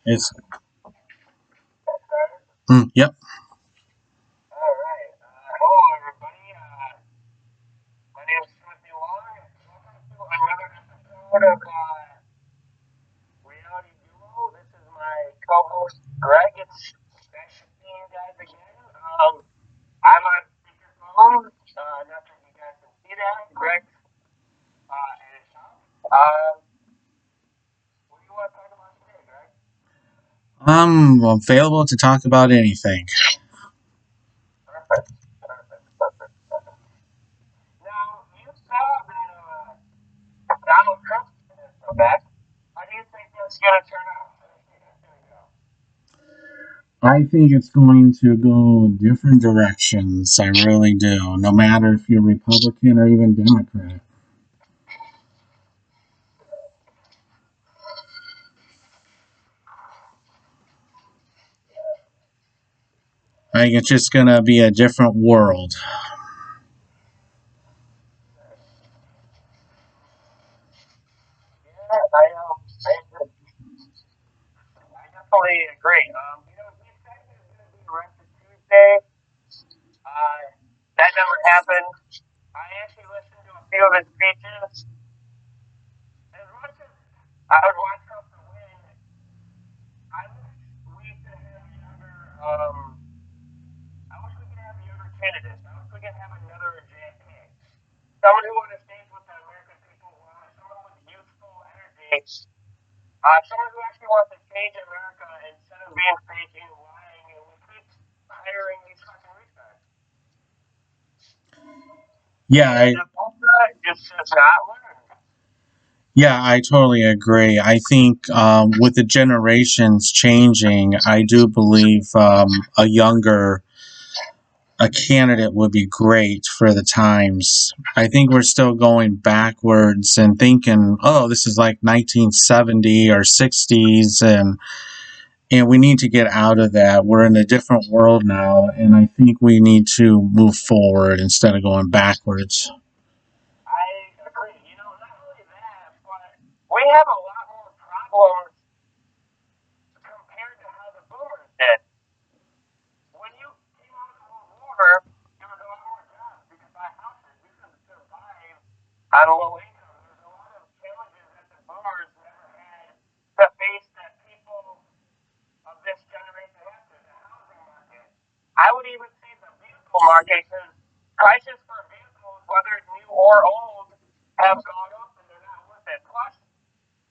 It's Started? yep. All right. Hello, everybody. My name is Timothy Long, and welcome to another episode of Reality Duo. This is my co-host Greg. It's nice to see you guys again. I'm on speakerphone. Not sure if you guys can see that. Greg's at his house. What do you want to talk about today, Greg? I'm available to talk about anything. Perfect. Perfect. Now, you saw that Donald Trump is back. How do you think that's going to turn out? How do you think that's going to go? I think it's going to go different directions. I really do. No matter if you're Republican or even Democrat. I think it's just going to be a different world. Yeah, I definitely agree. He said he was going to be arrested Tuesday. Uh, that never happened. I actually listened to a few of his speeches. As much as I would want Trump to win, I wish we could have younger. I wish we could have younger candidates. I wish we could have another JFK. Someone who understands what the American people want. Someone with youthful energy. Someone who actually wants to change America instead of being fake and lying, and we keep hiring these fucking retards. Yeah, And the Polka just does not learn. I totally agree. I think with the generations changing, I do believe a candidate would be great for the times. I think we're still going backwards and thinking, oh, this is like 1970 or 60s, and we need to get out of that. We're in a different world now, and I think we need to move forward instead of going backwards. I agree. Not only that, but we have a lot more problems compared to how the boomers did. When you came out of the World War, there was a lot more jobs. You could buy houses. You could survive on a low income. There's a lot of challenges that the boomers never had to face that people of this generation have to. The housing market. I would even say the vehicle market, because prices for vehicles, whether new or old, have gone up and they're not worth it. Plus,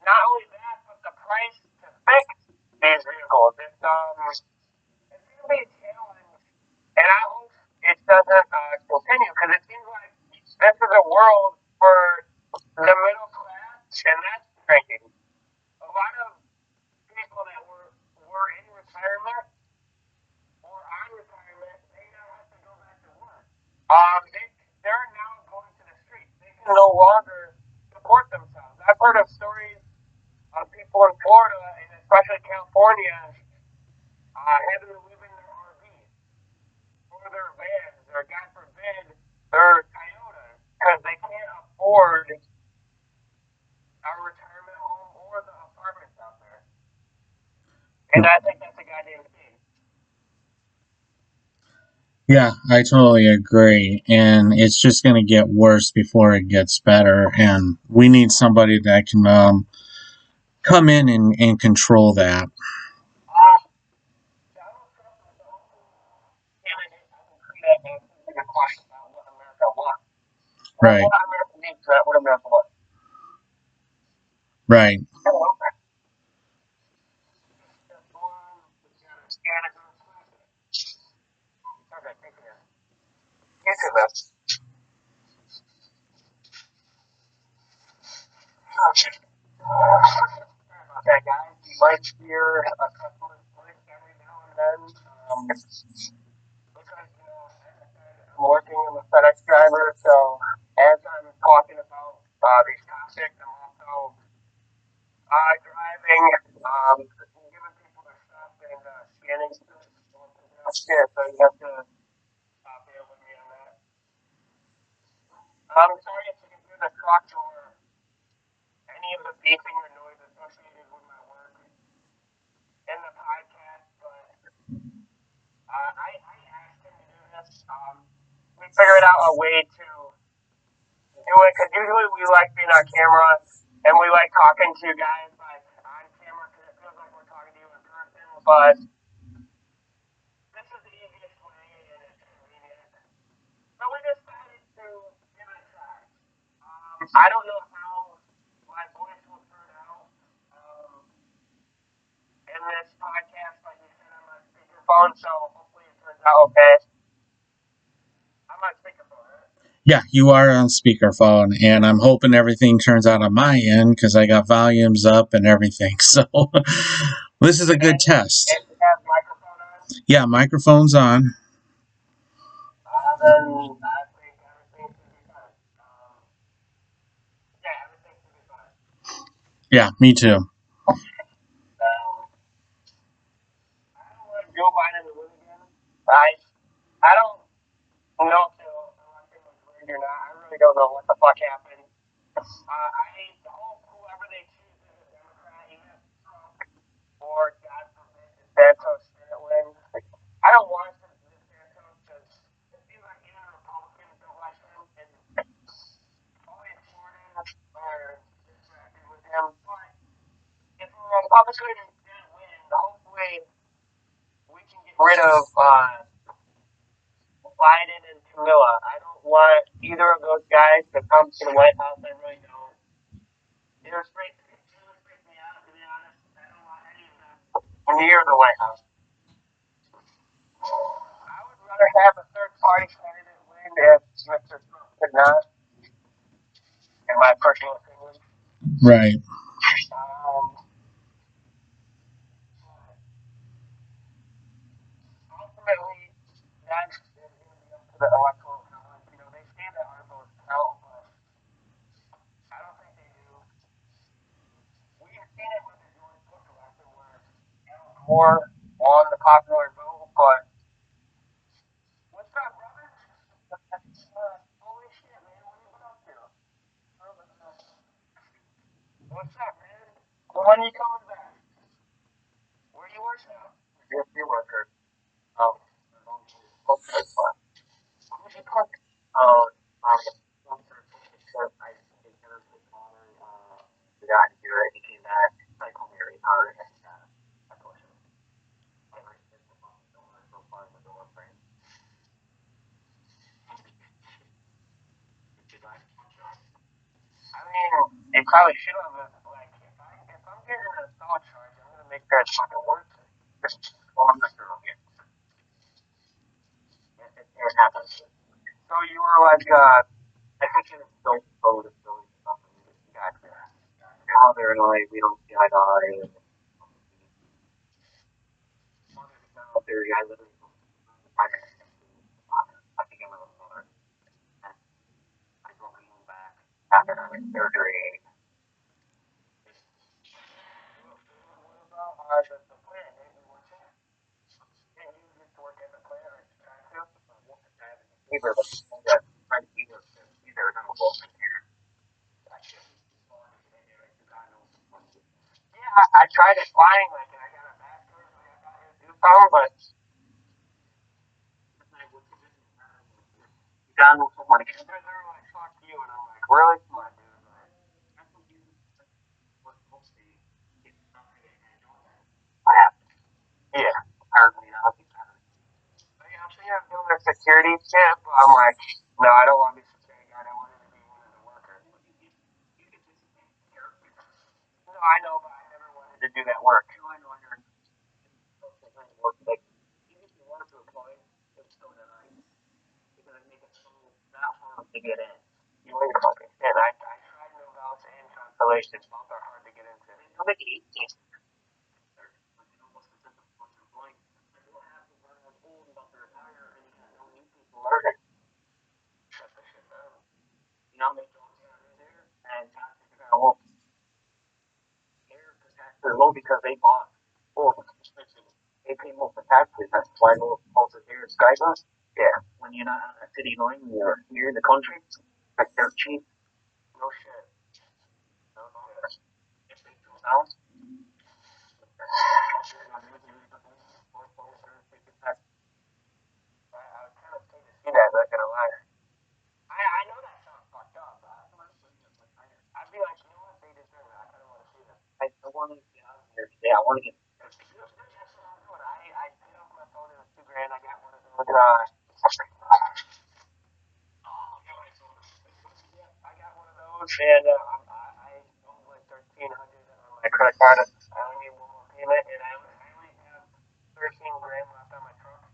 not only that, but the price to fix these vehicles. It's going to be a challenge, and I hope it doesn't continue, because it seems like this is a world for the middle class, and that's shrinking. A lot of people that were in retirement or on retirement, they now have to go back to work. They're now going to the streets. They can no longer support themselves. I've heard of stories of people in Florida and especially California having to live in their RVs or their vans or, God forbid, their Toyotas because they can't afford a retirement home or the apartments out there. And I think that's a goddamn shame. Yeah, I totally agree. And it's just going to get worse before it gets better. And we need somebody that can come in and control that. Donald Trump is the only candidate I can see that answers the question about what America wants. Or Right, what America needs, not what America wants. right. Hello. Step one, we got to scan it. Okay, take care. You too, man. Okay. Sorry about that, guys. You might hear a customer's voice every now and then. Because, as I said, I'm working as a FedEx driver, so as I'm talking about these topics, I'm also driving, giving people their stuff and scanning stuff. So you have to bear with me on that. I'm sorry if you can hear the truck or any of the beeping or noise associated with my work. And I asked him to do this. We figured out a way to do it because usually we like being on camera and we like talking to you guys like on camera because it feels like we're talking to you in person. But this is the easiest way and it's convenient. So we decided to give it a try. I don't know how my voice will turn out in this podcast, like you said, I'm on speakerphone, so hopefully it turns out okay. I'm on speakerphone, right? Yeah, you are on speakerphone, and I'm hoping everything turns out on my end because I got volumes up and everything. So this is a good test. And you have microphone on? Yeah, microphone's on. Then I think everything should be fine. Yeah, everything should be fine. Yeah, me too. I don't want Joe Biden to win again. I don't know if the election was rigged or not. I really don't know what the fuck happened. I hope whoever they choose is a Democrat, even if Trump or God forbid DeSantis didn't win. I don't want DeSantis because it seems like even Republicans don't like him, and all these Floridians are distracted with him. But if a Republican didn't win, hopefully we can get rid of Biden and Camilla. I don't want either of those guys to come to the White House. I really don't. It was freak me out, to be honest. I don't want any of them near the White House. I would rather have a third party candidate win if Mr. Trump could not, in my personal opinion. Right. Ultimately, that's going to be up to the electoral college. You know, they say that our votes count, but I don't think they do. We've seen it with the George Bush election where Al Gore won the popular vote, but what's up, brother? Holy shit, man, what have you been up to? What's up, man? When are you coming back? Where do you work now? You're a worker. Um, okay, fine. Who'd you park? Oh, um, I take care of his father. The guy here, he came back. I called me really hard. I pushed him. I like hit the fucking door. So far in the door frame. I mean, they probably should have. Like, if I'm getting an assault charge, I'm gonna make that fucking work. Well, I'm not sure I'll get it happens. So you were like, I think you don't go to Philly or something. You got now they're like, we don't see eye to eye. Out there, I literally, I think I'm a little older. And I go home back after having surgery. What about the plant? Maybe what's that? Can you just work at the plant or try to? Either, but try to either no both in here. Yeah, I tried applying, like, and I got a bachelor's, like, I got to do some, but you got no someone. They're like, fuck you, and I'm like, really? Come on, dude. Like, I have to. Yeah, apparently not. But yeah, I'm thinking of doing a security shit, but I'm like, no, I don't want to be security guard. I wanted to be one of the workers. No, I know, but I never wanted to do that work. No, I know, I heard. Like, even if you wanted to apply, it's still denied. Because they make it so that hard to get in. You ain't fucking shit. I tried Novellus and Constellation. Both are hard to get into. How many 18? Learning. Shut the shit down. You know, they don't get in there and taxes are low. Taxes are low because they bought. Oh, they pay more for taxes. That's why most of their skybus. Yeah, when you're not on a city line, you're in the country. Like they're cheap. No shit. No, no. If they go down, Yeah, I want to get. That's what I paid off my phone. It was $2,000. I got one of those. Yeah, I got one of those, and I owe like 1,300 on my credit card. I only need one more payment, and I only have 13 grand left on my truck.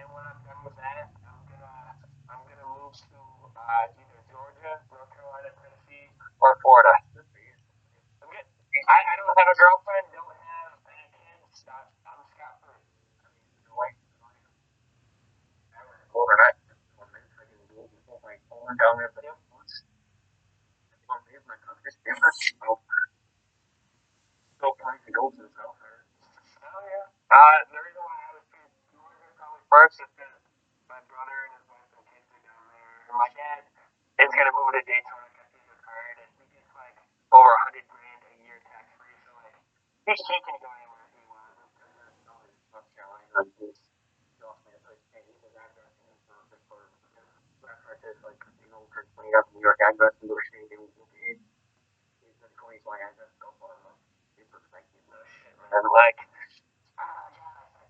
And when I'm done with that, I'm gonna move to either Georgia, North Carolina, Tennessee, or Florida. I'm good. I don't have a girlfriend, don't have any kids. I'm scot free. Overnight. Down there, but still planning to go to the south there. Oh yeah. The reason why I was choosing probably first is because my brother and his wife and kids are down there. And my dad is gonna move to Daytona because he's retired and he gets like over 100 grand a year tax free. So like he can go anywhere he wants. North Carolina. He lost me a place. He was address for like when you have New York address, New York State, they will be he's my address. Go for it. Super thank you. And like,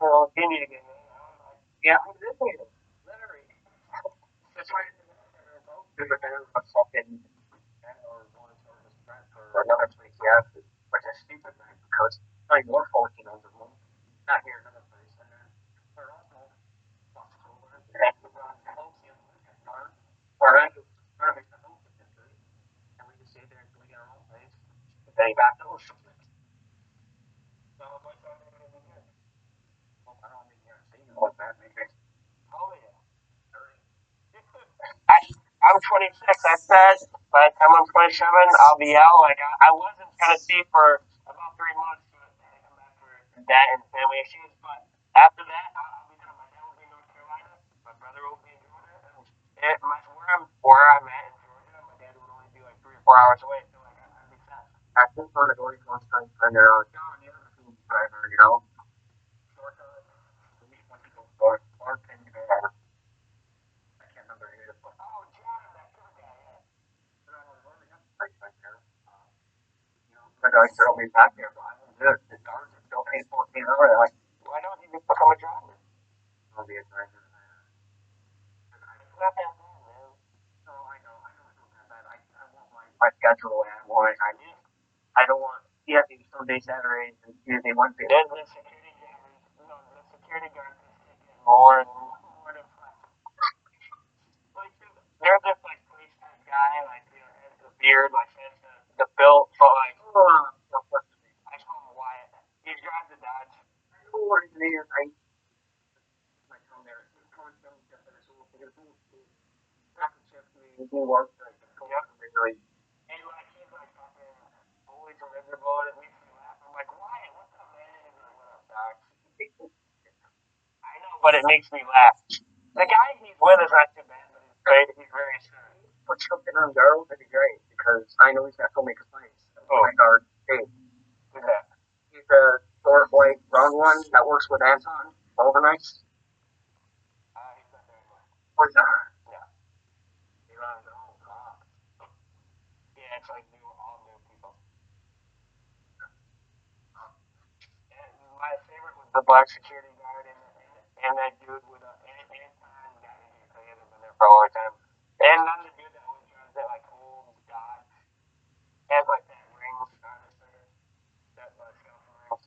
well, you need to get me. Yeah, I'm literally. That's right. There's a fucking or another place, yeah, which is stupid, man, because I more 1400 home. Not here, another place, and then we're also and or I could make the home and we just stay there and we get our own place. Then back to ocean. So my son is gonna be good. Well, I don't think you're seeing what that makes. Oh yeah. I, I'm 26. I said by the time I'm 27, I'll be out. Like I was in Tennessee for about 3 months to come back for that and family issues. But after that, I'll be done. My dad will be in North Carolina. My brother will be in Georgia. And where I'm at in Georgia, my dad would only be like 3 or 4 hours away. So like I'd be set. I just want to go to one time and they're like, oh, the other food driver, short time. When people start parking there. I can't remember who it was. Oh, John, that good guy, yeah. The guy drove me back there, but I don't do it. The guards are still paying 14 an hour. They're like, why don't you just become a driver? I'll be a driver. It's not that bad, man. No, I know it's not that bad. I want my schedule the way I want it. I don't want, yeah, maybe Sunday, Saturdays, and Tuesday, Wednesday. Then the security guards, the security guards is taking more and more to like, there's this like policeman guy, like, has the beard, like, has the built, but like, I call him Wyatt. He drives a Dodge. I know what his name is. I come there. He's coming from the he works like really. And like he's like fucking always miserable. It makes me laugh. I'm like, Wyatt, what's up, man? And like, what up, Doc? I know, but it makes me laugh. The guy he's with is not too bad, but he's great. He's very sure. Put something on girls, that'd be great because I know he's got so many complaints. Oh my God, hey, who's that? He's the short, white, brown one that works with Anton overnights. He's not there anymore. Where's that? Yeah. He runs the whole car. Yeah, it's like all new people. And my favorite was the black security guard and that dude with Anton guy. He hasn't been there for a long time. And then the dude that always drives that like old Dodge has like that ring on his finger. That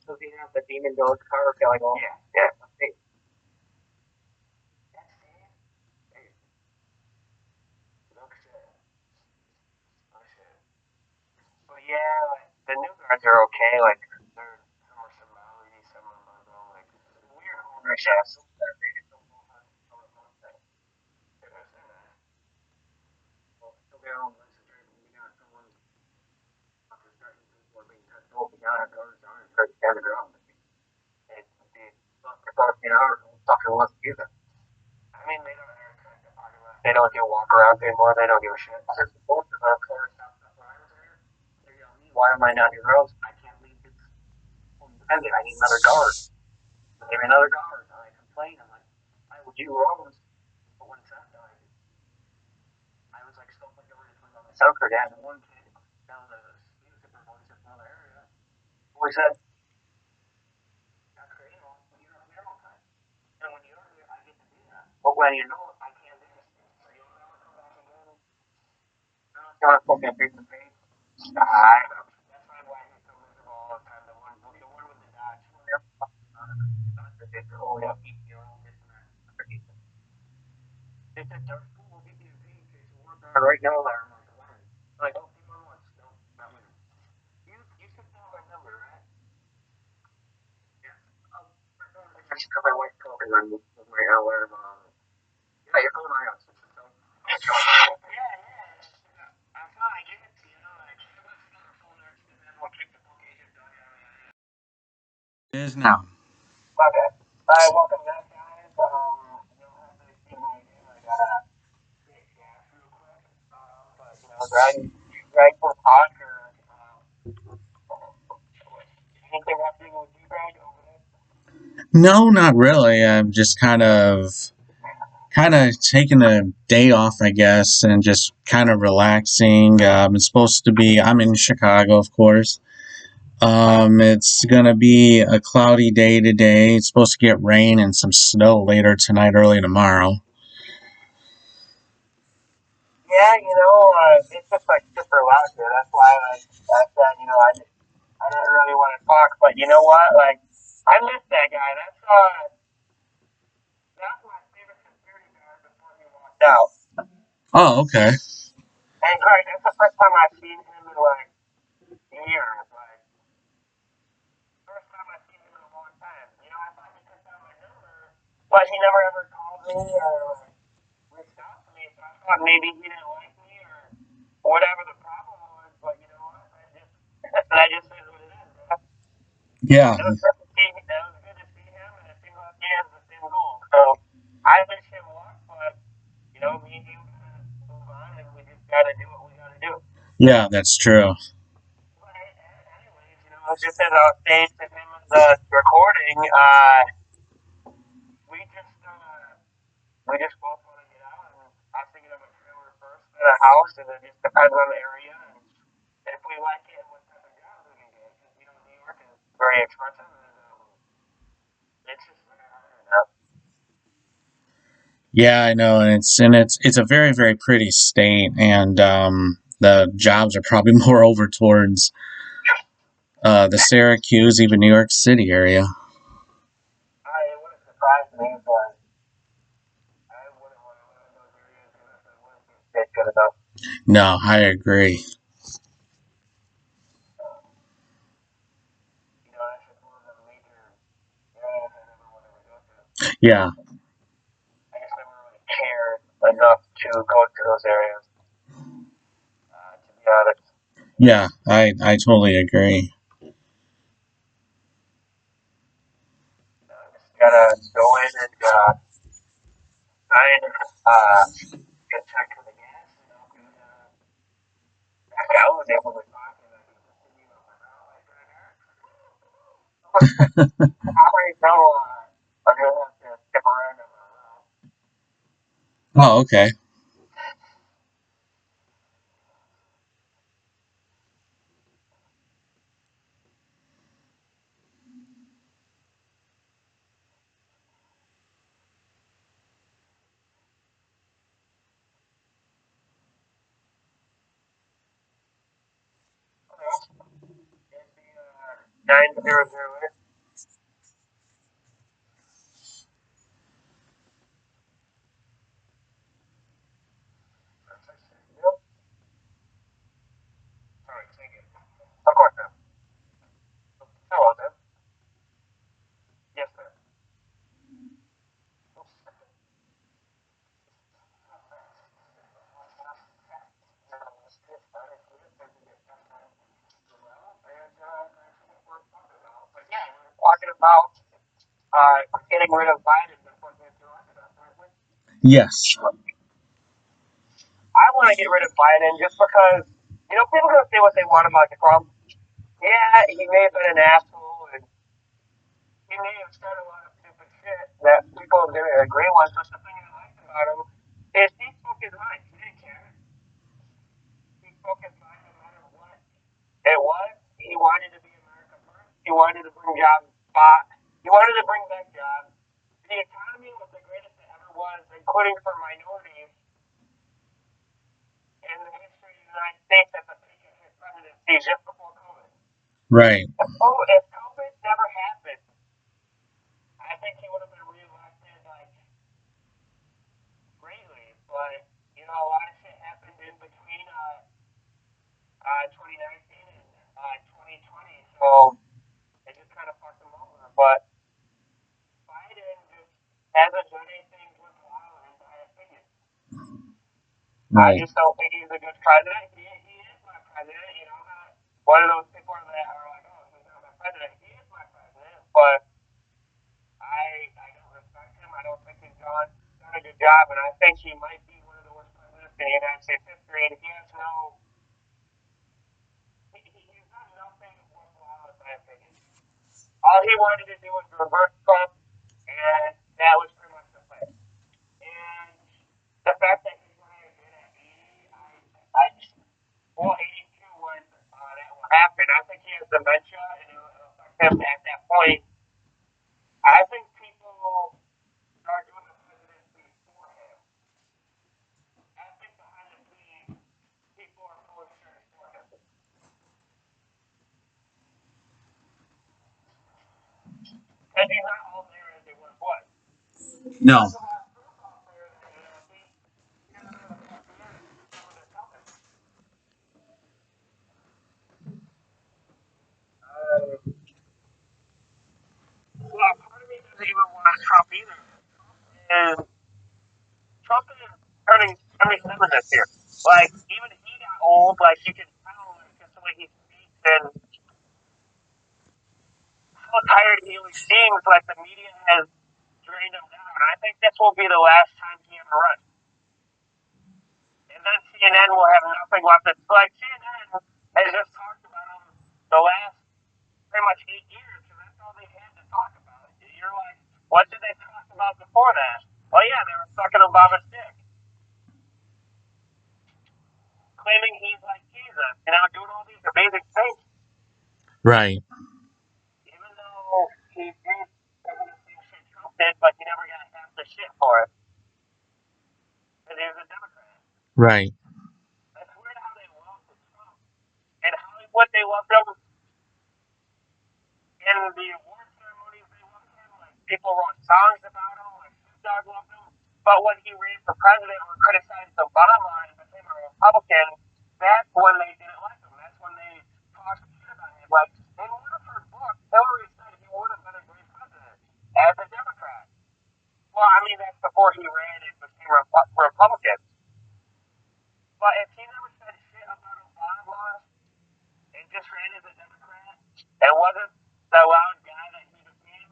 so he has the demon dog car going on. Yeah. Yeah. Hey. That's it. Hey. No shit. No shit. But yeah, like the new guards are okay. Like some are Somali, some are Muslim. Like weird Irish assholes that they just don't know how to that. Well, so their own security. We got someone after starting people being told we got our guards on and start standing around. And the fucking hours fucking wants to do that. I mean, they don't ever kind of party lot. They don't do walk around anymore. They don't give a shit. There's both of our cars outside where I was there. They're yelling, why am I not your roads? I can't leave this independent. I need another guard. Give me another guard. And I complain. I'm like, I will do roads. But when it's that died, I was like, still going to myself or dad. And one kid, that was a supervisor from another area. we said, okay, you know, you're up your own time. And when you're there, I get to do that. But when you know I can't do this, so you'll never come back again. You want to fucking face to face? I know. That's why he's so miserable all the time. The one with the Dodge. Oh, yeah, you know, this and that. They said, there's school will give you a pay case to work on right now. I'm like, oh, 2 months. No, not me. You took down my number, right? Yeah. Because my wife called me on my alarm. Yeah, your phone ions. So, yeah, yeah. I thought I gave it to you. Like, everyone's got their phone there. And then we'll kick the location done. It is now. Okay. Welcome back, guys. You'll have to see me again. I gotta get gas real quick. But, you know, Greg will talk or, anything happening with you, Greg, over there? No, not really. I'm just kind of taking a day off, I guess, and just kind of relaxing. It's supposed to be. I'm in Chicago, of course. It's gonna be a cloudy day today. It's supposed to get rain and some snow later tonight, early tomorrow. Yeah, you know, it's just like super loud here. That's why, like, I said, you know, I didn't really want to talk, but you know what? Like, I miss that guy. That's my favorite security guard before he walked out. Oh, okay. And Greg, that's the first time I've seen him in like years. Like, first time I've seen him in a long time. You know, I thought he took down my number, but he never ever called me or like reached out to me. So I thought maybe he didn't like me or whatever the problem was. But you know what? I just said what it is, bro. Yeah, It was good to see. It was good to see him, and it seems like he has the same goal. So I wish him luck, but you know, me and you gotta move on, and we just gotta do what we gotta do. yeah, that's true. But anyways, you know, just as I was saying to him in the recording, we just both want to get out, and I was thinking of a trailer first, and a house, and it just depends on the area, and if we like it, what type of jobs we can get. Because you know, New York is very expensive, and it's just very hard right now. Yeah, I know, and it's a very very pretty state, and the jobs are probably more over towards the Syracuse, even New York City area. It wouldn't surprise me, but I wouldn't want to live in those areas if it wouldn't be good enough. No, I agree. You know, that's just one of the major areas I never wanted to go to. Yeah, I just never really cared enough to go to those areas, to be honest. yeah, I totally agree. Just gotta go in and sign, get check for the gas, and I'll be back out and able to talk and I can continue on my route like right here. I already know I'm gonna have to skip around on my route. Oh, okay. It'd be 9008. Yep. Sorry, thank you. Of course, ma'am. Hello, ma'am. Yes, ma'am. But yeah, we're talking about getting rid of Biden before he gets elected, apparently. Yes. I want to get rid of Biden just because, you know, people are going to say what they want about Trump. Yeah, he may have been an asshole and he may have said a lot of stupid shit that people didn't agree with, but the thing I liked about him is he spoke his mind. He didn't care. He spoke his mind no matter what it was. He wanted to be America first. He he wanted to bring jobs back. He wanted to bring back jobs. The economy was the greatest it ever was, including for minorities in the history of the United States at the peak of his presidency just before COVID. Right. If COVID never happened, I think he would have been reelected like greatly. But you know, a lot of shit happened in between 2019 and 2020, so it just kind of fucked him over. But Biden just hasn't done anything worthwhile in my opinion. I Right. just don't think he's a good president. He is my president. You know, I'm not one of those people that are like, oh, he's not my president. He is my president, but I don't respect him. I don't think he's done a good job, and I think he might be one of the worst presidents in the United States history. And he has no, he's done nothing worthwhile in my opinion. All he wanted to do was reverse Trump, and that was pretty much the play. And the fact that he's running again at 80, I well, 82 when that will happen. I think he has dementia, and it will affect him at that point. I think people are doing the presidency for him. I think behind the scenes, people are pulling strings for him. Because he's not all there as he once was. No. There's a lot of football players that, you know, he doesn't know the fuck he is. Someone to tell him. Well, part of me doesn't even want Trump either. And Trump is turning 77 this year. Like, even he got old. Like, you can tell, like, just the way he speaks and how tired he always seems. Like, the media has drained him down. I think this will be the last time he ever runs. And then CNN will have nothing left. It's like CNN has just talked about him the last pretty much 8 years, and that's all they had to talk about. You're like, what did they talk about before that? Well, yeah, they were talking about his dick. Claiming he's like Jesus, you know, doing all these amazing things. Right. Even though he did some of the same shit Trump did, but he never got half the shit for it. Because he was a Democrat. Right. That's weird how they loved Trump. And Hollywood, they loved him. In the award ceremonies, they loved him. Like, people wrote songs about him. Like, Snoop Dogg loved him. But when he ran for president or criticized Obama and became a Republican, that's when they didn't like him. That's when they talked shit about him. Like, in one of her books, Hillary said he would have been a great president as a Democrat. Well, I mean, that's before he ran and became Republican. But if he never said shit about Obama and just ran as a Democrat and wasn't the loud guy that he became,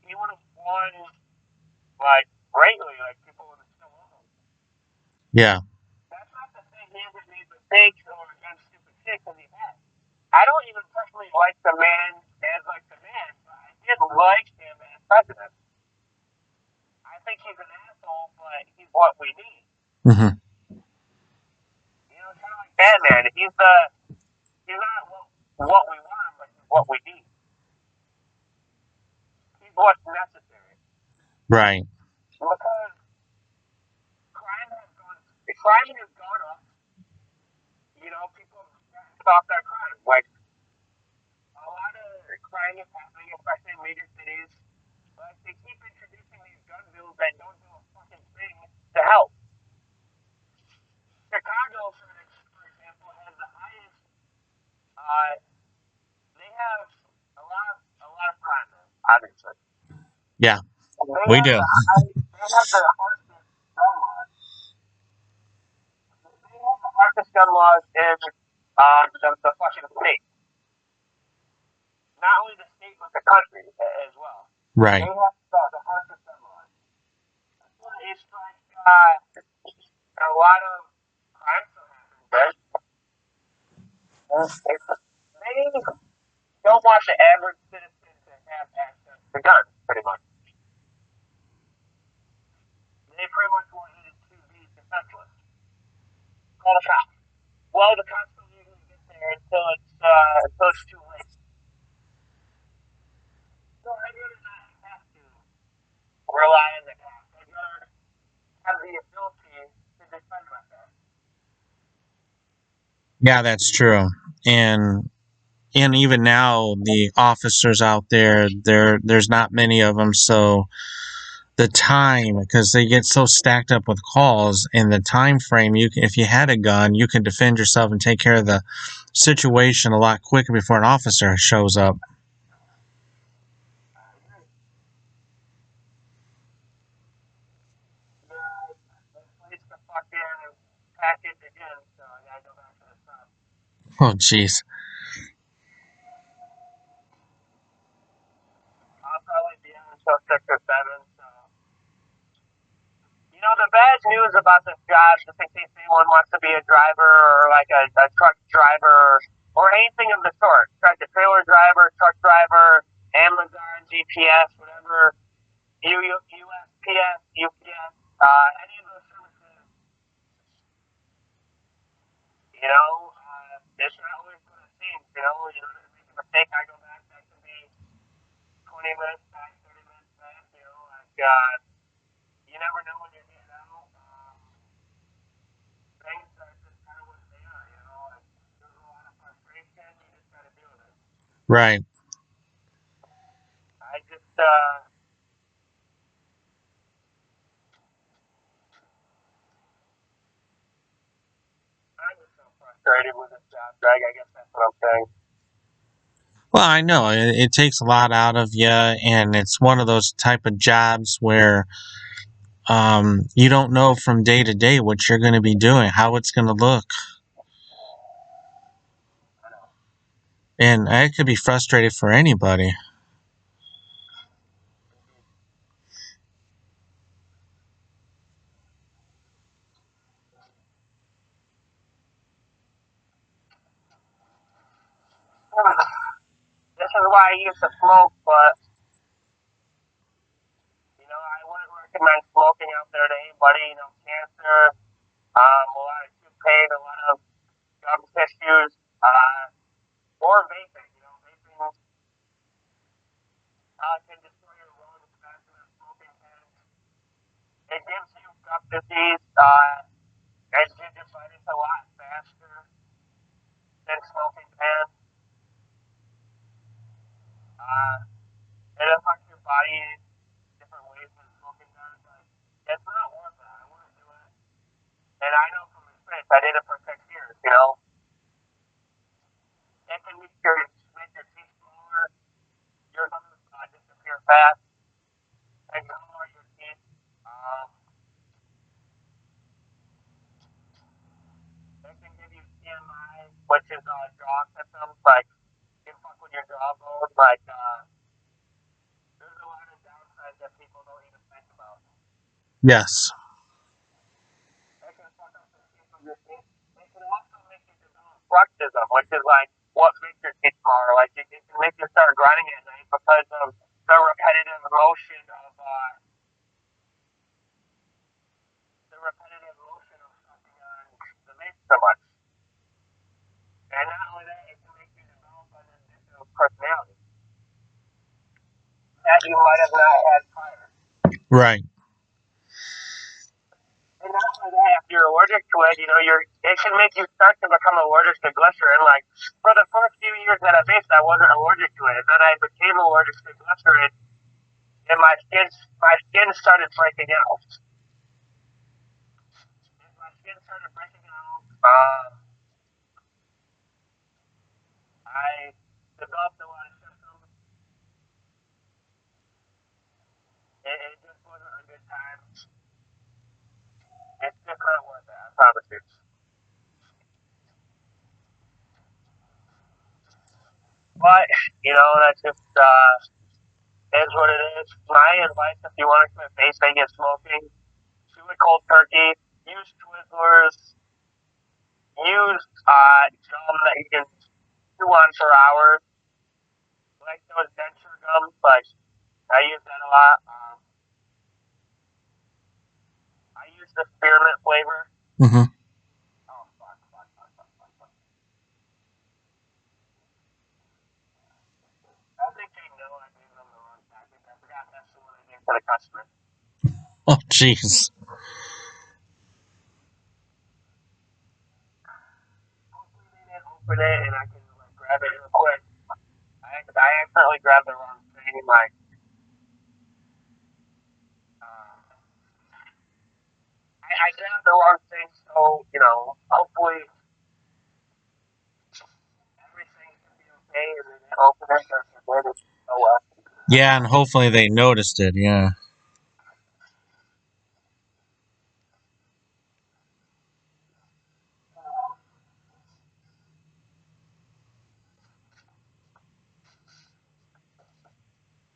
he would have won, like, greatly. Like, people would have still loved him. Yeah. That's not to say he hasn't made mistakes or done stupid shit, because he has. I don't even personally like the man as, like, the man, but I did like him as president. I think he's an asshole, but he's what we need. Mm-hmm. You know, kind of like Batman. He's not what we want, but he's what we need. He's what's necessary. Right. Because crime has gone up. You know, people stop their crime. Like, a lot of crime is happening, especially in major cities. But they keep introducing these gun bills that don't do a fucking thing to help. Chicago, for example, has the highest. They have a lot of crime, obviously. Yeah. We do. They have the harshest gun laws. They have the harshest gun laws in the fucking state. Not only the state, but the country as well. Right. They have the harshest gun laws. It's like a lot of crime still happens, right? They don't want the average citizen to have access to guns, pretty much. They pretty much want you to be defenseless. Call the cops. Well, the cops don't usually get there until it's until it's too late. So I'd rather not have to rely on the cops. I'd rather have the ability to defend myself. Yeah, that's true. And even now, the officers out there's not many of them, so the time, because they get so stacked up with calls, and the time frame, if you had a gun, you can defend yourself and take care of the situation a lot quicker before an officer shows up. I agree. Yeah, this place the fucking package again, so I gotta go back to the shop. Oh, jeez. I'll probably be on until 6 or 7, so. You know, the bad news about this job, just in case anyone wants to be a driver or like a truck driver or anything of the sort, tractor trailer driver, truck driver, Amazon, GPS, whatever, USPS, UPS, any of those services, it's not always what it seems, you make a mistake, I go back, that can be 20 minutes back, 30 minutes back, you never know when you're getting out. Things are just kind of what they are, like, there's a lot of frustration, you just gotta deal with it. Right. I just, I'm just so frustrated with this job, Greg, I guess that's what I'm saying. Well, I know it takes a lot out of you, and it's one of those type of jobs where you don't know from day to day what you're going to be doing, how it's going to look, I know. and it could be frustrated for anybody. This is why I used to smoke, but, I wouldn't recommend smoking out there to anybody, cancer, a lot of tooth pain, a lot of gum tissues, or vaping, vaping, can destroy your lungs faster than smoking can. It gives you gut disease, and gingivitis a lot faster than smoking can. Uh, it affects your body in different ways than smoking does, but it's not worth it. I wouldn't do it. And I know from experience, I did it for 6 years. It can make your teeth smaller, your gums disappear fast, and color your teeth. Um, it can give you TMI, which is jaw symptoms, like can fuck with your jawbone. Like, there's a lot of downsides that people don't even think about. Yes. It can fuck up the shape of your teeth. It can also make you develop bruxism, which is like what makes your teeth smaller. Like it can make you start grinding at night because of the repetitive motion of sucking on the vape so much. And not only that, it can make you develop an addictive personality that you might have not had prior. Right. And not only that, if you're allergic to it, it can make you start to become allergic to glycerin. Like for the first few years that I vaped, I wasn't allergic to it, and then I became allergic to glycerin, and my skin started breaking out. And my skin started breaking out. I developed a lot of symptoms. It just wasn't a good time. It's just not worth it. I promise you. But that's just is what it is. My advice: if you want to quit vaping and smoking, do it cold turkey. Use Twizzlers. Use gum that you can chew on for hours, like those denture gums. Like I use that a lot. I use the spearmint flavor. Mm-hmm. Oh fuck, fuck, fuck, fuck, fuck, fuck. to the customer. Oh, jeez. Hopefully they didn't open it and I can like grab it real quick. I accidentally grabbed the wrong thing and like I grabbed the wrong thing, so hopefully everything's gonna be okay and they didn't open it or if they did, oh well. Yeah, and hopefully they noticed it. Yeah.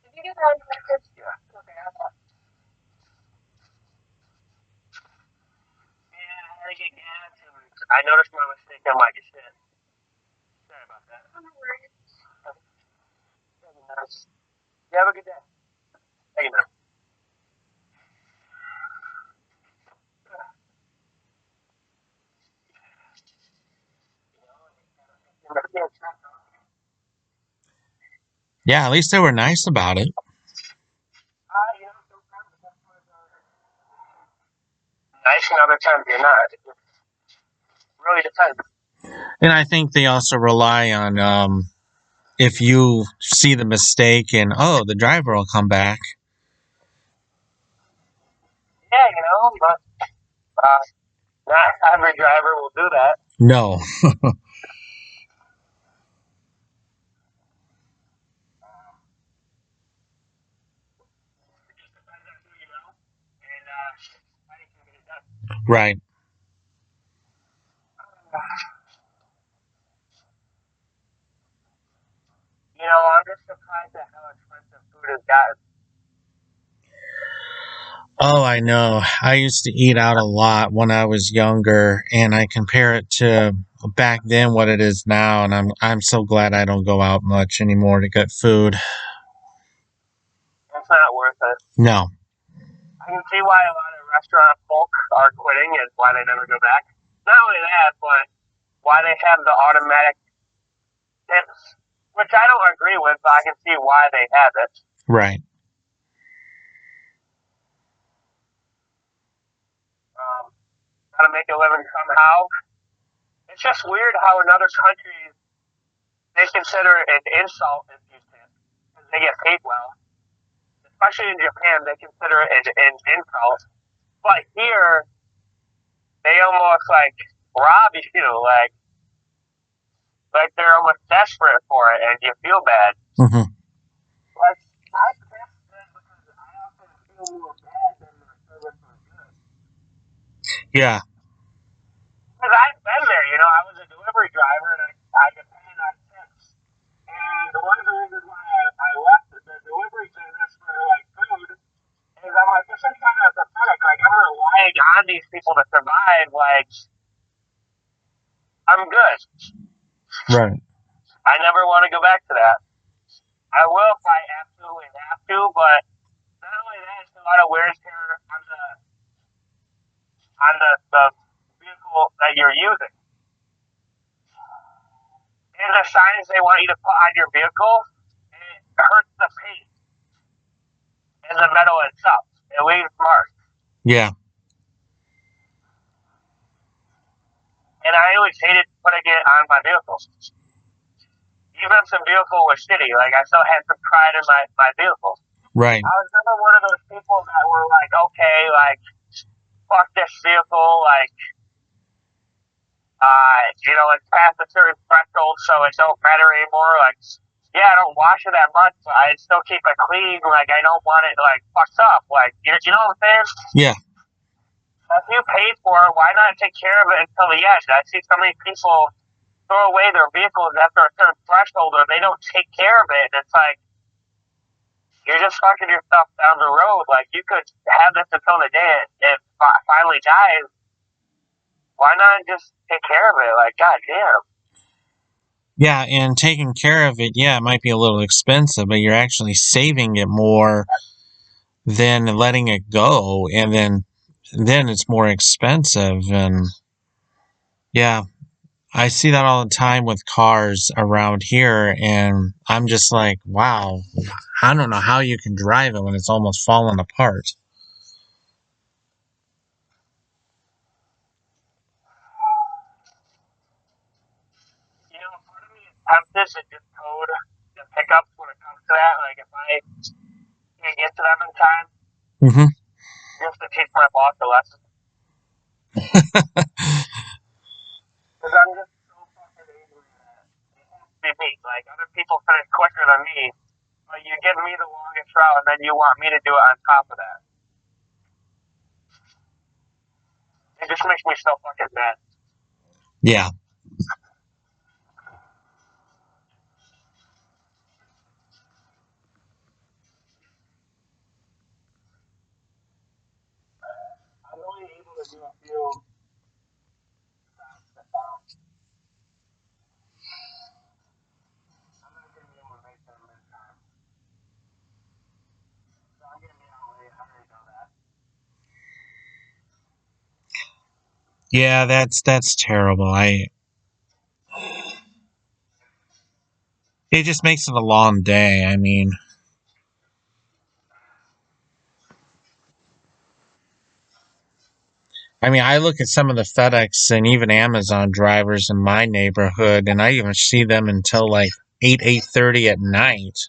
Did you get that message? Yeah. Okay, I thought. Yeah, I had to get gas and I noticed my mistake. I'm like, shit. Sorry about that. No worries. You have a good day. Hey, man. Yeah, at least they were nice about it. Sometimes customers are nice and other times you're not. It really depends. And I think they also rely on if you see the mistake and, oh, the driver will come back. Yeah, but not every driver will do that. No. It just depends on who you know and how you can get it done. Right. I'm just surprised at how expensive food has gotten. Oh, I know. I used to eat out a lot when I was younger, and I compare it to back then what it is now, and I'm so glad I don't go out much anymore to get food. It's not worth it. No. I can see why a lot of restaurant folk are quitting and why they never go back. Not only that, but why they have the automatic tips, which I don't agree with, but I can see why they have it. Right. Gotta make a living somehow. It's just weird how in other countries they consider it an insult if you tip because they get paid well. Especially in Japan, they consider it an insult. But here, they almost like rob you, like they're almost desperate for it, and you feel bad. Mm-hmm. Like I tip because I often feel more bad than the service was good. Yeah. Because I've been there, I was a delivery driver and I depended on tips. And one of the reasons why I left the delivery business for like food is I'm like, this is kind of pathetic. Like I'm relying on these people to survive. Like I'm good. Right. I never want to go back to that. I will if I absolutely have to, but not only that, it's a lot of wear and tear on the vehicle that you're using. And the signs they want you to put on your vehicle, it hurts the paint and the metal itself. It leaves marks. Yeah. And I always hated putting it on my vehicle. Even if the vehicle was shitty, like I still had some pride in my vehicle. Right. I was never one of those people that were like, okay, like fuck this vehicle, like it's past a certain threshold, so it don't matter anymore. Like, yeah, I don't wash it that much, but I still keep it clean. Like, I don't want it like fucked up. Like, you know what I'm saying? Yeah. If you paid for it, why not take care of it until the end? I see so many people throw away their vehicles after a certain threshold, or they don't take care of it. And it's like you're just fucking yourself down the road. Like, you could have this until the day it finally dies. Why not just take care of it? Like, goddamn. Yeah, and taking care of it, yeah, it might be a little expensive, but you're actually saving it more than letting it go, and then it's more expensive. And yeah, I see that all the time with cars around here, and I'm just like, wow, I don't know how you can drive it when it's almost falling apart. Part of me is tempted to just code the pickups when it comes to that. Like, if I can't get to them in time, Mm-hmm. just to teach my boss a lesson. Because I'm just so fucking angry that it has to be me. Like, other people finish quicker than me, but you give me the longest route, and then you want me to do it on top of that. It just makes me so fucking mad. Yeah. I'm only able to do a few stops at time. I'm not going to be able to make them in time. So I'm going to be out late. I already know that. Yeah, that's terrible. It just makes it a long day. I mean, I look at some of the FedEx and even Amazon drivers in my neighborhood, and I even see them until like 8:30 at night.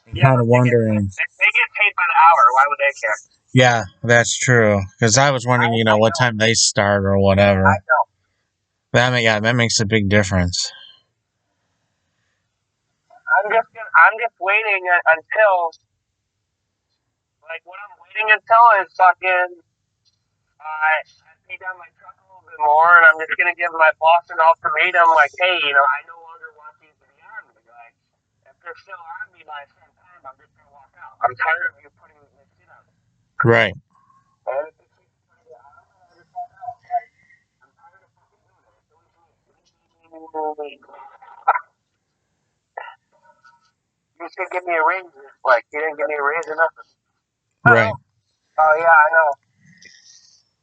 I'm Yeah, kind of but wondering. they get paid by the hour. Why would they care? Yeah, that's true. Because I was wondering, I what know. time they start or I whatever. know. Yeah, that makes a big difference. I'm just waiting until, like, what I'm waiting until is fucking, I pay down my truck a little bit more, and I'm just gonna give my boss an ultimatum, like, hey, I no longer want these to be on me. Like, if they're still on me by a certain time, I'm just gonna walk out. I'm tired of you putting this shit on me. Right. And if it keeps putting it on me, I just walk out. Like, I'm tired of fucking doing it. It's always me. You should give me a raise. Like, you didn't give me a raise or nothing. Oh, Right. oh yeah, I know.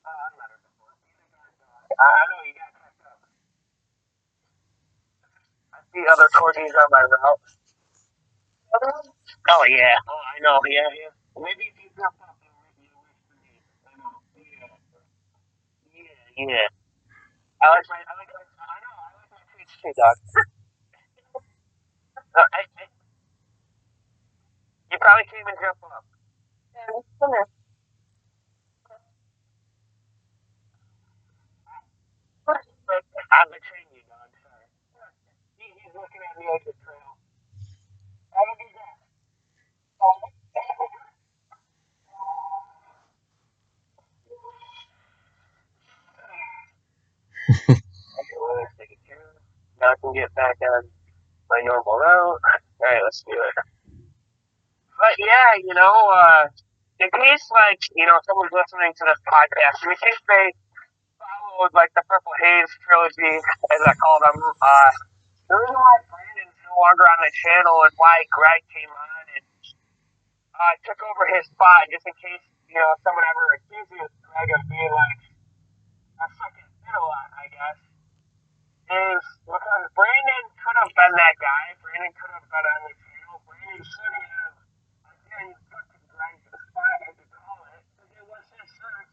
I've met her before. I know you got checked up. I see other Courtneys on my route. Oh yeah. Oh, I know. Yeah, yeah. Maybe if you drop off, you wish for me. I know. Yeah. Yeah, yeah. I know. I like my treats too, dog. You probably can't even jump off. Yeah, I'm betraying you, dog. Sorry. He's looking at me like a trail. Have a good day. Okay, well, let's take it care. Now I can get back on my normal route. All right, let's do it. But yeah, in case someone's listening to this podcast, in case they followed like the Purple Haze trilogy, as I call them, the reason why Brandon's no longer on the channel and why Greg came on and took over his spot, just in case someone ever accuses Greg of being like a second fiddle, I guess, is because Brandon could have been that guy. Brandon could have been on the channel. Brandon should have again took Greg's spot as you call it, because it was his shirt.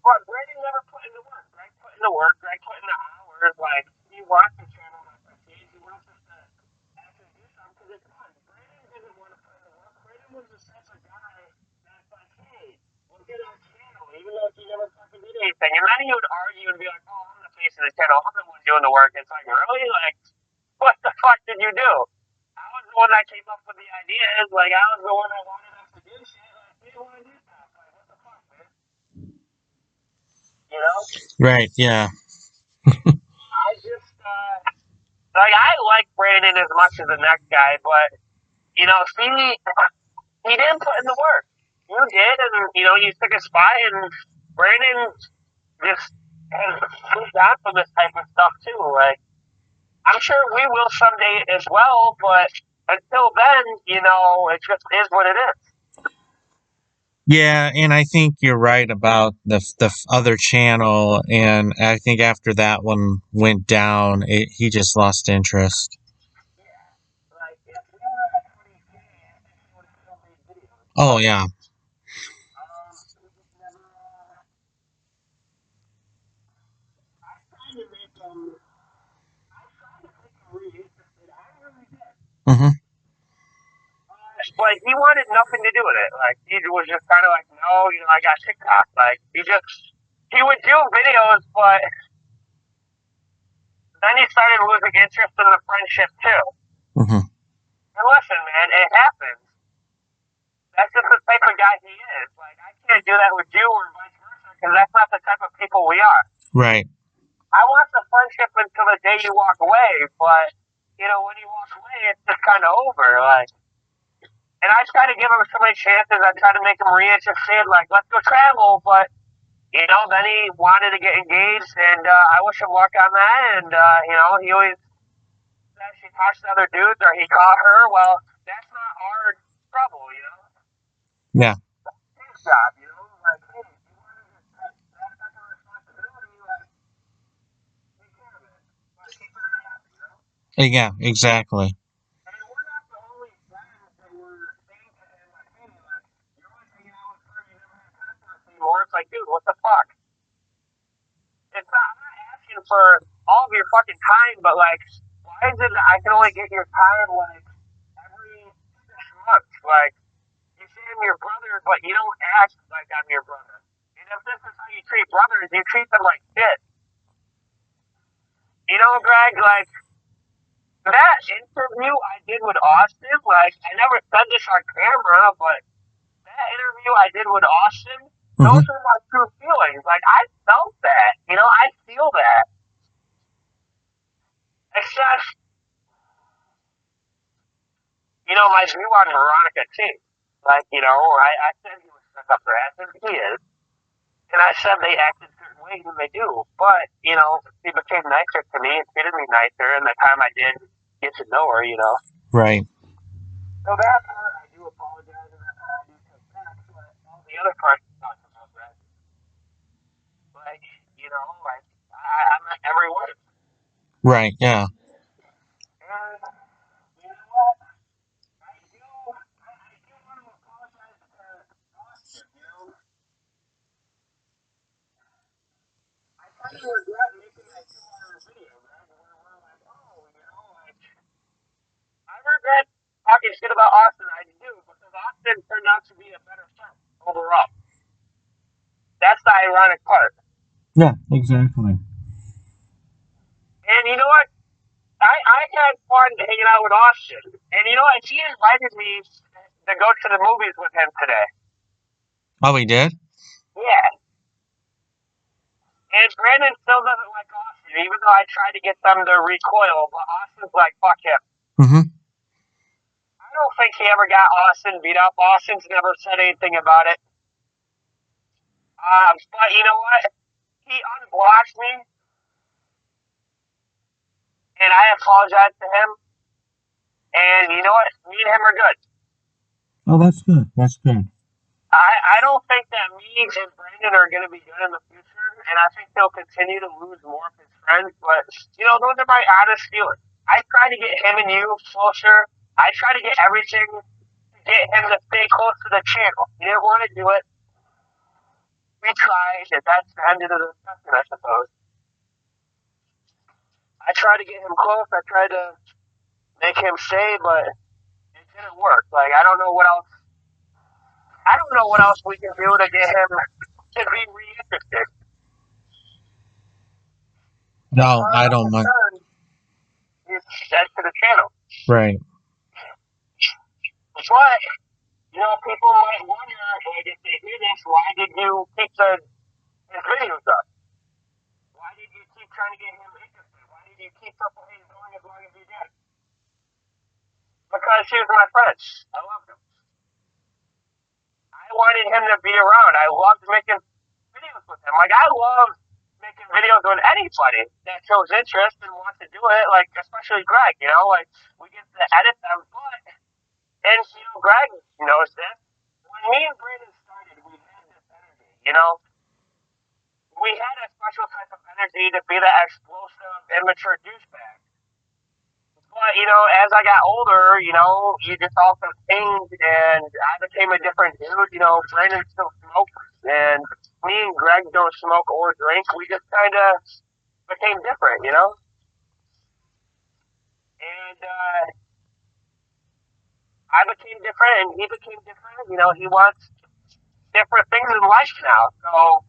But Brandon never put in the work. Greg put in the work. Greg put in the hours. Like, he wants the channel to proceed. He wants us to actually do something because it's fun. Brandon didn't want to put in the work. Brandon was just such a guy that's like, hey, we'll get our channel, even though he never fucking did anything. And then he would argue and be like, oh, I'm the face of the channel. I'm the one doing the work. It's like, really? Like, what the fuck did you do? I was the one that came up with the ideas. Like, I was the one that wanted us to do shit. Like, we didn't want to do stuff. Like, what the fuck, man? You know? Right. Yeah. I just like I like Brandon as much as the next guy, but he didn't put in the work. You did, and you took a spot, and Brandon just has moved on from this type of stuff too. Like, I'm sure we will someday as well, but until then, it just is what it is. Yeah, and I think you're right about the other channel, and I think after that one went down, he just lost interest. Yeah. Like, if we were at 20K, I think he would have still made videos. Oh But, yeah. he just never, I tried to make him, re-interested. I really did. Hmm. But he wanted nothing to do with it. Like, he was just kind of like, no, I got TikTok. Like, he would do videos, but then he started losing interest in the friendship too. Hmm. And listen, man, it happens. That's just the type of guy he is. Like, I can't do that with you or vice versa because that's not the type of people we are. Right. I want the friendship until the day you walk away, but when you walk away, it's just kind of over. Like, and I try to give him so many chances. I try to make him re-interested. Like, let's go travel, but then he wanted to get engaged, and I wish him luck on that. And he always says she talks to other dudes or he caught her. Well, that's not our trouble. Yeah. His job, like, hey, if you want to that's not the responsibility. Like, take care of it. Like, keep an eye out. Yeah. Exactly. And we're not the only friends that were saying to him, like, hey, like, you're always hanging out with her, you never have time for us anymore. It's like, dude, what the fuck? I'm not asking for all of your fucking time, but like, why is it that I can only get your time like every 6 months? Like, you say I'm your brother, but you don't act like I'm your brother. And if this is how you treat brothers, you treat them like shit. Greg, like that interview I did with Austin, like I never said this on camera, but that interview I did with Austin, Hmm. those are my true feelings. Like I felt that, I feel that. Except, my view on Veronica too. Like, I said he was stuck up their ass, and he is. And I said they acted certain ways, and they do. But, he became nicer to me and treated me nicer, and the time I did get to know her. Right. So that part, I do apologize, and that part I do take back, but all the other parts talked about that. Like, like, I meant every word. Right. Yeah. And, you know what? I do want to apologize to Austin, I kind of regret making that 2 hour video, man, where we're like, oh, like, I regret talking shit about Austin. I do, because Austin turned out to be a better friend overall. That's the ironic part. Yeah. Exactly. And you know what? I had fun hanging out with Austin. And you know what? He invited me to go to the movies with him today. Oh, he did. Yeah. And Brandon still doesn't like Austin, even though I tried to get them to recoil, but Austin's like, fuck him. Hmm. I don't think he ever got Austin beat up. Austin's never said anything about it. But you know what? He unblocked me, and I apologized to him. And you know what? Me and him are good. Oh, that's good. That's good. I don't think that me and Brandon are going to be good in the future, and I think he'll continue to lose more of his friends. But those are my honest feelings. I try to get him and you closer. I try to get everything to get him to stay close to the channel. He didn't want to do it. We tried, and that's the end of the discussion, I suppose. I tried to get him close. I tried to make him stay, but it didn't work. Like I don't know what else. I don't know what else we can do to get him to be reinterested. No, I don't mind. It's dead to the channel. Right. But people might wonder, like, if they hear this, why did you keep his videos up? Why did you keep trying to get him interested? Why did you keep Purple Haze going as long as you did? Because he was my friend. I loved him. I wanted him to be around. I loved making videos with him. Like, I love making videos with anybody that shows interest and wants to do it, like, especially Greg, like, we get to edit them, and Greg knows this. When me and Brandon started, You know, we had a special type of energy to be that explosive, immature douchebag. But as I got older, you just also changed, and I became a different dude. Brandon still smokes, and me and Greg don't smoke or drink. We just kind of became different, and I became different, and he became different. He wants different things in life now. So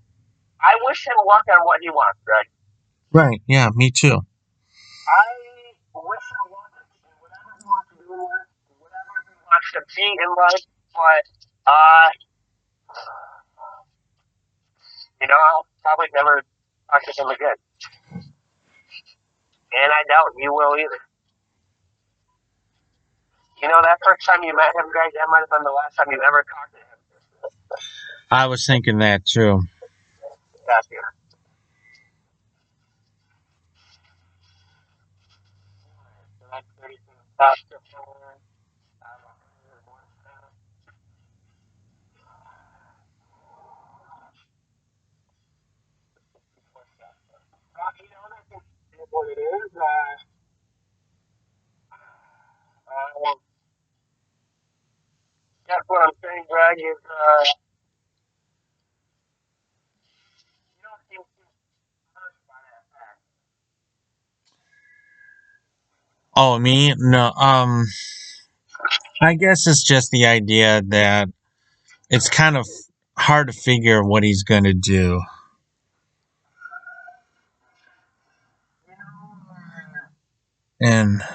I wish him luck on what he wants, Greg. Right. Yeah, me too. I wish him luck in whatever he wants to do in life, whatever he wants to be in life. But I'll probably never talk to him again. And I doubt you will either. That first time you met him, Greg, that might have been the last time you ever talked to him. I was thinking that too. That's you. So that's 32. That's what it is. That's what I'm saying, Greg, is you don't seem too hurt by that fact. Oh, me? No. I guess it's just the idea that it's kind of hard to figure what he's going to do. You know, And Greg,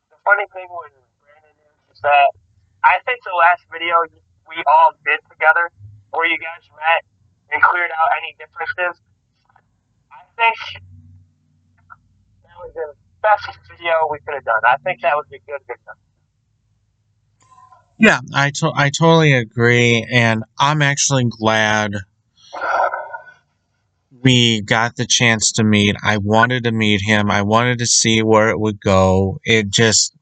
the funny thing with Brandon is that I think the last video we all did together, where you guys met and cleared out any differences, I think that was the best video we could have done. I think that was a good video. yeah, I totally agree. And I'm actually glad we got the chance to meet. I wanted to meet him. I wanted to see where it would go. It just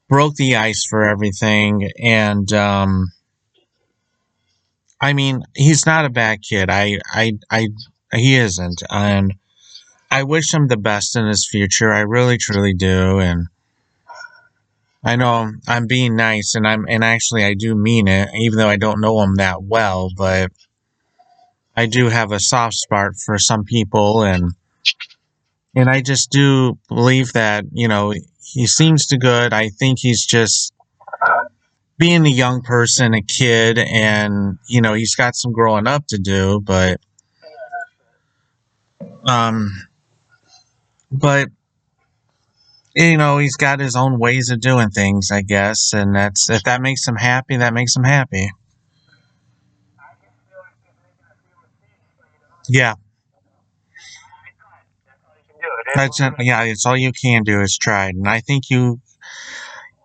broke the ice for everything. And I mean, he's not a bad kid. He isn't. And I wish him the best in his future. I really, truly do. And I know I'm being nice, and actually I do mean it, even though I don't know him that well. But I do have a soft spot for some people, and I just do believe that he seems to good. I think he's just being a young person, a kid, and he's got some growing up to do. Um, but he's got his own ways of doing things, I guess, and that's if that makes him happy, that makes him happy. I just feel like he's making a few mistakes, but Yeah, I tried. That's all you can do. It is what it is. yeah. It's all you can do is try, and I think you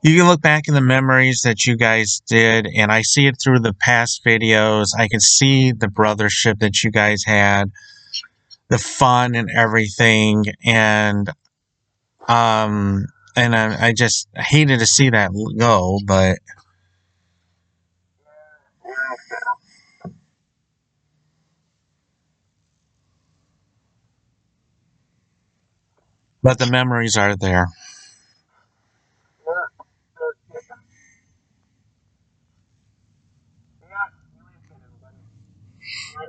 can look back in the memories that you guys did, and I see it through the past videos. I can see the brothership that you guys had, the fun and everything, um, and I just hated to see that go, but the memories are there. Yeah. Yeah. You ain't kidding, buddy.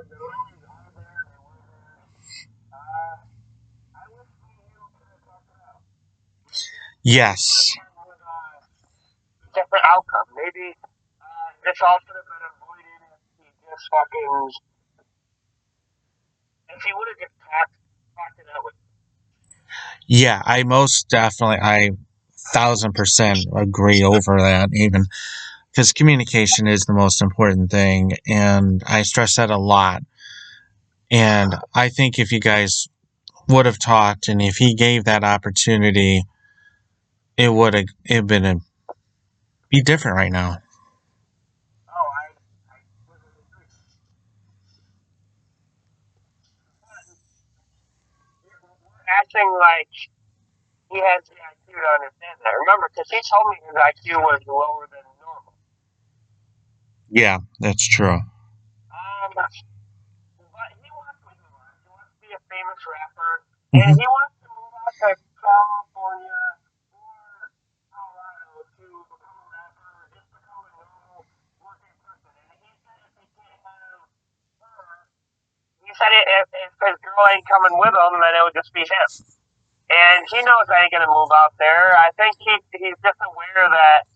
The memories are there. They were there. Uh, I wish me and you could have talked it out. Maybe Yes. with a different outcome. Maybe this all could have been avoided if he just fucking if he would have just talked it out with. Yeah, I most definitely, I 1,000% agree over that, even because communication is the most important thing. And I stress that a lot. And I think if you guys would have talked and if he gave that opportunity, it would have been be different right now. Oh, I completely agree. But we're acting like he has the IQ to understand that. Remember, because he told me his IQ was lower than normal. Yeah, that's true. But he wants to do it. He wants to be a famous rapper, and Mhm. he wants to move out to California or Colorado to become a rapper or just become a normal working person. And he said if he can't have her, he said if his girl ain't coming with him, then it would just be him. And he knows I ain't gonna move out there. I think he's just aware that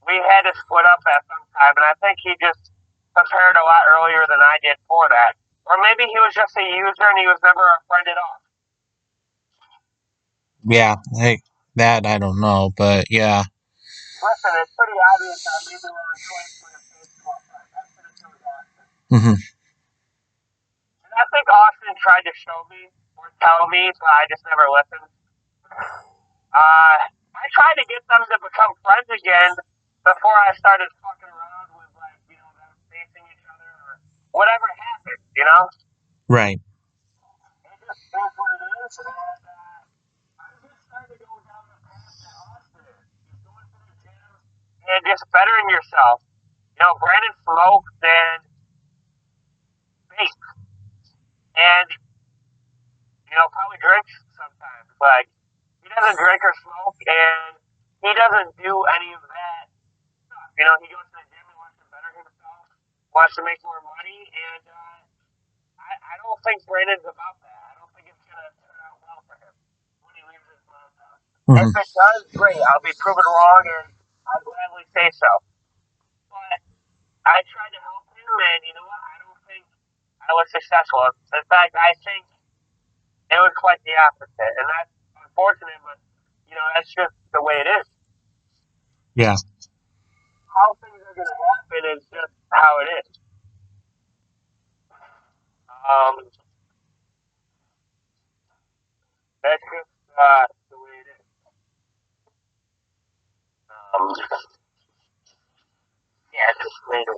we had to split up at some time, and I think he just prepared a lot earlier than I did for that. Or maybe he was just a user and he was never a friend at all. Yeah, hey, that I don't know, but yeah. Listen, it's pretty obvious I made the wrong choice when it came to a friend. I should have chose Austin. Hmm. And I think Austin tried to show me or tell me, but I just never listened. I tried to get them to become friends again before I started fucking around with like, them facing each other or whatever happened, Right. It just is what it is, and I'm just trying to go down the path that Austin is. Just going to the gym and just bettering yourself. Brandon smokes and vapes and, probably drinks sometimes. Like, he doesn't drink or smoke and he doesn't do any of that stuff. He goes to the gym and wants to better himself, wants to make more money, and I don't think Brandon's about that. I don't think it's going to turn out well for him when he leaves his mom's house. Hmm. If it does, great. I'll be proven wrong, and I'll gladly say so. But I tried to help him, and you know what? I don't think I was successful. In fact, I think it was quite the opposite, and that's unfortunate. But that's just the way it is. Yeah. How things are going to happen is just how it is. Um, that's just the way it is. Yeah, just later.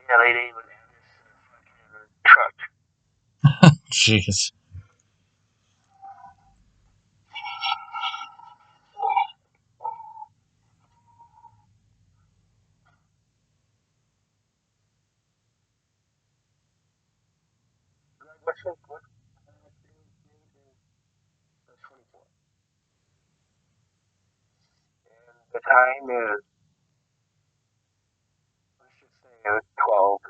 Yeah, they didn't even have this fucking truck. Jeez. What's what? That's 24. And the time is, let's just say it's 12:45.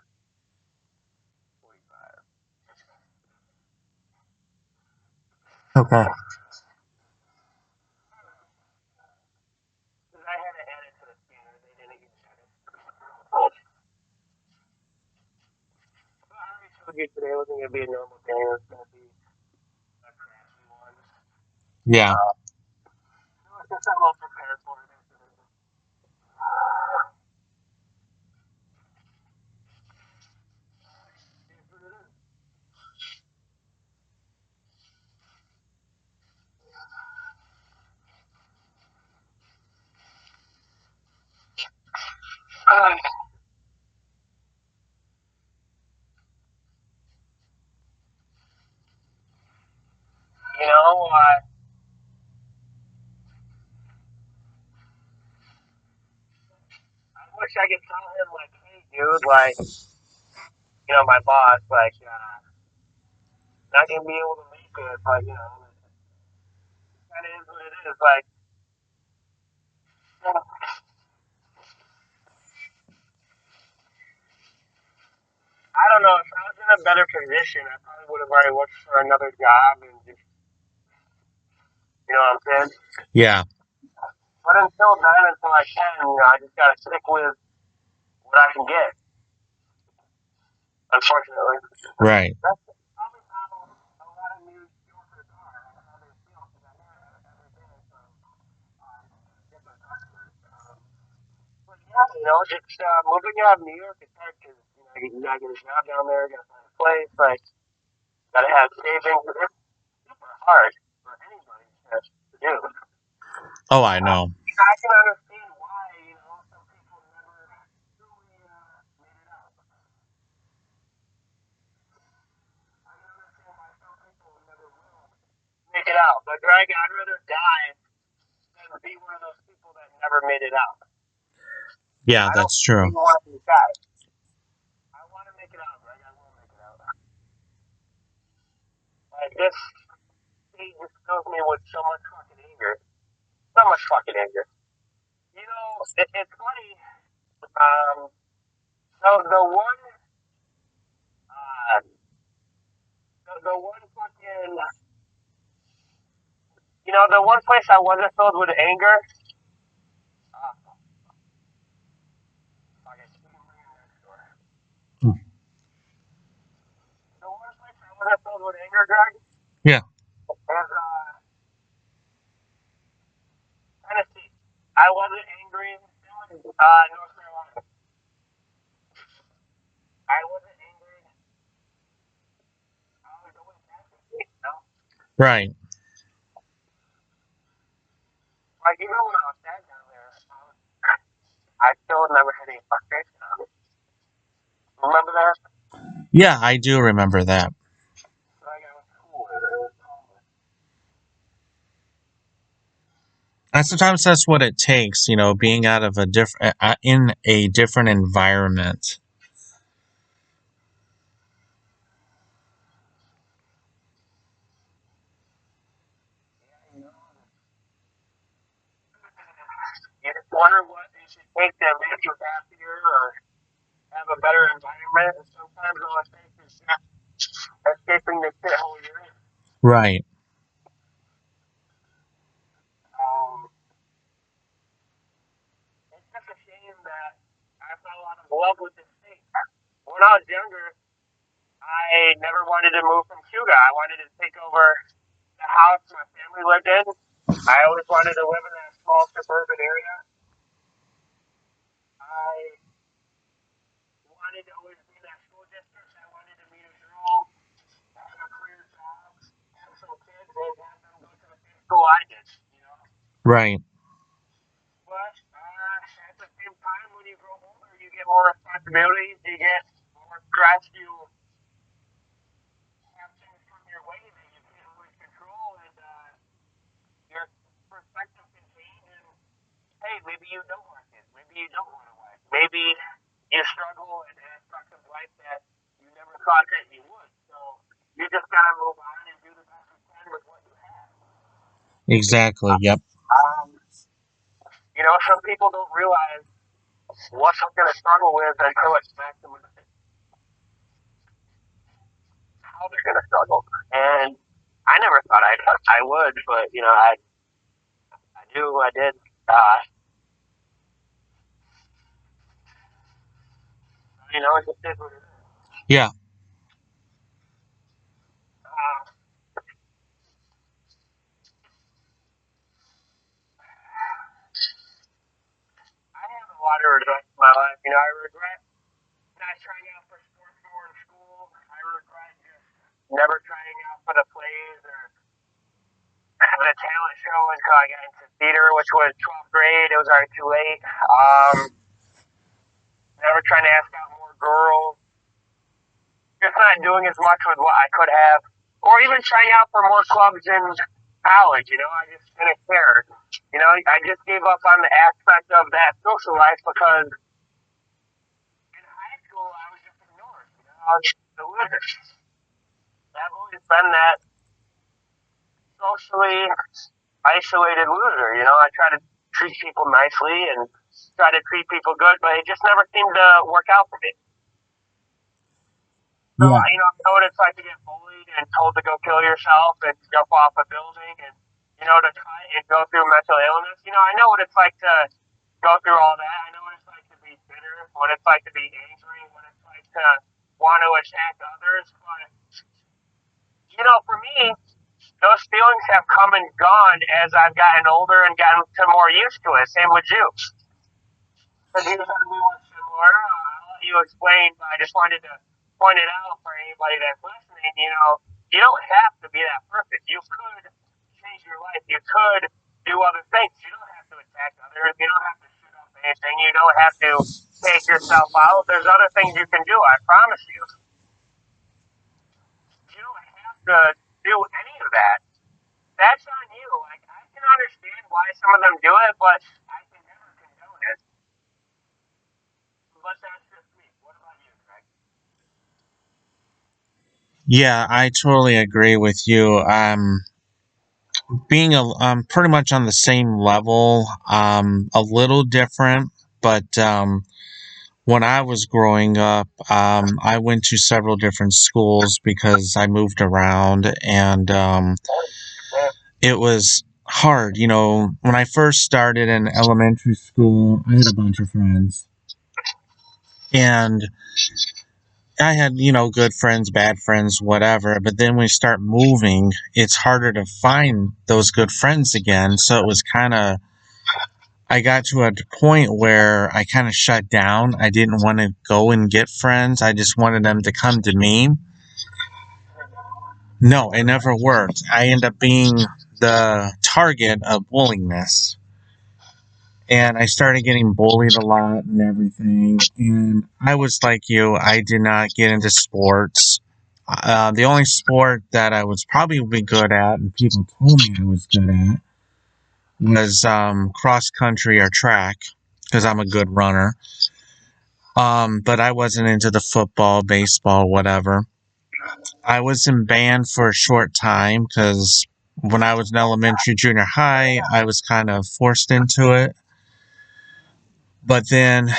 Okay. Because I had to add it to the scanner. They didn't even add it. Well, I already told you today wasn't going to be a normal day. It was going to be a crappy one. Yeah. It was just I'm all prepared for it. Uh, I wish I could tell him, like, hey, dude, like, my boss, like, not going to be able to make it, but, it kind of is what it is. Like, I don't know. If I was in a better position, I probably would have already looked for another job and just, what I'm saying? Yeah. But until then, until I can, I just got to stick with what I can get, unfortunately. Right. That's probably how a lot of new yorkers are. How they feel, because I hear it every day from just moving out of New York is hard because you gotta get a job down there, gotta find a place, like gotta have savings. It's super hard for anybody to do. Oh, I know. I can understand why some people never truly made it out. I can understand why some people never will make it out. But Greg, I'd rather die than be one of those people that never made it out. Yeah, I don't that's true. be one of these guys. I want to make it out, Greg. I will make it out. Like this state just fills me with so much fucking anger. So much fucking anger. It's funny. So uh, the one fucking, the one place I wasn't filled with anger. Fucking next door. Hmm. The one place I wasn't filled with anger, Greg, Yeah. is Tennessee. I wasn't angry in North Carolina. I wasn't angry. I was always happy. Right. Like even when I was sad down there, I still never had any frustration on it. Remember that? Yeah, I do remember that. Like I was cool. It was calm. And sometimes that's what it takes, being out of a different, in a different environment. Yeah. You just wonder what it should take to make you happier or have a better environment. And sometimes all it takes is just escaping the shithole you're in. Right. Um, it's just a shame that I fell out of love with this state. When I was younger, I never wanted to move from Cuba. I wanted to take over the house my family lived in. I always wanted to live in that small suburban area. I wanted to always be in that school district. I wanted to meet a girl, have a career job, have some kids, and have them go to the same school I did. Right. But at the same time, when you grow older, you get more responsibilities, you get more stress, you have things come your way that you can't always control, and your perspective can change. And hey, maybe you don't want kids, maybe you don't want a wife, maybe you struggle in aspects of life that you never thought that you would. So you just gotta move on and do the best you can with what you have. Exactly. Yep. Um, some people don't realize what I'm gonna struggle with until it's maximum. How they're gonna struggle, and I never thought I would, but I do, I did. It just is what it is. Yeah. Uh, I have a lot of regrets in my life. I regret not trying out for sports more in school. I regret just never trying out for the plays or the talent show until I got into theater, which was 12th grade. It was already too late. Never trying to ask out more girls. Just not doing as much with what I could have, or even trying out for more clubs in college. I just didn't care. I just gave up on the aspect of that social life because in high school I was just ignored. I was the loser. I've always been that socially isolated loser. I try to treat people nicely and try to treat people good, but it just never seemed to work out for me. So, Yeah. I know what it's like to get bullied and told to go kill yourself and jump off a building and, to try and go through mental illness. I know what it's like to go through all that. I know what it's like to be bitter, what it's like to be angry, what it's like to want to attack others. But, for me, those feelings have come and gone as I've gotten older and gotten to more used to it. Same with you. because he was going to be one similar. I'll let you explain, but I just wanted to point it out for anybody that's listening. You don't have to be that perfect. You could change your life. You could do other things. You don't have to attack others. You don't have to shoot up anything. You don't have to take yourself out. There's other things you can do. I promise you. You don't have to do any of that. That's on you. Like, I can understand why some of them do it, but I can never condone it. But that's just me. What about you, Greg? Yeah, I totally agree with you. Pretty much on the same level, a little different, but when I was growing up, I went to several different schools because I moved around, and it was hard. When I first started in elementary school, I had a bunch of friends, and I had, good friends, bad friends, whatever. But then when we start moving, it's harder to find those good friends again. So it was I got to a point where I kind of shut down. I didn't want to go and get friends. I just wanted them to come to me. No, it never worked. I end up being the target of bullingness. And I started getting bullied a lot and everything. And I was like you, I did not get into sports. The only sport that I was probably good at, and people told me I was good at, was cross country or track, because I'm a good runner. But I wasn't into the football, baseball, whatever. I was in band for a short time because when I was in elementary, junior high, I was kind of forced into it. But then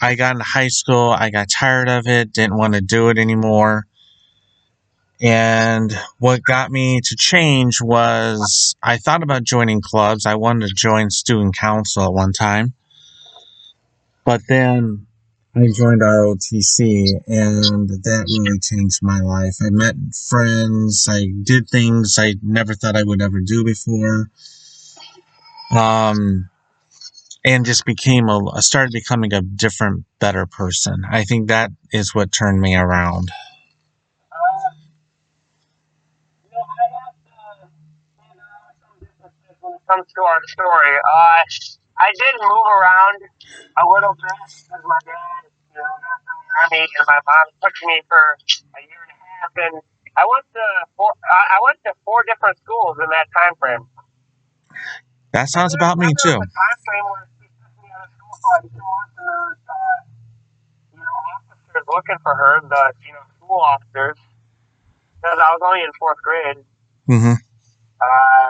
I got into high school, I got tired of it, didn't want to do it anymore. And what got me to change was I thought about joining clubs. I wanted to join student council at one time. But then I joined ROTC, and that really changed my life. I met friends. I did things I never thought I would ever do before. And just started becoming a different, better person. I think that is what turned me around. I have to point out some differences when it comes to our story. I did move around a little bit because my dad, got from the army, and my mom took me for a year and a half, and I went to four different schools in that time frame. That sounds There about me was too. a time frame where she took me out of school so I didn't want those, officers looking for her, the school officers, because I was only in fourth grade. Mm-hmm. Uh,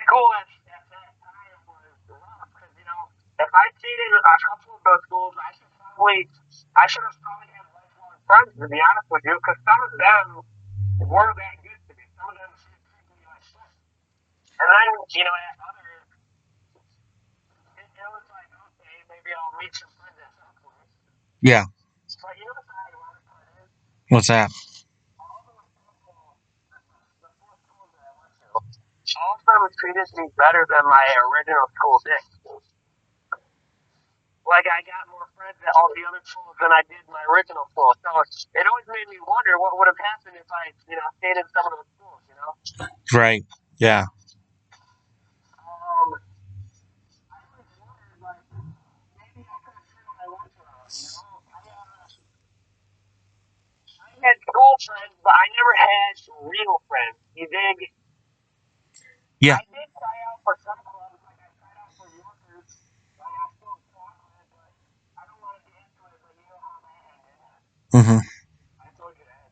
Going out of school at that time was rough because if I stayed in a couple of those schools, I should have probably had lifelong friends, to be honest with you, because some of them were that good to me. Some of them treated me like shit. And then at others, it was like, okay, maybe I'll meet some friends at some point. Yeah. But the ironic part is, What's that? all those people, the four schools that I went to, all of them treated me better than my original school did. Like, I got more friends at all the other schools than I did in my original school. So it always made me wonder what would have happened if I, stayed in some of those schools. Right. Yeah. I always wondered, like, maybe I could have turned my life around. I had school friends, but I never had real friends. You dig? Yeah. I did try out for some clubs, like I tried out for Yorkers. Like, I still talk with it, but I don't want to get into it, but you know how that ended. Mm-hmm. I told you that.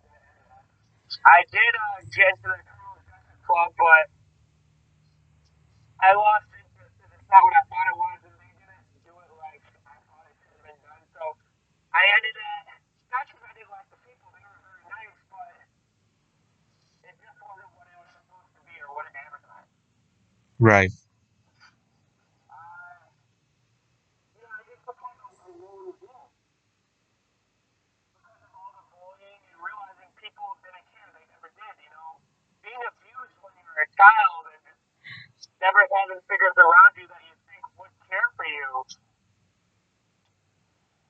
I did get into the criminal justice club, but I lost interest in it's not what I thought it was, and they didn't do it like I thought it should have been done. So I ended at, not because I didn't like the people, they were very nice, but it just wasn't what it was supposed to be or what it advertised. Right. I just became a lone wolf because of all the bullying and realizing people didn't care. They never did. Being abused when you were a child and never having even figures around you that you think would care for you,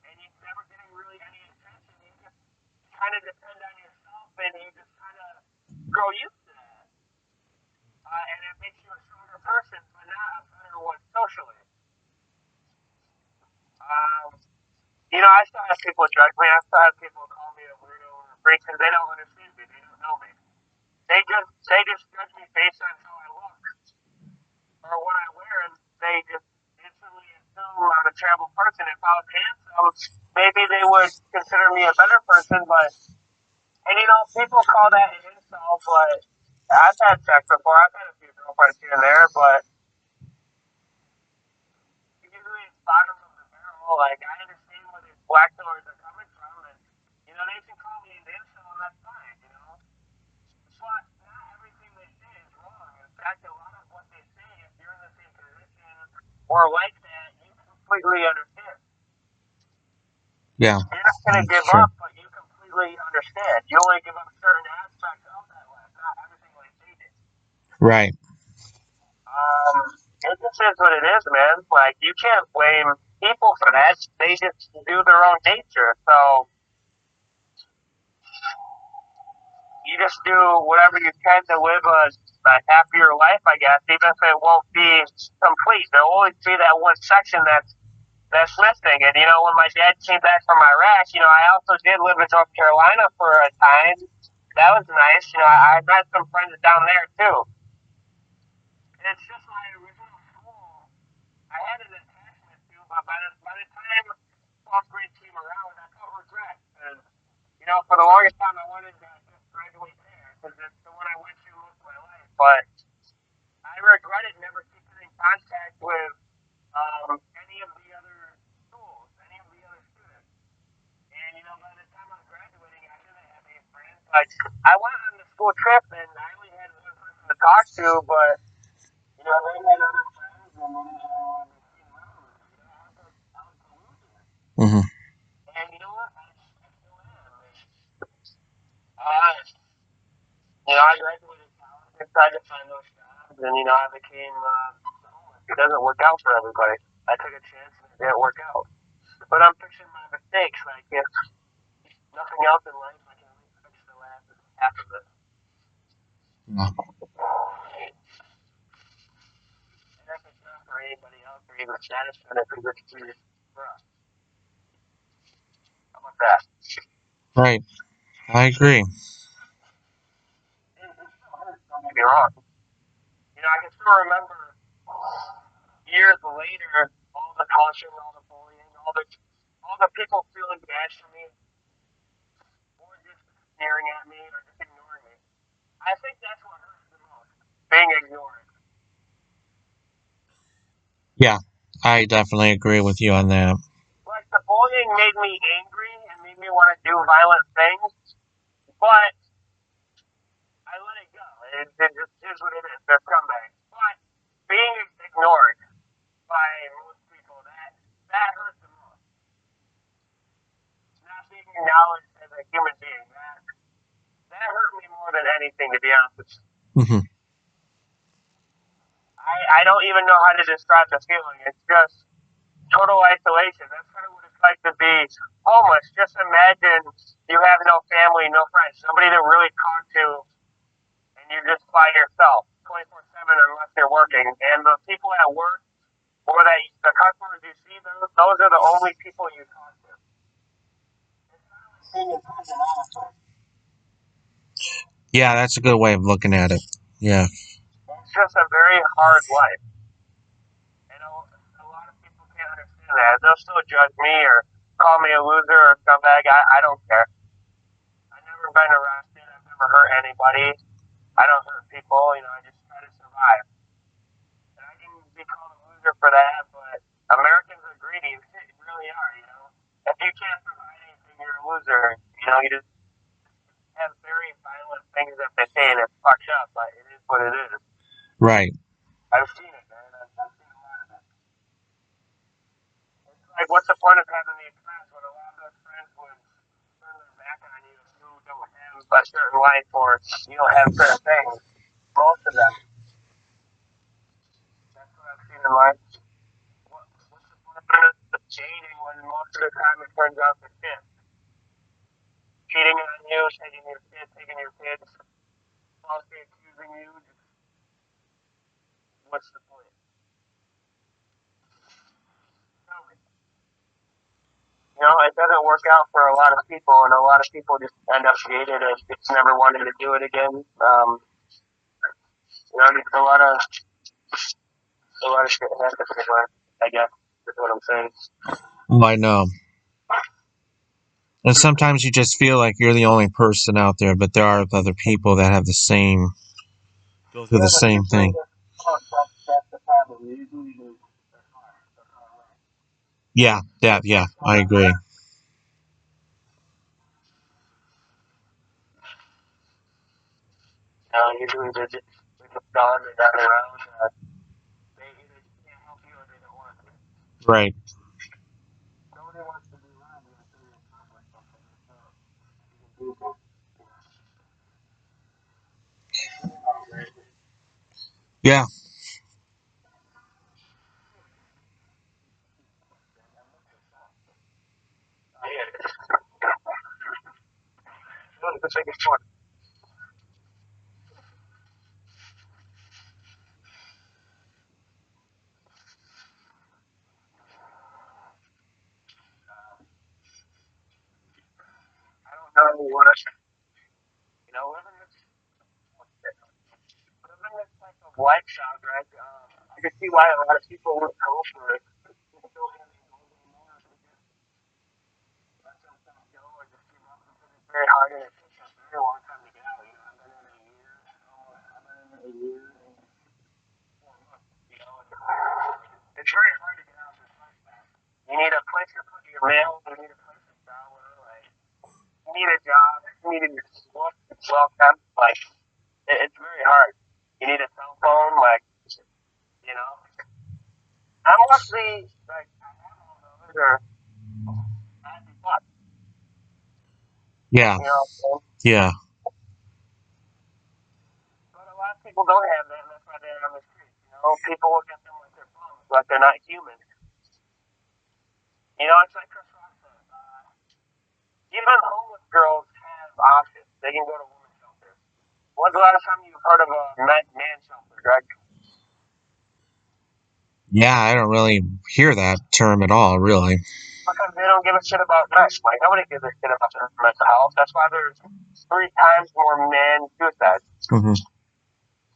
and you're never getting really any attention. You just kind of depend on yourself, and you just kind of grow used to that. And it makes you a stronger person, but not a better one socially. Um, I still have people judge me. I still have people call me a weirdo or a freak because they don't understand me. They don't know me. They just judge me based on how I look or what I wear, and they just instantly assume I'm a terrible person. If I was handsome, maybe they would consider me a better person. But people call that an insult. But I've had sex before. I've had a few girlfriends here and there, but usually it's bottom of the barrel. Like I understand where these black doors are coming from, and they can call me an insult, and that's fine. But not everything they say is wrong. In fact, a lot of what they say, if you're in the same position or like that, you completely understand. Yeah. You're not going to give Sure. up, but you completely understand. You only give up certain aspects of that life, not everything like they did. Right. It just is what it is, man. Like, you can't blame people for that. They just do their own nature. So, you just do whatever you can to live a happier life, I guess, even if it won't be complete. There'll always be that one section that's missing. And when my dad came back from Iraq, I also did live in North Carolina for a time. That was nice. I met some friends down there too. And it's just my original school. I had an attachment to, but by the time 12th grade came around, I felt regret. And for the longest time, I wanted to just graduate there because it's the one I went to most of my life. But I regretted never keeping in contact with any of the other schools, any of the other students. And by the time I was graduating, I didn't have any friends. Like I went on the school trip, and I only had one person to talk to, but they had other friends, and they didn't have anyone to hang around with. I was a loser. Mm-hmm. And you know what? I still am. I graduated college and tried to find those jobs, and I became homeless. It doesn't work out for everybody. I took a chance and it didn't work out. But I'm fixing my mistakes. Like if nothing else in life, I can at least fix the last half of it. Yeah. And if it's not for anybody else or even satisfied, I think it's for us. How about that? Right. I agree. It still hurts, don't get me wrong. I can still remember years later all the caution, all the bullying, all the people feeling bad for me, or just staring at me, or just ignoring me. I think that's what hurts the most, being ignored. Yeah. I definitely agree with you on that. Like, the bullying made me angry and made me want to do violent things, but I let it go. It just is what it is. They're scumbags. But being ignored by most people, that hurts the most. Not being acknowledged as a human being, that hurt me more than anything, to be honest with you. Mm-hmm. I don't even know how to describe the feeling. It's just total isolation. That's kind of what it's like to be homeless. Just imagine you have no family, no friends, nobody to really talk to, and you're just by yourself 24/7 unless you're working. And the people at work or the customers you see, those are the only people you talk to. It's not like being in prison, honestly. Yeah, that's a good way of looking at it. Yeah. It's just a very hard life. And a lot of people can't understand that. They'll still judge me or call me a loser or scumbag. I don't care. I've never been arrested. I've never hurt anybody. I don't hurt people. I just try to survive. And I can be called a loser for that, but Americans are greedy. They really are. If you can't provide anything, you're a loser. You just have very violent things that they say, and it's fucked up, but it is what it is. Right. I've seen it, man. I've seen a lot of it. It's like, what's the point of having these friends when a lot of those friends would turn their back on you if you don't have a certain life or you don't have certain things? Most of them. That's in life. What's the point of dating when most of the time it turns out to shit? Cheating on you, taking your kids, falsely accusing you. What's the point? Tell me. It doesn't work out for a lot of people, and a lot of people just end up jaded and just never wanting to do it again. Just a lot of shit happens in life, I guess, is what I'm saying. I know. And sometimes you just feel like you're the only person out there, but there are other people that have the same, go through the same thing. That's the problem. Usually they're hard. Yeah, I agree. Usually they're just gone, they're not around. They either can't help you or they don't want to. Right. Nobody wants to be around you until you accomplish something. So you can do that. Yeah. Let's take it short. I don't know what, living this type of lifestyle, right? I can see why a lot of people would go for it. People don't have any goals anymore. They just let themselves go or just give up because it's very hard and it takes a very long time to get out. I've been in a year, I've been in a year and 4 months, it's very hard to get out of this lifestyle. You need a place to put your mail, you need a place to shower, like, you need a job, you need a work, like, it's very hard. You need a cell phone, like, you know. I'm mostly, like, I have all those, or happy fun, Yeah. Yeah. But a lot of people don't have that, and that's why they're on the street. People look at them like they're bums, like they're not human. It's like Chris Rock said. Even homeless girls have options. They can go to women's shelters. When's the last time you've heard of a man shelter, right? Yeah, I don't really hear that term at all, really. Because they don't give a shit about men's. Like, nobody gives a shit about their mental health. That's why there's 3 times more men suicides. Mm-hmm.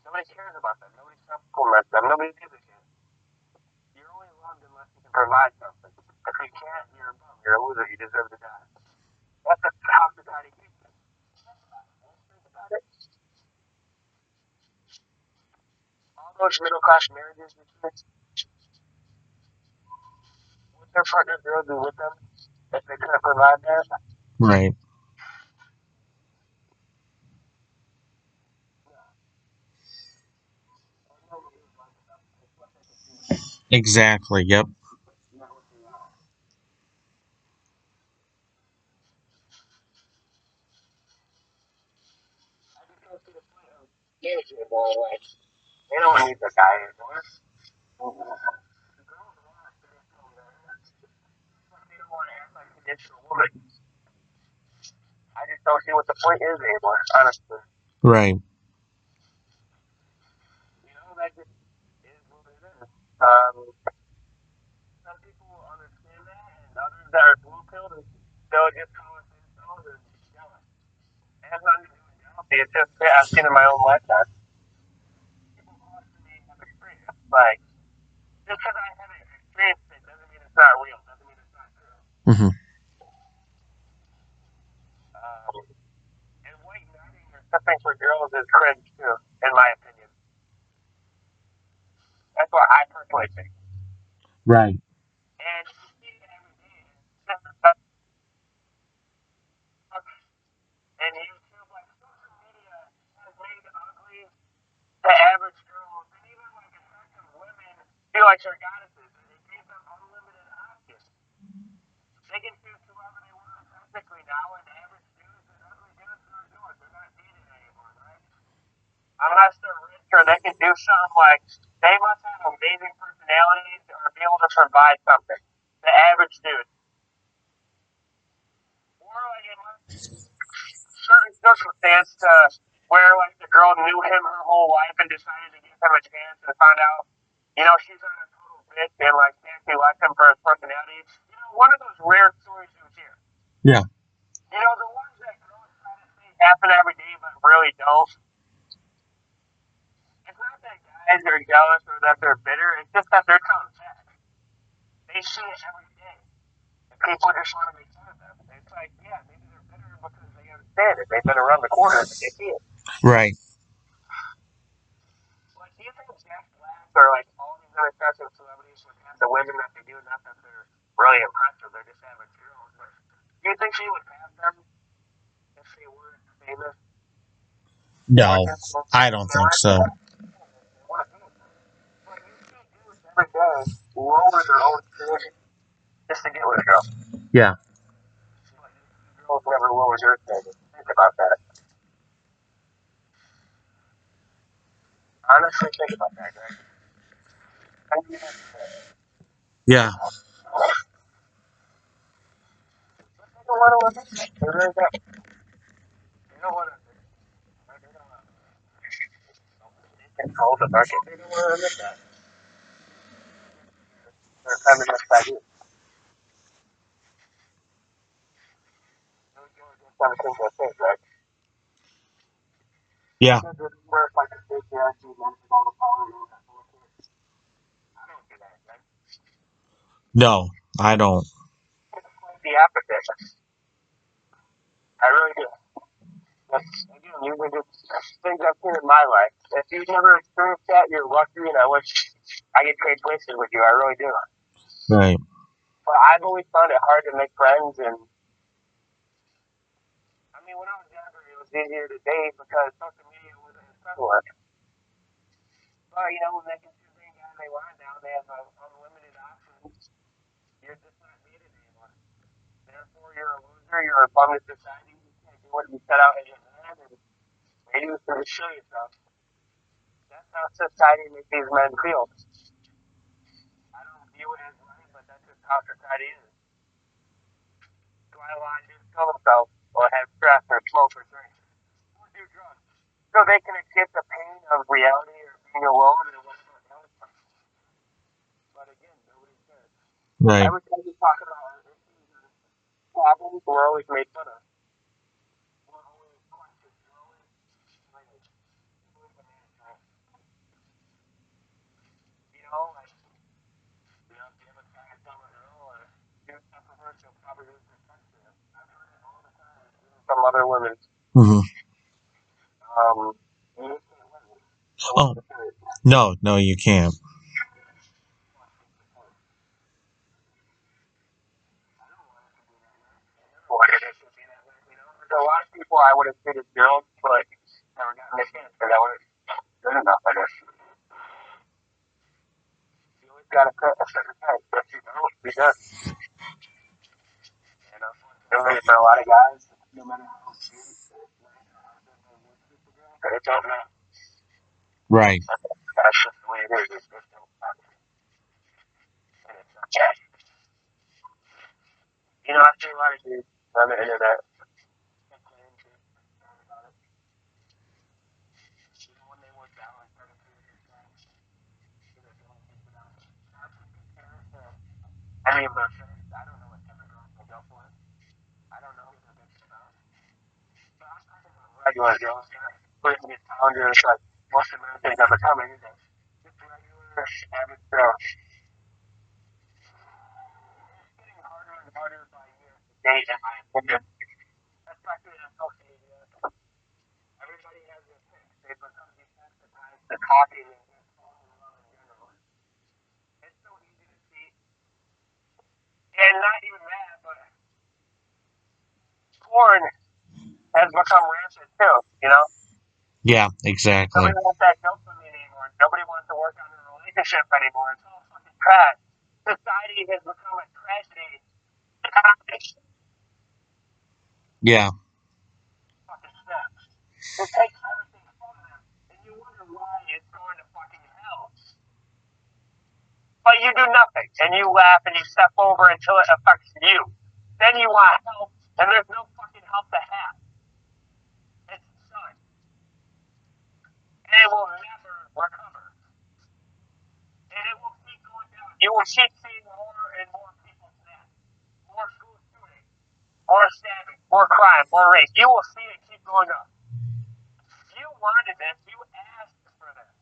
Nobody cares about them. Nobody supplements them. Nobody gives a shit. You're only loved unless you can provide something. If you can't, you're a bum. You're a loser. You deserve to die. That's how society keeps it. Think about it. All those middle class marriages, what's their partner girl do with them if they couldn't provide that? Right. Exactly. Yep. Like, they don't need the guy anymore. The girls want to stay home, they don't want to act like a traditional woman. I just don't see what the point is anymore, honestly. Right. That just is what it is. Some people will understand that, and others that are blue pilled, they'll just call us themselves and jealous. It has nothing to do with jealousy. It's just I've seen in my own lifetime. People close to me have experience. Like, just because I haven't experienced it doesn't mean it's not real. Doesn't mean it's not true. Mm-hmm. And white knighting or something for girls is cringe too, in my opinion. That's what I personally think. Right. And you see it every day. And YouTube, like social media, has made ugly the average girls and even like attractive women feel like they're goddesses. And it gives them unlimited options. They can choose whoever they want technically now, and average dudes and ugly dudes are doing. They're not dating anymore, right? Unless they're rich or they can do something like They must have amazing personalities or be able to provide something. The average dude. Or like it must be certain circumstance to where like the girl knew him her whole life and decided to give him a chance and found out, she's not a total bitch and like actually liked him for his personality. One of those rare stories you hear. Yeah. The ones that girls try to say happen every day but really don't. It's not that guys are jealous or that they're bitter. It's just that they're telling facts. They see it every day. And people just want to make fun of them. It's like, yeah, maybe they're bitter because they understand it. They've been around the corner and they see it. Right. Like, do you think Jack Black or like all these other fashion celebrities would have the women that they do? Not that they're really impressive, they're just average girls. But do you think she would have them if they weren't famous? No, I don't think so. But you see dudes every day lower their own standards just to get with a girl. Yeah. But you see girls never lower their standards. Think about that. Honestly, think about that, Greg. And you have to say, Yeah. but they don't want to admit that. They really don't. They don't want to admit that. They don't want to. They control the market. They don't want to admit that. They're feminist ideas. They're just trying to think of things, right? Yeah. It doesn't work like a patriarchy, men have all the power and all that bullshit. I don't do that, right? No, I don't. It's quite the opposite. I really do. That's, again, these are just things I've seen in my life. If you've never experienced that, you're lucky, and I wish I could trade places with you. I really do. Right. But I've always found it hard to make friends, and I mean, when I was younger, it was easier to date because social media wasn't as prevalent. But when they can choose any guy they want now, they have unlimited options. You're just not needed anymore. Therefore, you're a loser. You're a bum to society. You can't do what you set out as a man, and maybe you can show yourself. That's how society makes these men feel. I don't view it as right, but that's just how society is. That's why a lot of dudes kill themselves or have stress or smoke or drink or do drugs. So they can escape the pain of reality or being alone and whatever else. But again, nobody cares. Right. Every time we talk about our issues or problems, we're always made fun of. We're always questioned. We're always raised. Always a man, like, if you have a guy tell a girl or do stuff for her, she'll probably lose her touch to him. I've heard it all the time. From other women. Mm-hmm. You just can't win. Oh, no, you can't. There's a lot of people I would have treated girls, but never gotten a chance because I wasn't good enough, I guess. You always got to cut a certain time. If you don't, you don't. Unfortunately, for a lot of guys, no matter how sweet or nice or how good they work with the girl, they don't know. Right. That's just the way it is. It's just don't happen. And it's not that. I see a lot of dudes on the internet complain about it. Even when they work out and started doing their things, they're going to it out. Not to compare to any of those things. I don't know what type of girls they go for. I don't know who they're bitching about. But I'm talking about regular girls. Putting these calendars like most Americans are becoming. Just regular average girls. It's getting harder and harder by year to date, in my opinion. Especially in social media. Everybody has their picks. They become desensitized to talking and just falling in love in general. It's so easy to see. And not even that, but porn has become rampant too, Yeah, exactly. Nobody wants that dopamine anymore. Nobody wants to work on a relationship anymore. It's all fucking trash. Society has become a tragedy. Yeah. Fucking sucks. It takes everything from them. And you wonder why it's going to fucking hell. you do nothing, and you laugh and you step over until it affects you. Then you want help, and there's no fucking help to have. It's done. And it will never recover. And it will keep going down. You will keep seeing more and more people snap. More school shootings, more stabbing, more crime, more rape. You will see it keep going up. You wanted this, you asked for this.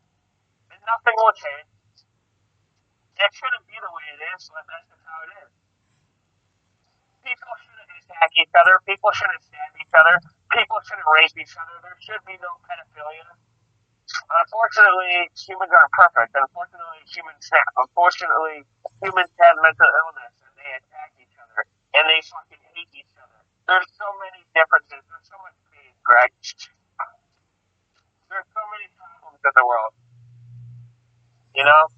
And nothing will change. It shouldn't be the way it is, but that's just how it is. People shouldn't attack each other. People shouldn't stab each other. People shouldn't rape each other. There should be no pedophilia. Unfortunately, humans aren't perfect. Unfortunately, humans snap. Unfortunately, humans have mental illness and they attack each other and they fucking hate each other. There's so many differences. There's so much pain, Greg. There's so many problems in the world. You know?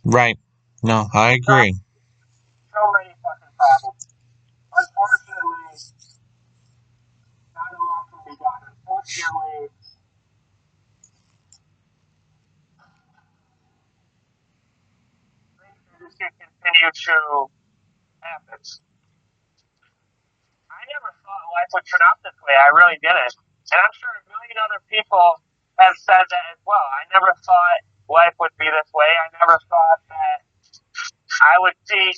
Right. No, I agree. So many fucking problems. Unfortunately, not a lot can be done. Unfortunately, things just continue to happen. I never thought life would turn out this way. I really didn't. And I'm sure a million other people have said that as well. I never thought life would be this way. I never thought that I would see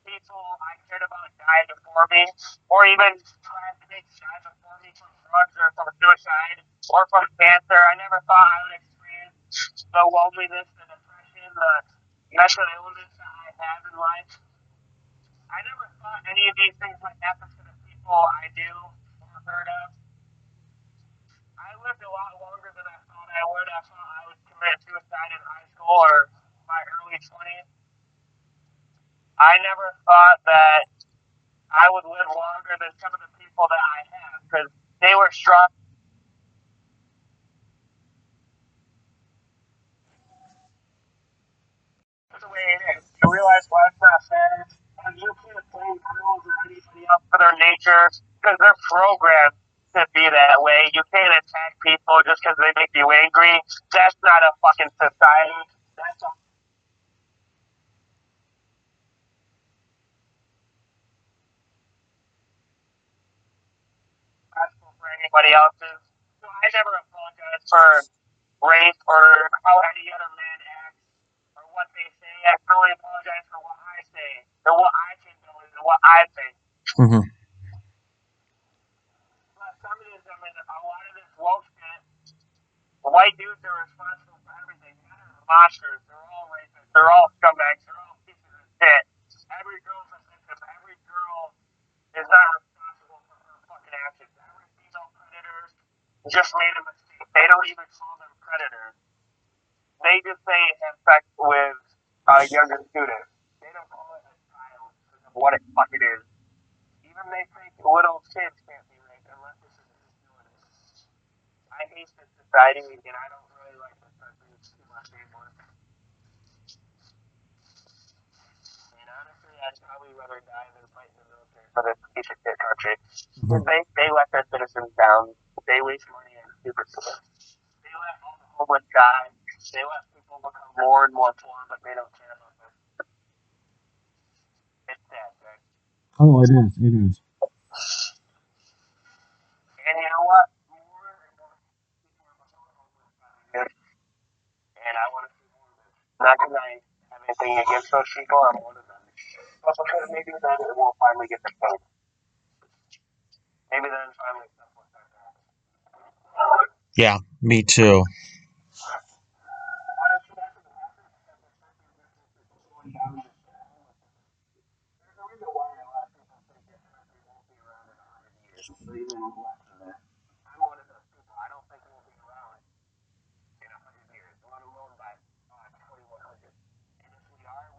people I cared about die before me, or even classmates die before me from drugs or from suicide or from cancer. I never thought I would experience the loneliness, the depression, the mental illness that I have in life. I never thought any of these things would happen to the people I knew or heard of. I lived a lot longer than I thought I would. I thought I would commit suicide in high school or my early 20s. I never thought that I would live longer than some of the people that I have because they were strong. That's the way it is. You realize life's not fair, and you can't blame girls or anybody else for their nature because they're programmed to be that way. You can't attack people just because they make you angry. That's not a fucking society. That's a stressful for anybody else's. So I never apologize for rape or how any other man acts or what they say. I can only apologize for what I say and what I condone and what I think. Mm-hmm. But feminism and a lot of this woke shit, white dudes are responsible for everything. Men are monsters. They're all rapists. They're all scumbags. They're all pieces of shit. Every girl's a victim. Every girl is not responsible for her fucking actions. Every female predator just made a mistake. They don't even call them predators. They just say it has sex with a younger student. They don't call it a child because of what it fucking is. Even they think little kids can't be raped unless this is who's doing it. I hate this society and I don't really like this country too much anymore. And honestly, I'd probably rather die than fight in the military for this piece of shit country. Mm-hmm. They let their citizens down. They waste money on stupid stuff. They let all the homeless die. They let people become more and more poor, but they don't care about this. It's sad, right? Oh, it is. It is. And you know what? More and more people are becoming homeless by the year. And I want to see more of this. Not because I have anything against those people, I'm one of them. But because maybe then it will finally get the change. Maybe then finally stuff will start to happen. Yeah, me too. What if that doesn't happen? Going down this path. There's a reason why a lot of people think this country won't be around in 100 years, or even less than that. I'm one of those people. I don't think we'll be around in 100 years, let alone by 2100. And if we are, it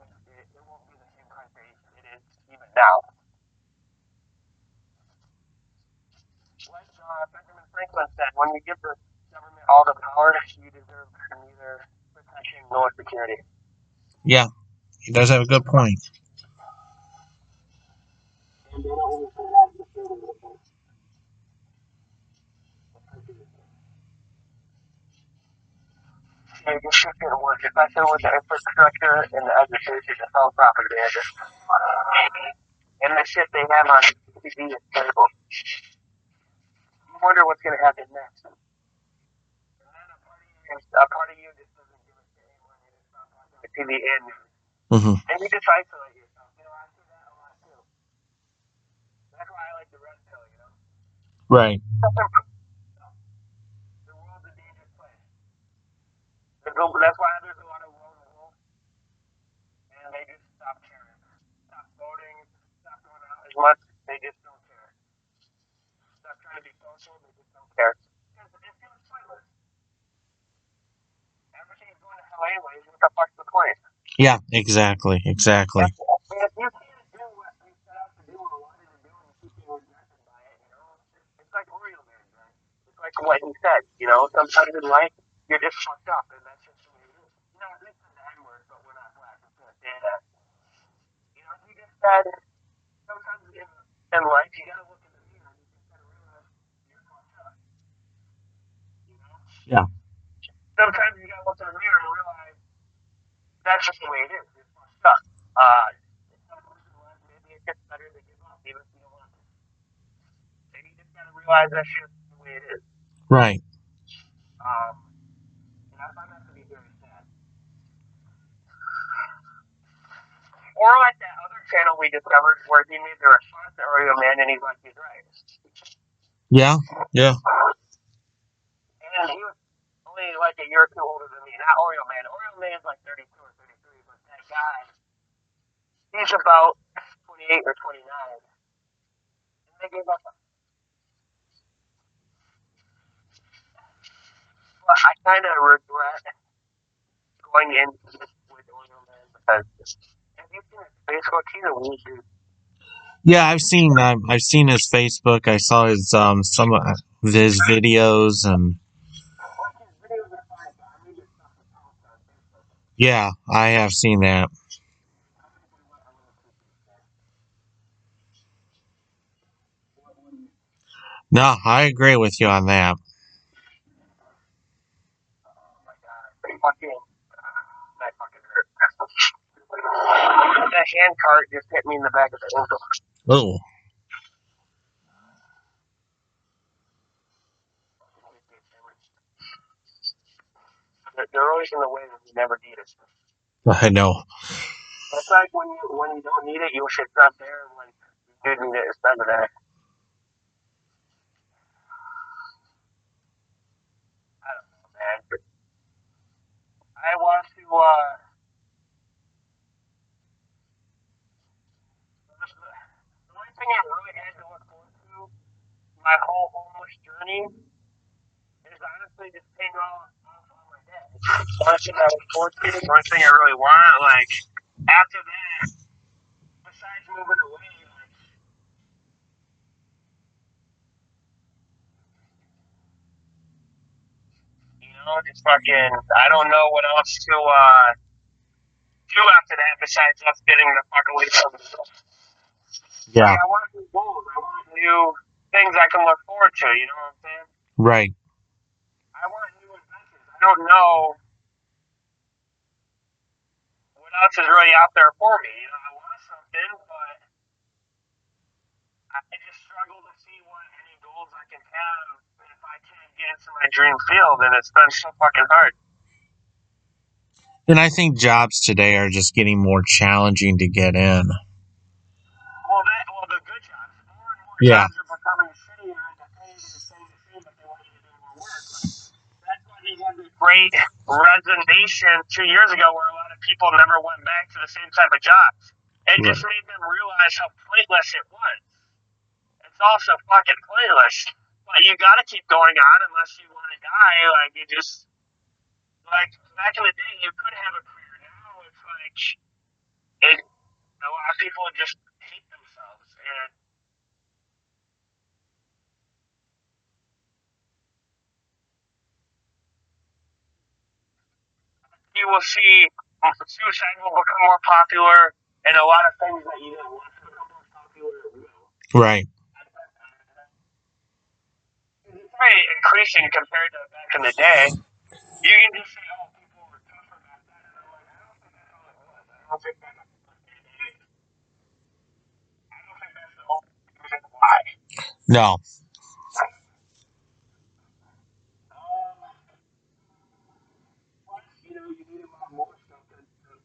won't be the same country it is even now. Like Benjamin Franklin said, when you give the government all the power, you deserve neither protection nor security. Yeah, he does have a good point. And they don't even provide security with it. this shit didn't work, especially with the infrastructure and the education. It's all propaganda. And the shit they have on TV is terrible. You wonder what's going to happen next. And then a part of you just doesn't give a shit anymore. You just stop watching the TV and news. Mm-hmm. And you just isolate yourself. You know, I see that a lot too. That's why I like the red pill, you know? Right. The world's a dangerous place. That's why there's a lot of lone wolves, and they just stop caring. Stop voting, stop going out as much. They just don't care. Stop trying to be social. They just don't care. Because it feels pointless. Everything's going to hell anyways. What the fuck's the point? Yeah, exactly. And if you can't do what you set out to do or wanted to do and you keep being rejected by it, you know, it's like Oreo Man, right? It's like what he said, you know, sometimes in life you're just fucked up and that's just the way it is. You know, this is the N word, but we're not black. It's gonna say that. You know, he just said sometimes in life you gotta look in the mirror and you just gotta realize you're fucked up. You know? Yeah. Sometimes you gotta look in the mirror and realize that's just the way it is. You're fucked up. Maybe it's just better to give up, even if you don't want to. And you just gotta realize that's just the way it is. Right. And I find that to be very sad. Or like that other channel we discovered where he made the response to Oreo Man and he's like, he's right. Yeah. Yeah. And he was only like a year or two older than me. Not Oreo Man. Oreo Man's like 32 or 33, but that guy, he's about 28 or 29. And they gave up. But I kind of regret going in with Oreo Man because have you seen his Facebook? He's a weird dude. Yeah, I've seen his Facebook. I saw his some of his videos and Like his videos are fine, but I read his stuff with posts on Facebook. yeah, I have seen that. No, I agree with you on that. Oh my god. That fucking hurt. That hand cart just hit me in the back of the ankle. Oh. They're always in the way when you never need it. I know. It's like when you don't need it, you wish it's not there, and when you do need it, it's never there. I don't know, man. I want to, the only thing I really had to look forward to my whole homeless journey is honestly just paying off all my debt. The only thing I look forward to, the only thing I really want, like, after that, besides moving away, like, you know, just fucking, I don't know what else to, do after that besides us getting the fuck away from it. Yeah. Like, I want new goals. I want new things I can look forward to. You know what I'm saying? Right. I want new adventures. I don't know what else is really out there for me. You know, I want something, but I just struggle to see what any goals I can have if I can't get into my dream field, and it's been so fucking hard. And I think jobs today are just getting more challenging to get in. Well, the good jobs, more and more Yeah. jobs are becoming shittier, and the pay is staying the same, but they want you to do more work. That's why he had this great resignation 2 years ago, where a lot of people never went back to the same type of jobs. It just made them realize how pointless it was. It's also fucking pointless. But you gotta keep going on unless you want to die. Like, you just, like, back in the day, you could have a career. Now it's like, a lot of people just hate themselves. And you will see suicide will become more popular, and a lot of things that you didn't want to become more popular will. Right. It's very increasing compared to back in the day. You can just say, oh, people don't think that's the only reason why. No. Plus, you need a lot more stuff to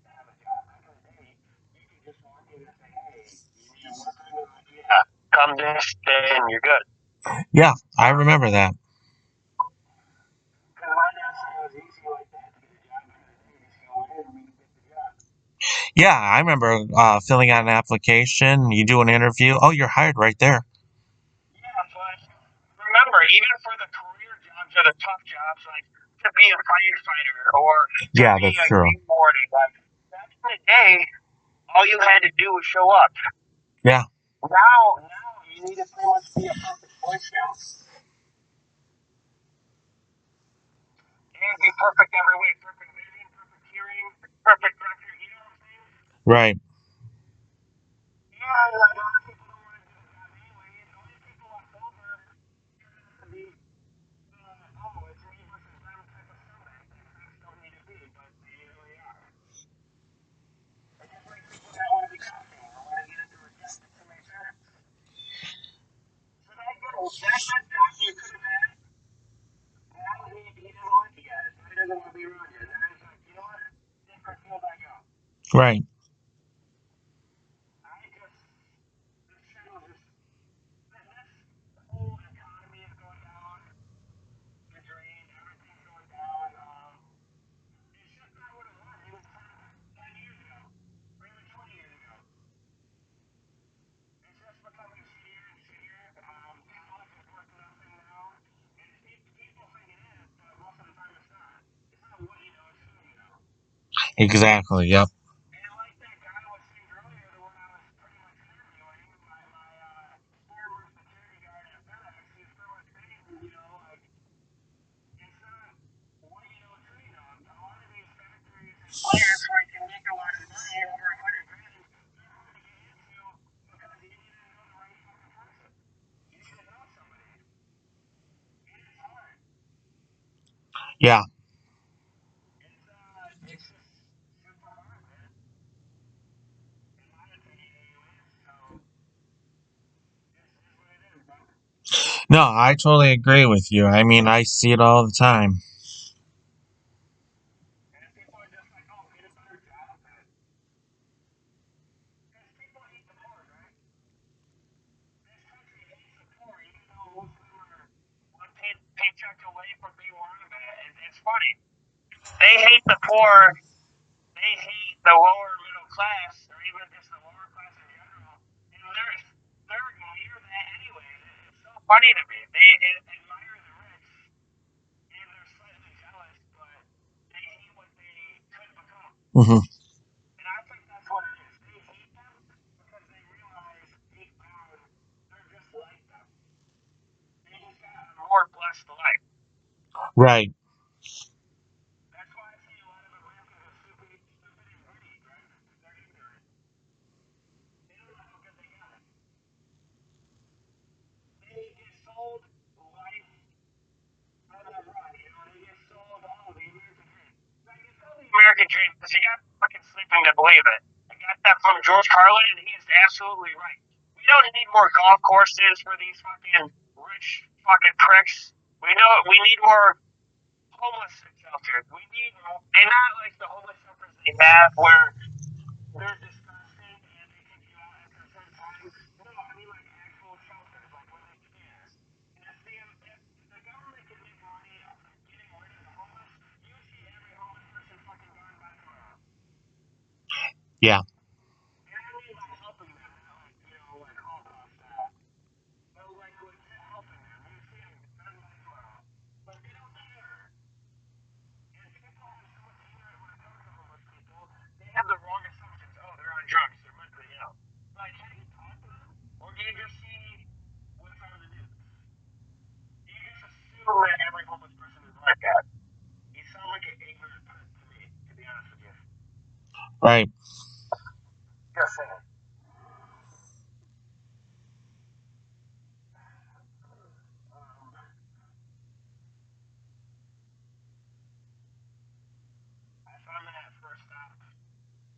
have a job. Back in the day, you could just walk in and say, hey, you need a worker, and they're like, yeah, come this day and you're good. Yeah, I remember that. Because my dad said it was easy like that to get a job back in the day. You just go in and you get the job. Yeah, I remember filling out an application. You do an interview. Oh, you're hired right there. Yeah, but remember, even for the career jobs or the tough jobs, like to be a firefighter or to Yeah, be that's a true. green warden, like back in the day, all you had to do was show up. Yeah. Now you need to pretty much be a perfect Boy Scout and be perfect every way, perfect vision, perfect hearing, perfect record. You know what I'm saying? Right. Yeah, like a lot of people don't want to do the job anyway. And the only people left over to be, it's me versus them type of scumbag. The facts don't need to be, but they really are. It's just like people that want to be costume or want to get into rejected to make sense. So that good job you could have had, now he doesn't like you guys. Now he doesn't want to be around you. Now he's like, you know what? Different field I go. Right. I just, this channel just, this whole economy is going down. The drain, everything's going down. It's just not what it was. It was 10 years ago, or even 20 years ago. It's just becoming shittier and shittier. College is worth nothing now. And people think it is, but most of the time it's not. It's not what you know, it's who you know. Exactly. Yep. And like that guy was saying earlier, the one I was pretty much interviewing, my former security guard at FedEx, he's pretty much saying, like, it's not what you know, it's who you know. A lot of these factories and plants where you can make a lot of money, over 100 grand, they're hard to get into because you need to know the right fucking person. You need to know somebody. And it's hard. Yeah. It's just super hard, man. In my opinion, anyways. So, this is what it is, bro. No, I totally agree with you. I mean, I see it all the time. And people are just like, oh, get a better job. Because people hate the poor, right? This country hates the poor, even though most of them are one paycheck away from being where I'm at. It's funny. They hate the poor. They hate the lower middle class, or even just the lower class in general. They're near that anyways. It's so funny to me. They admire the rich, and they're slightly jealous, but they hate what they could become. Hmm. And I think that's what it is. They hate them because they realize deep down they're just like them. They just got a more blessed life. Right. That's why I say a lot of Americans are stupid and greedy, right? They're ignorant. They don't know how good they got it. They get sold life on the run, they get sold, the American dream. Like, it's not the American dream, because you got fucking sleeping to believe it. I got that from George Carlin, and he is absolutely right. We don't need more golf courses for these fucking rich fucking pricks. We need more homeless shelters. We need more, and not like the homeless shelters they have where they're disgusting and they take you out after a certain time. No, I mean like actual shelters, like where they care. And if the government can make money off of getting rid of the homeless, you see every homeless person fucking gone by tomorrow. Yeah. And I mean by helping them, not like, like Holocaust style. But like legit helping them. You see them gone by tomorrow. But they don't care. And people have so much ignorance when it comes to homeless people. They have the wrong assumptions. Oh, they're on drugs. They're mentally ill. Like, have you talked to them? Or do you just see what's on the news? Do you just assume that every homeless person is like that? You sound like an ignorant prick to me, to be honest with you. Right. Just saying. I found that first stop.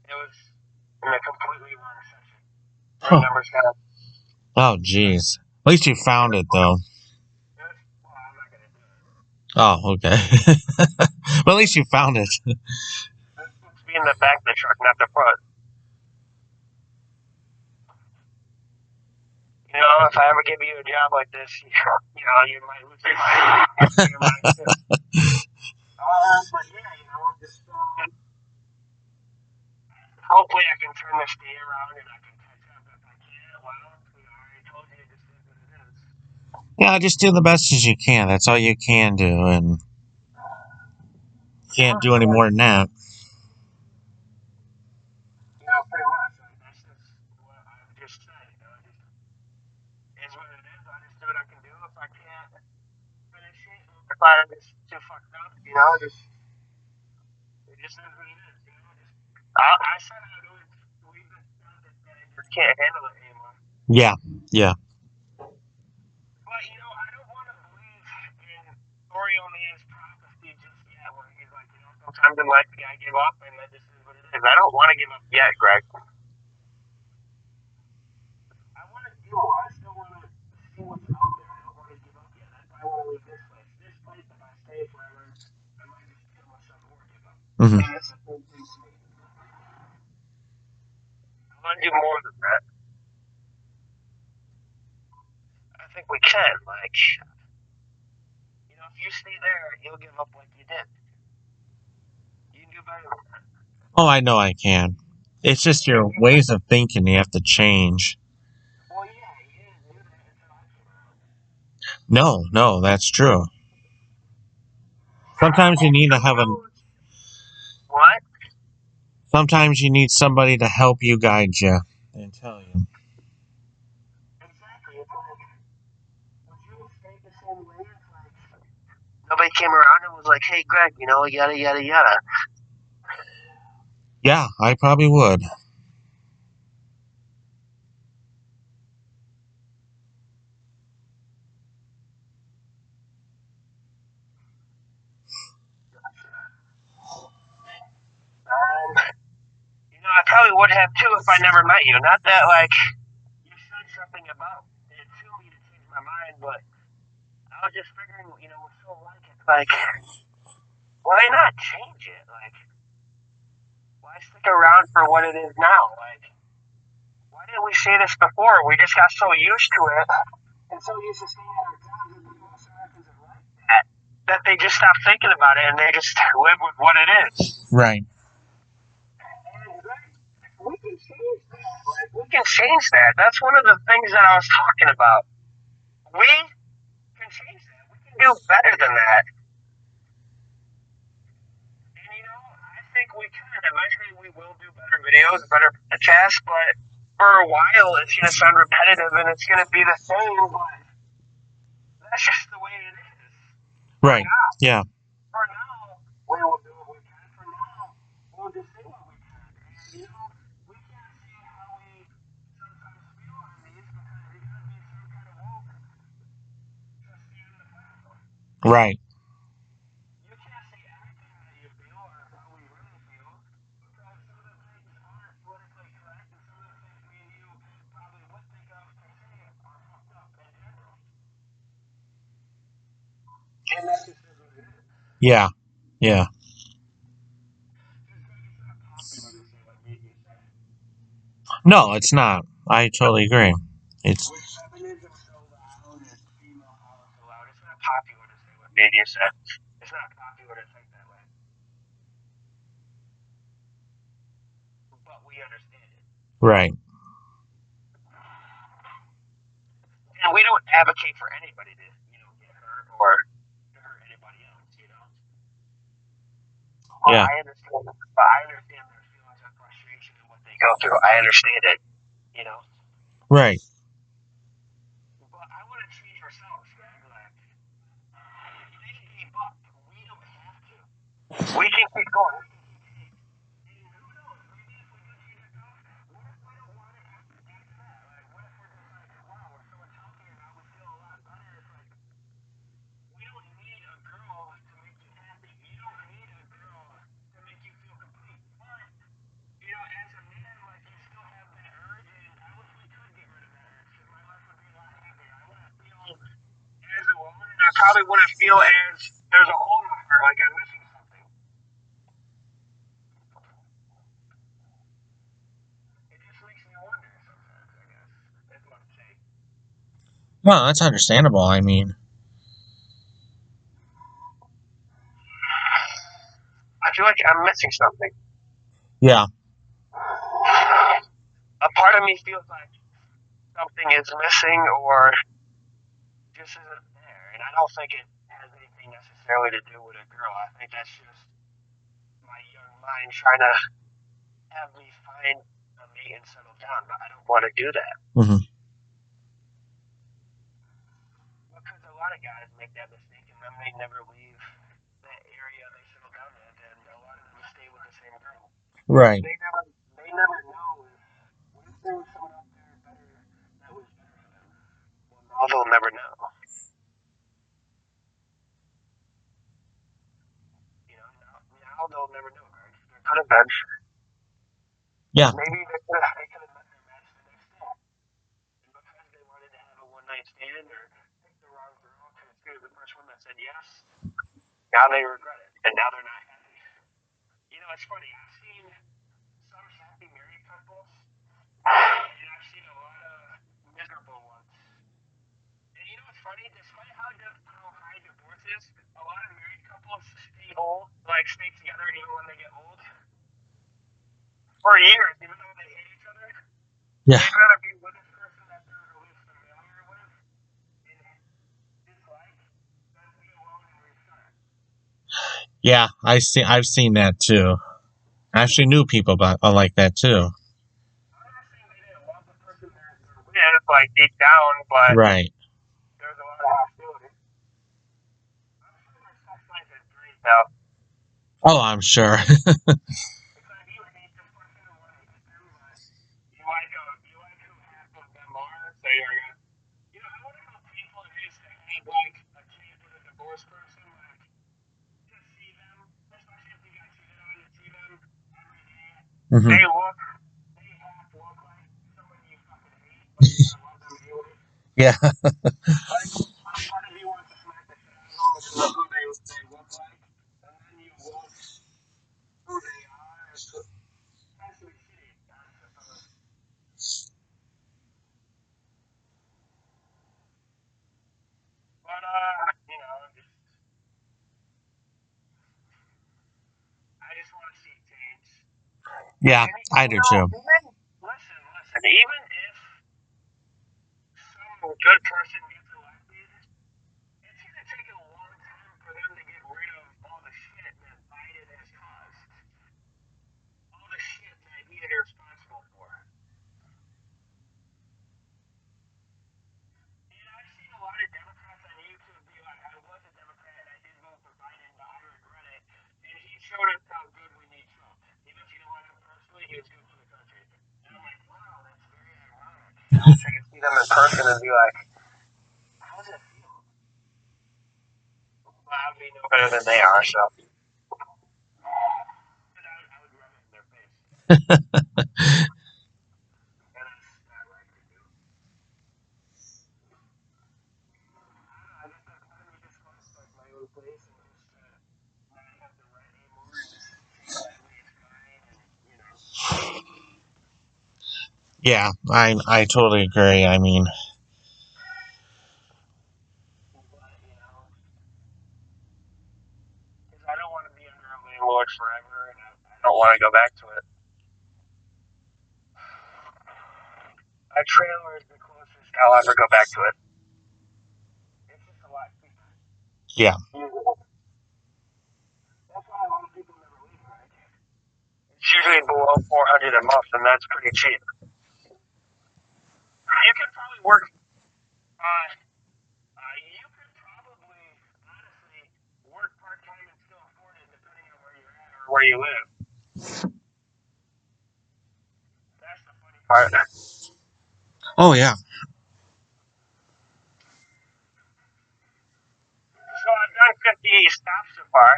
It was Phone number's got. Oh, jeez. At least you found it, though. Well, I'm not gonna do it. Oh, okay. But at least you found it. This supposed to be in the back of the truck, not the front. You know, if I ever give you a job like this, you might lose your mind. Your mind too. But yeah, just hopefully I can turn this day around and I can catch up. If I can't, well, I already told you this is what it is. Yeah, just do the best as you can. That's all you can do, and can't do any more than that. Pretty much. Like, that's just what I've just said. Just is what it is. I just do what I can do. If I can't finish it, if I'm just too fucked up, just it just is what it is. I said I would always leave this stuff that I just can't handle it anymore. Yeah, yeah. But I don't want to believe in Oreo Man's prophecy just yet, where he's like, sometimes in life you gotta give up, and that just is what it is. I don't want to give up yet, Greg. I want to do more. I still want to see what's out there. I don't want to give up yet. That's why I want to leave this place. This place, if I stay forever, I might just kill myself or give up. Mm-hmm. And that's the same thing to me. I want to do more than that. I think we can. Like, if you stay there, you'll give up like you did. You can do better than that. Oh, I know I can. It's just your ways of thinking you have to change. Well, yeah, you didn't do that until I came around. No, that's true. Sometimes you need to have What? Sometimes you need somebody to help you, guide you, and tell you. Exactly. It's like, would you have stayed the same way if, like, nobody came around and was like, hey, Greg, yada, yada, yada? Yeah, I probably would. I probably would have too if I never met you. Not that, like, you said something about it to me to change my mind, but I was just figuring, we're so alike. It's like, why not change it? Like, why stick around for what it is now? Like, why didn't we say this before? We just got so used to it and so used to staying at our jobs that most Americans are like that they just stop thinking about it and they just live with what it is. Right. We can change that. Like, we can change that. That's one of the things that I was talking about. We can change that. We can do better than that. And I think we can. Eventually, we will do better videos, better podcasts. But for a while, it's going to sound repetitive and it's going to be the same. But that's just the way it is. Right. Yeah. For now, we will do what we can. For now, we'll just say what we can. And we can't say how we sometimes feel on these because we could be some kind of woke to stand the platform. Right. You can't say everything that you feel or how we really feel because some of the things aren't politically correct and some of the things me and you probably would think of to say are fucked up in general. And that's just what it is. Yeah. Yeah. No, it's not. I totally agree. It's Feminism is so loud and female power so loud. It's not popular to say what media said. It's not popular to think that way. But we understand it. right. And we don't advocate for anybody to, get hurt or to hurt anybody else. Well, Yeah. I understand their feelings of frustration and what they go through. I understand it. Right. But I want to change ourselves, man. Like, they gave up. We don't have to. We can keep going. We can keep change. And who knows? Maybe if we do change ourselves, what if we don't want it after that? Like, what if we're just like, wow, we're so much healthier now. We feel a lot better. It's like, we don't need a girl to make you happy. You don't need a girl to make you feel complete. But as a man, like, you still have that urge, and I wish we could probably wouldn't feel as there's a hole in my heart, like I'm missing something. It just makes me wonder sometimes, I guess. That's what I'm saying. Well, that's understandable. I mean, I feel like I'm missing something. yeah. A part of me feels like something is missing or just isn't there. And I don't think it has anything necessarily to do with a girl. I think that's just my young mind trying to have me find a mate and settle down, but I don't want to do that. Mm-hmm. Because a lot of guys make that mistake and then they never leave that area they settle down in, and a lot of them stay with the same girl. Right. They never know what if there was someone out there better that was better for them. Well, now they'll never know. You know, now they'll never know, right? There could have been. Yeah. Maybe they could have met their match the next day. And because they wanted to have a one night stand or pick the wrong girl because they're the first one that said yes, now they regret it. And now they're not happy. You know, it's funny. I've seen some happy married couples, and I've seen a lot of miserable ones. And you know what's funny? Despite how high divorce is, a lot of married couples stay old, like stay together even when they get old. For years, even though they hate each other. Yeah. They'd rather be with this person that they're at least familiar with and dislike than be alone and restart. Yeah, I've seen that too. I actually knew people like that too. I'm not saying they didn't love the person they're with, like deep down, but Right. there's a lot of hostility. I'm sure their sex life is great though. Oh, I'm sure. It's like you hate this person and want to hate them, but you like who half of them are, so you're gonna. You know, I wonder how painful it is to have like a kid with a divorced person, like to see them, especially if you got cheated on, to see them every day. Mm-hmm. They half look like somebody you fucking hate, but you kind of love them anyway. Yeah. Like, part of you wants to smack the shit out of them because of who they look like, and then you love who they are. It's actually shitty, I suppose. But, you know, I just want to see change. Yeah, I do too. Listen, even if some good person gets elected, it's going to take a long time for them to get rid of all the shit that Biden has caused. All the shit that he is responsible for. And I've seen a lot of Democrats on YouTube be like, I was a Democrat and I did vote for Biden, but I regret it. And he showed us how good we need Trump. Even if you don't like him personally, he was good for the country. And I'm like, wow, that's very ironic. I wish I could see them in person and be like, how does it feel? Well, I would be no better than they are, so. I would rub it in their face. And that's not right to do. I guess that part of me just wants like my own place and just not have the right anymore and just treat family as mine and, you know. Yeah, I totally agree. I mean, But, you know, because I don't want to be under a landlord forever and I don't want to go back to it. A trailer is the closest I'll ever go back to it. It's just a lot cheaper. yeah. That's why a lot of people never leave, right? It's usually below 400 a month, and that's pretty cheap. You could probably work. You could probably honestly work part time and still afford it, depending on where you're at or where you live. That's the funny part. Oh, yeah. So I've done 50 stops so far.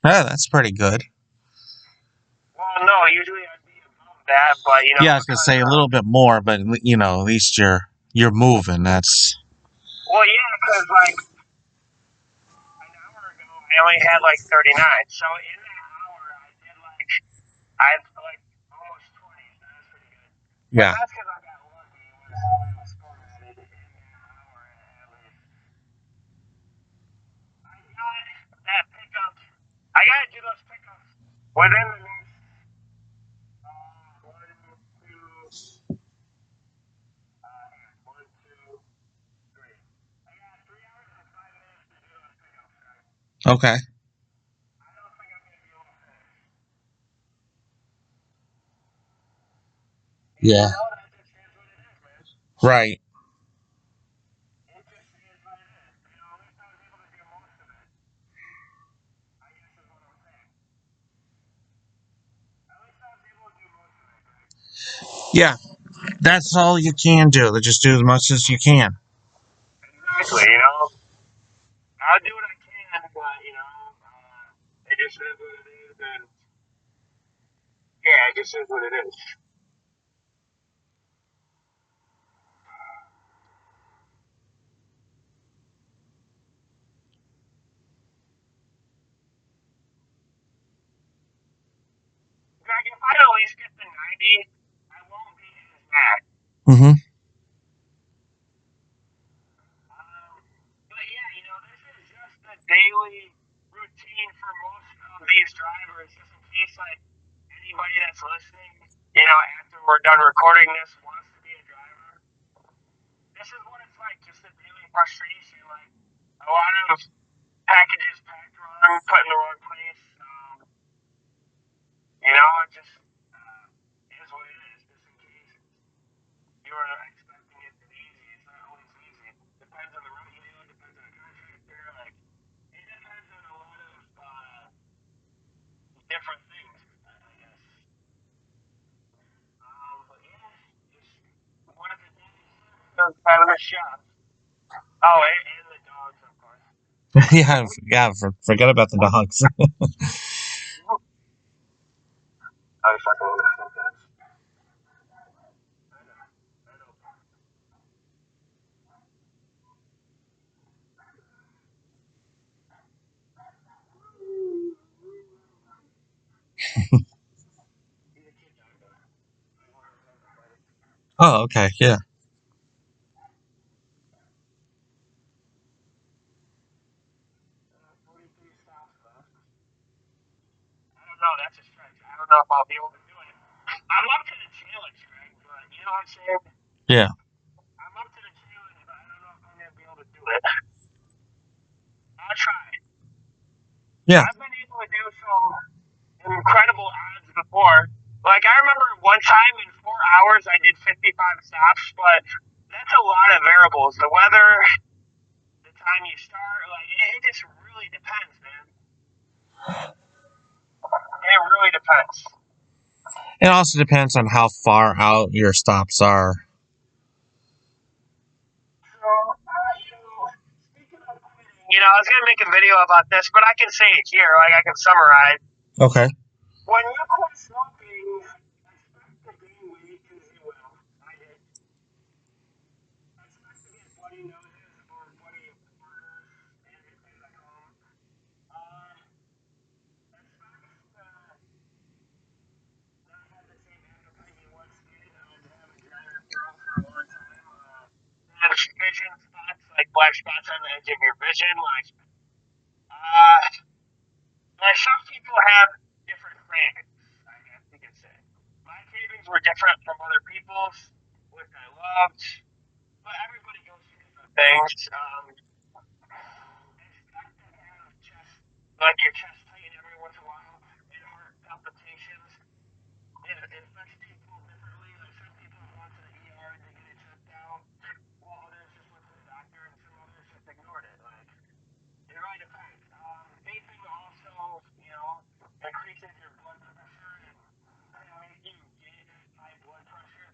Yeah, that's pretty good. Well, no, usually I'd be above that, but you know. Yeah, I was gonna say a little bit more, but you know, at least you're moving. That's. Well, yeah, because like only had like 39. So in that hour, I had like almost 20. So that's pretty good. But Yeah. that's because I got lucky with how I was formatted in that hour at least. I got that pickup. I gotta do those pickups within the next one, two, one, two, three. I got 3 hours and 5 minutes to do those pickups, right? Okay. I don't think I'm gonna be able to finish. And Yeah. that just is what it is, man. Right. It just is what it is. At least I was able to do most of it. I guess is what I'm saying. At least I was able to do most of it, right? Yeah. That's all you can do. Just do as much as you can. Exactly. I'll do what I can, but it just is what it is, and yeah, it just is what it is. Like if I at least get to 90, I won't be as mad. Mm-hmm. But yeah, this is just a daily routine for most of these drivers, just in case like anybody that's listening, after we're done recording this wants to be a driver. This is what it's like, just a daily frustration, like a lot of packages packed wrong, put in the wrong place. It just is what it is. Just in case you were expecting it to be easy, it's not always easy. Depends on the route you do, depends on the contractor, like it depends on a lot of different things, I guess. But yeah, just one of the days out of the shop. Oh, and the dogs, of course. Yeah. Yeah. Forget about the dogs. I fucking love it sometimes. I know. I know. He's a cute dog, though. I want to remember about it. Oh, okay. Yeah. 43 stops left. I don't know. That's a stretch. I don't know if I'll be able to do it. I'm up to the challenge, Greg, but you know what I'm saying? Yeah. I'm up to the challenge, but I don't know if I'm going to be able to do it. I'll try. Yeah. I've been able to do some incredible odds before. Like, I remember one time in 4 hours I did 55 stops, but that's a lot of variables. The weather, the time you start, like, it just really depends, man. It really depends. It also depends on how far out your stops are. So, speaking of quitting, I was going to make a video about this, but I can say it here. Like, I can summarize. Okay. When you quit smoking, expect to gain weight because you will. I did. Expect to get bloody noses or bloody burgers and things like home. Expect not have the same appetite you once did. Have a drier throat for a long time. Have vision spots, like black spots on the edge of your vision. Uh, some people have different cravings, I guess you could say. My cravings were different from other people's, which I loved. But everybody goes through different things. Expect to have like your chest tighten every once in a while, and heart palpitations. It affects people differently. Like some people went to the ER to get it checked out, while others just went to the doctor, and some others just ignored it. Like it really depends. Vaping also, increases your blood pressure and can make you get high blood pressure.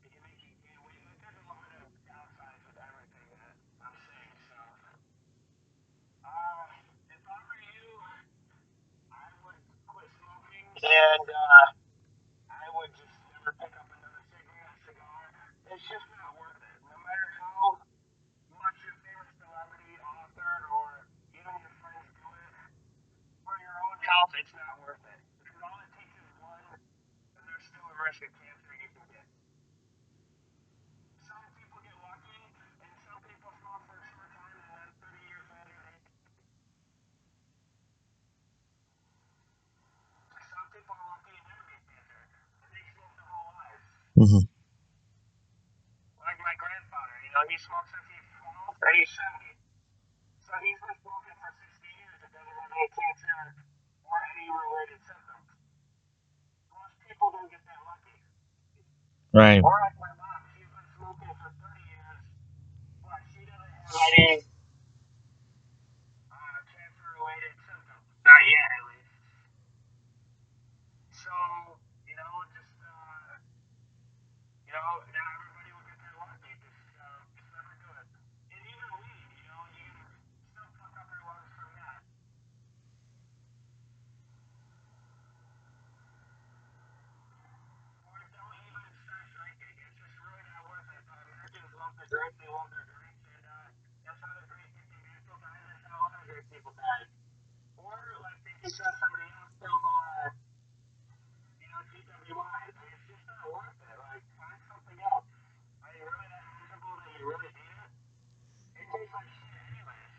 It can make you gain weight. Like there's a lot of downsides with everything that I'm saying. So, if I were you, I would quit smoking and I would just never pick up another cigar. It's just not worth it. No matter how much your favorite celebrity, author, or even your friends itself, it's not worth it. Because all it takes is one, and there's still a risk of cancer you can get. Some people get lucky, and some people smoke for a short time, and then 30 years later, some people are lucky and never get cancer, and they smoke their whole lives. Mm-hmm. Like my grandfather, he smoked since he's 12, and he's 70. So he's been smoking for 60 years and doesn't have any cancer or any related symptoms. Most people don't get that lucky. Right. Or like my mom, she's been smoking for 30 years, but she doesn't have any cancer-related symptoms. Not yet, at least. So, not everybody will get that lucky. Just never do it. And even weed, you can still fuck up your lungs from that. Or don't even start drinking. It's just really not worth it. Americans love to drink. They love their drinks, and that's how the great people die. That's how a lot of great people die. Or like they can trust somebody else from GWI. It's just not worth it. Like find something else. Are you really that miserable that you really need it? It tastes like shit anyways.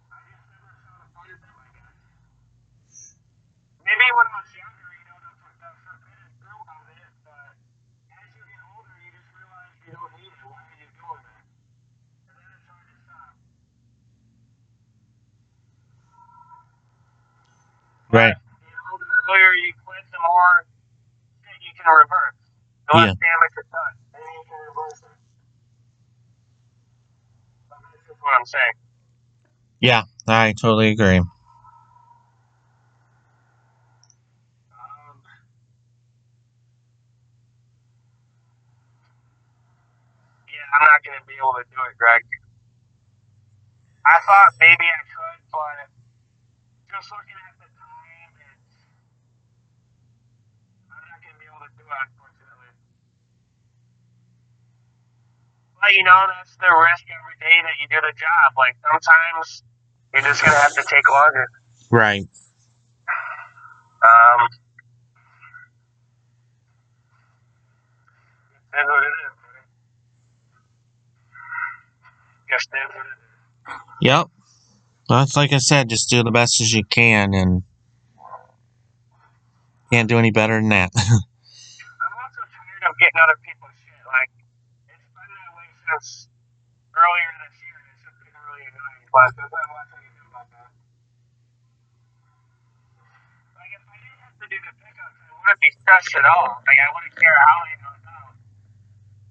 I just never saw the point of them, I guess. Maybe when I was younger, the forbidden fruit of it, but as you get older, you just realize you don't need it. Why are you doing that? And then it's hard to stop. Right. The earlier you quit, the more shit you can reverse. The less damage it's done. And then you can reverse it. But that's just what I'm saying. Yeah, I totally agree. I'm not going to be able to do it, Greg. I thought maybe I could, but just looking at the time, I'm not going to be able to do it, unfortunately. But, that's the risk every day that you do the job. Like, sometimes you're just going to have to take longer. Right. That's what it is. Just is what it is. Yep. Well, it's like I said, just do the best as you can, and can't do any better than that. I'm also tired of getting other people's shit. Like, it's been that way since earlier this year, and it's just been really annoying. But there's not much I can do about that. Like, if I didn't have to do the pickups, I wouldn't be stressed at all. Like, I wouldn't care how it goes out.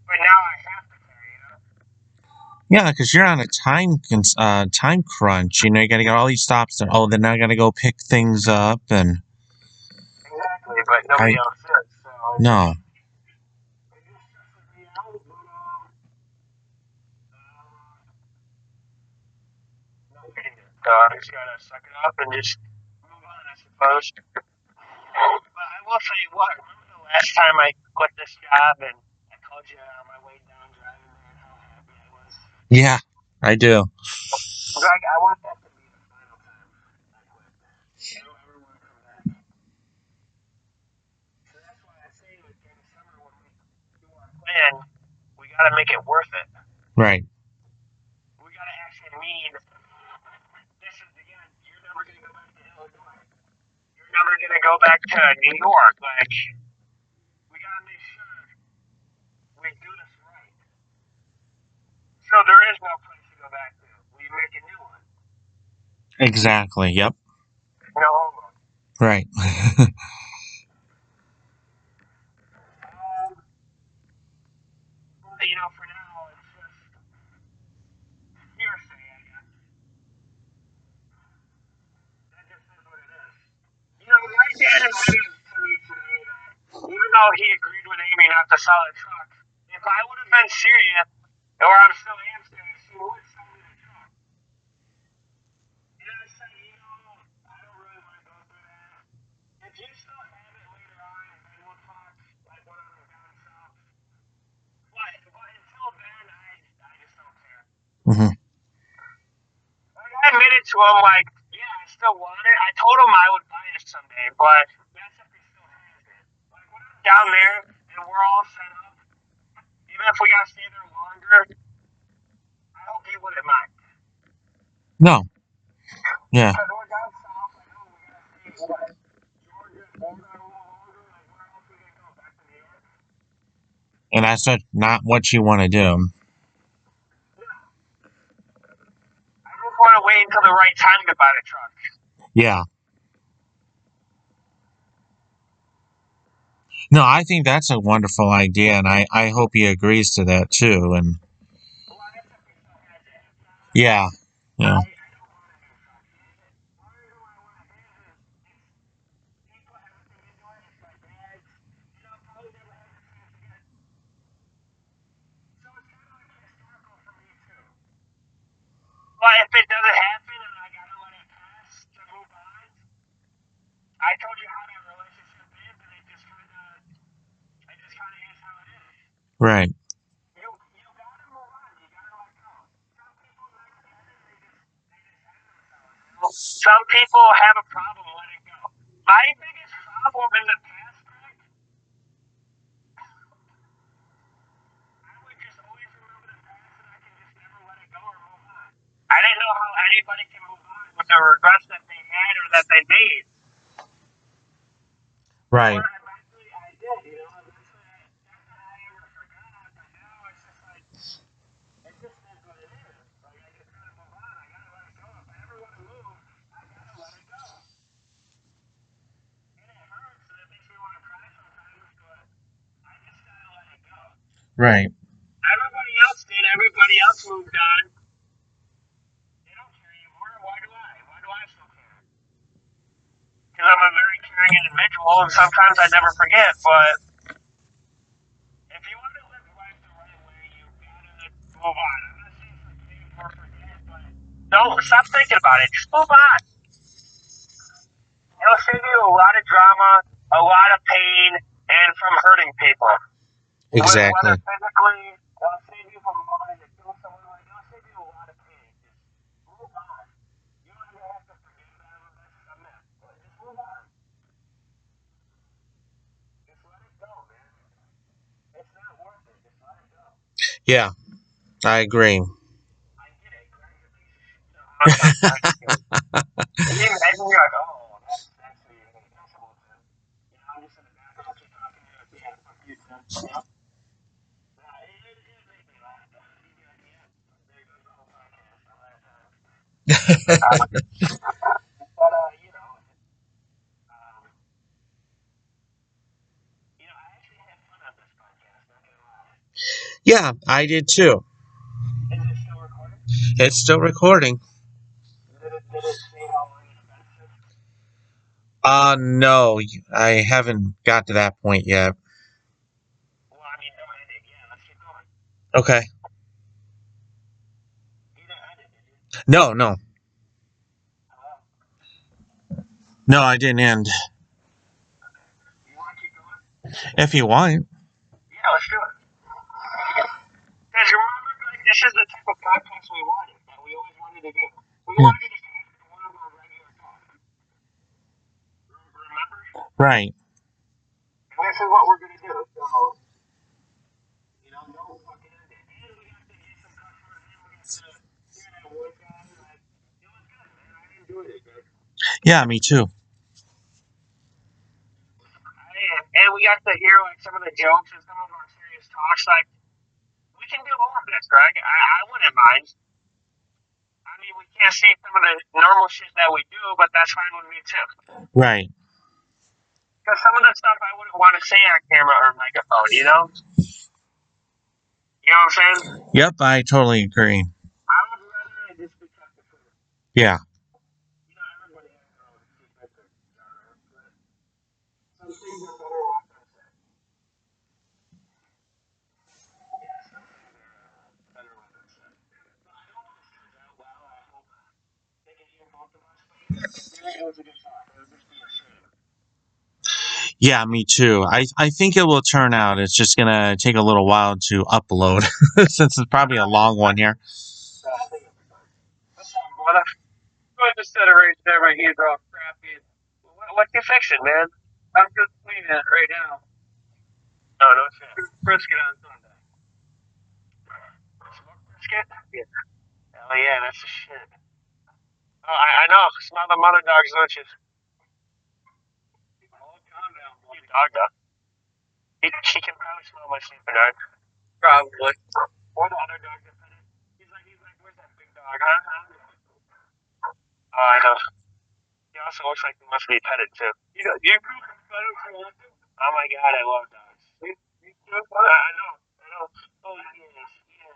But now I have to care, Yeah, because you're on a time crunch. You got to get all these stops, and then I got to go pick things up, and exactly. But nobody else is. So no. it just stresses me out. So I just gotta suck it up and just move on, I suppose. But I will tell you what. Remember the last time I quit this job and I called you on my way down driving there and how happy I was? Yeah, I do. Greg, I want that to be the final time I quit. I don't ever want to come back. So that's why I say, like, during the summer when we do our plan, we gotta make it worth it. Right. We gotta actually mean this is the end. You're never gonna go back to Illinois. You're never gonna go back to New York. Like, we gotta make sure we do this right. So there is no place to go back to. We make a new one. Exactly. Yep. No homo. Right. For now, it's just hearsay, I guess. That just is what it is. My dad admitted to me today that even though he agreed with Amy not to sell the truck, if I would have been serious, or I'm still am serious, he would sell me the truck. And I said, I don't really want to go through that. If you still have it later on, then we'll talk like when I'm down south. But until then, I just don't care. Mm-hmm. Like, I admitted to him, like, yeah, still want it. I told him I would buy it someday, but that's if he still has it. Like when I'm down there and we're all set up, even if we gotta stay there longer, I hope he wouldn't mind. No. Yeah. Because we're down south, I know we gotta stay what? Georgia, Florida, a little longer. Like where else we gonna go? Back to New York? And that's not what you want to do. No. I just want to wait until the right time to buy the truck. Yeah. No, I think that's a wonderful idea, and I hope he agrees to that too. And Well, that's if he still has it. If not, yeah, yeah, I don't want a new truck. The only reason why I want his is he put everything into it. It's like bags. Probably never had a chance again. So it's kind of like historical for me too. But if it doesn't happen and I gotta let it pass to move on, I told you how that relationship is, and it just kind of is how it is. right, You gotta move on. You gotta let go. Some people like to end it, they just end themselves. Some people have a problem letting go. My biggest problem in the past, Greg, I would just always remember the past and I can just never let it go or move on. I didn't know how anybody can move on with the regrets that they had or that they made. right, But eventually I did, eventually not that I ever forgot, but now it's just like, it just is what it is. Like, I just gotta move on. I gotta let it go. If I ever want to move, I gotta let it go. And it hurts and it makes me want to cry sometimes, but I just gotta let it go. right. Everybody else did. Everybody else moved on. They don't care anymore. Why do I? Why do I still care? Because I'm a very caring individual, and sometimes I never forget. But if you want to live life the right way, you gotta move on. I'm not saying forgive or forget, but don't stop thinking about it. Just move on. It'll save you a lot of drama, a lot of pain, and from hurting people. Exactly. Whether physically, it'll save you from wanting to kill someone. Like, it'll save you a lot of pain. Just move on. You don't even have to forgive them or submit. Just move on. Just let it go, man. It's not worth it. Just let it go. Yeah, I agree. I get it. Greg's a piece of shit. No, I'm not. And you imagine you're like, oh, that's actually impossible to. I'm just in the background keep talking to you. Yeah, fuck you, son. It made me laugh. Yeah. There goes the whole podcast. I laughed at it. But, I actually had fun on this podcast, not gonna lie. Yeah, I did too. Is it still recording? It's still recording. Did it say how long it's been since? No, I haven't got to that point yet. Well, don't end it yet. Let's keep going. Okay. You didn't end it, did you? No, no. No, I didn't end. You want to keep going? If you want. Yeah, let's do it. Because remember, Greg, this is the type of podcast we wanted, that we always wanted to do. We wanted to just have one of our regular talks. Remember? Right. And this is what we're going to do. So, don't fucking end it. And we got to get some customers in. We got to hear that voice guy. Like, it was good, man. I enjoyed it, Greg. Yeah, me too. And we got to hear, like, some of the jokes and some of our serious talks. Like, we can do all of this, Greg. I wouldn't mind. We can't say some of the normal shit that we do, but that's fine with me too. Right. Because some of the stuff I wouldn't want to say on camera or microphone, You know what I'm saying? Yep, I totally agree. I would rather just be kept the truth. Yeah. Everybody has their own secrets or but some things are better left unsaid. Yeah, some things are better left unsaid. So I hope this turns out well. I hope they can hear both of us. But even if they didn't, it was a good talk. It would just be a shame. Yeah, me too. I think it will turn out. It's just gonna take a little while to upload since it's probably a long one here. I think it'll be fine. What's up, brother? Good just set a range there. My hands are all crappy. What you fixing, man? I'm just cleaning it right now. Oh, no shit. Brisket on Sunday. Smoked brisket? Yeah. Oh yeah, that's the shit. Oh, I know. Smell the mother dog's lunches. Oh, calm down, boy. Dog though. She can probably smell my sleeping dog. Probably. Or the other dog that pet it. He's like, where's that big dog, huh? Oh, I know. He also looks like he must be petted too. You know, you pet him for nothing? Oh my god, I love dogs. Me too. I know. Oh yes, yeah.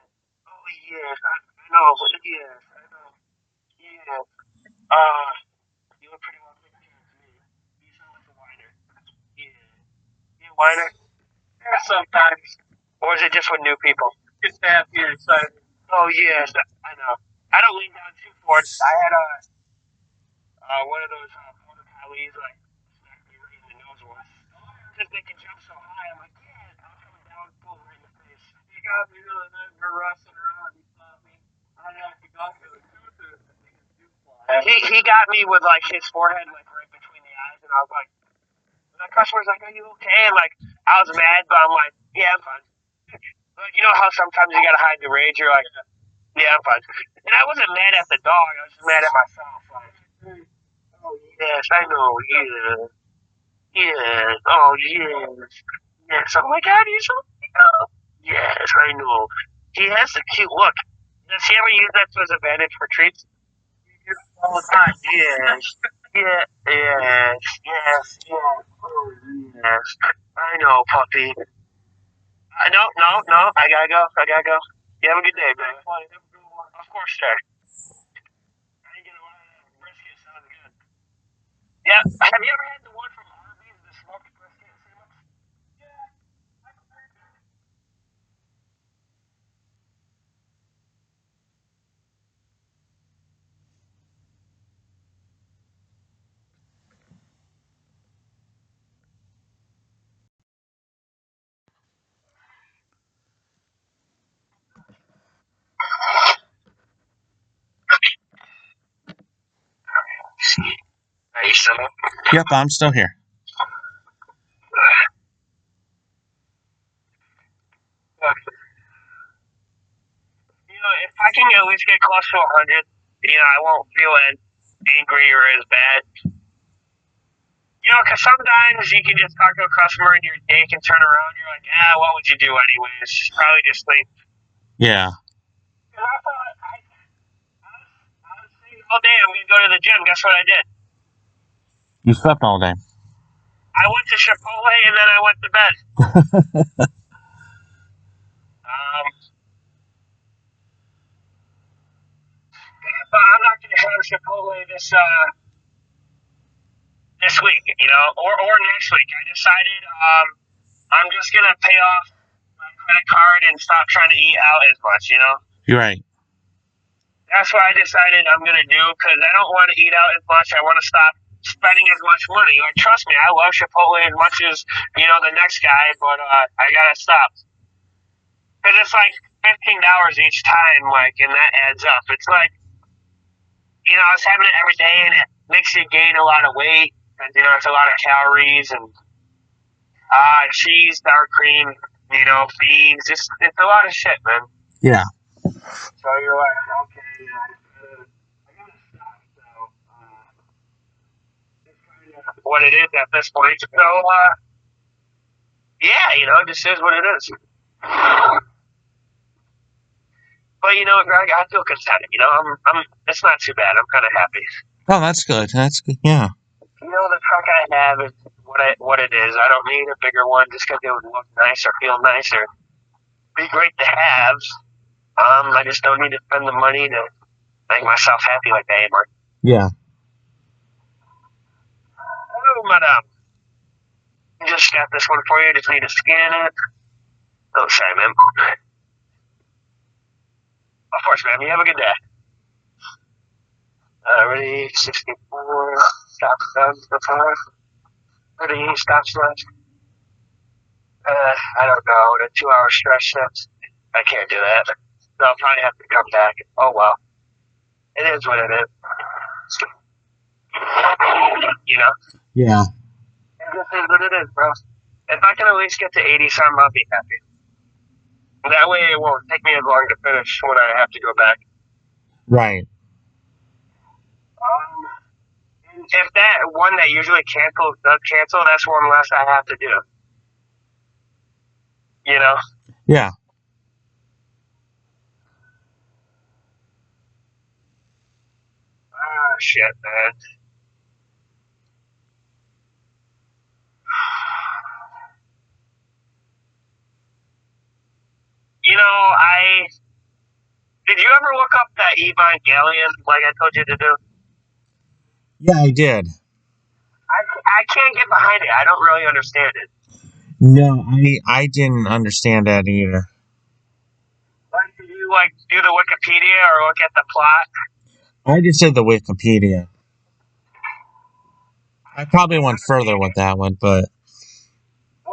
Oh yes, I know. Yes, I know. Yeah. You look pretty well taken care of to me. You sound like a whiner. Yeah. You a whiner? Yeah, sometimes. Or is it just with new people? Just happy and excited. Oh yes, I know. I don't lean down too far. I had one of those border collies like smack me right in the nose once. Because they can jump so high, I'm like, yeah, I'm coming down, boom, right in the face. He got me the other night. We're wrestling around. He saw me. I actually got to the tooth. He got me with like his forehead like right between the eyes, and I was like, the customer's like, "Are you okay?" And like, I was mad, but I'm like, "Yeah, I'm fine." Like, you know how sometimes you gotta hide the rage. You're like, "Yeah, I'm fine." And I wasn't mad at the dog. I was just mad at myself. Like, oh yes, I know. Yeah, yeah. Oh yes, yes. Oh my God, he's so cute. Yes, I know. He has a cute look. Does he ever use that to his advantage for treats? All the time. Yes. Yeah. Yes. Yes. Yes. Oh, yes. I know, puppy. No. I gotta go. You have a good day, man. Of course, sir. I ain't gonna lie. Brisket sounds good. Yeah. Have you ever had the one from Arby's, the smoked brisket sandwich? Are you still up? Yep, I'm still here. You know, if I can at least get close to 100, I won't feel as angry or as bad. Because sometimes you can just talk to a customer and your day can turn around. You're like, what would you do anyways? Probably just sleep. Yeah. And I thought, I was thinking all day I'm going to go to the gym. Guess what I did? You slept all day. I went to Chipotle and then I went to bed. But I'm not going to have Chipotle this week, or next week. I decided I'm just going to pay off my credit card and stop trying to eat out as much. You're right. That's what I decided I'm going to do because I don't want to eat out as much. I want to stop spending as much money. Like, trust me, I love Chipotle as much as, the next guy, but I got to stop. Because it's like $15 each time, and that adds up. It's like, I was having it every day, and it makes you gain a lot of weight. And, it's a lot of calories and cheese, sour cream, beans. It's a lot of shit, man. Yeah. So you're like, okay, I gotta stop. So it's kind of what it is at this point. So yeah, it just is what it is. But Greg, I feel contented. I'm. It's not too bad. I'm kind of happy. Oh, that's good. That's good. Yeah. The truck I have is what it is. I don't need a bigger one just because it would look nice or feel nicer. Be great to have. I just don't need to spend the money to make myself happy like I am. Yeah. Hello, madam. Just got this one for you. Just need to scan it. Oh, sorry, ma'am. Of course, ma'am. You have a good day. Ready? 64. Stop done so far. 30 stops left. I don't know. The 2-hour stretch steps. I can't do that. So I'll probably have to come back. Oh, well. It is what it is. you know? Yeah. This is what it is, bro. If I can at least get to 80 some, I'll be happy. That way it won't take me as long to finish when I have to go back. Right. If that one that usually cancels does cancel, that's one less I have to do. You know? Yeah. Ah, shit, man. You know, did you ever look up that Evangelion like I told you to do? Yeah, I did. I can't get behind it. I don't really understand it. No, I didn't understand that either. Like, did you like do the Wikipedia or look at the plot? I just did the Wikipedia. I probably went further with that one, but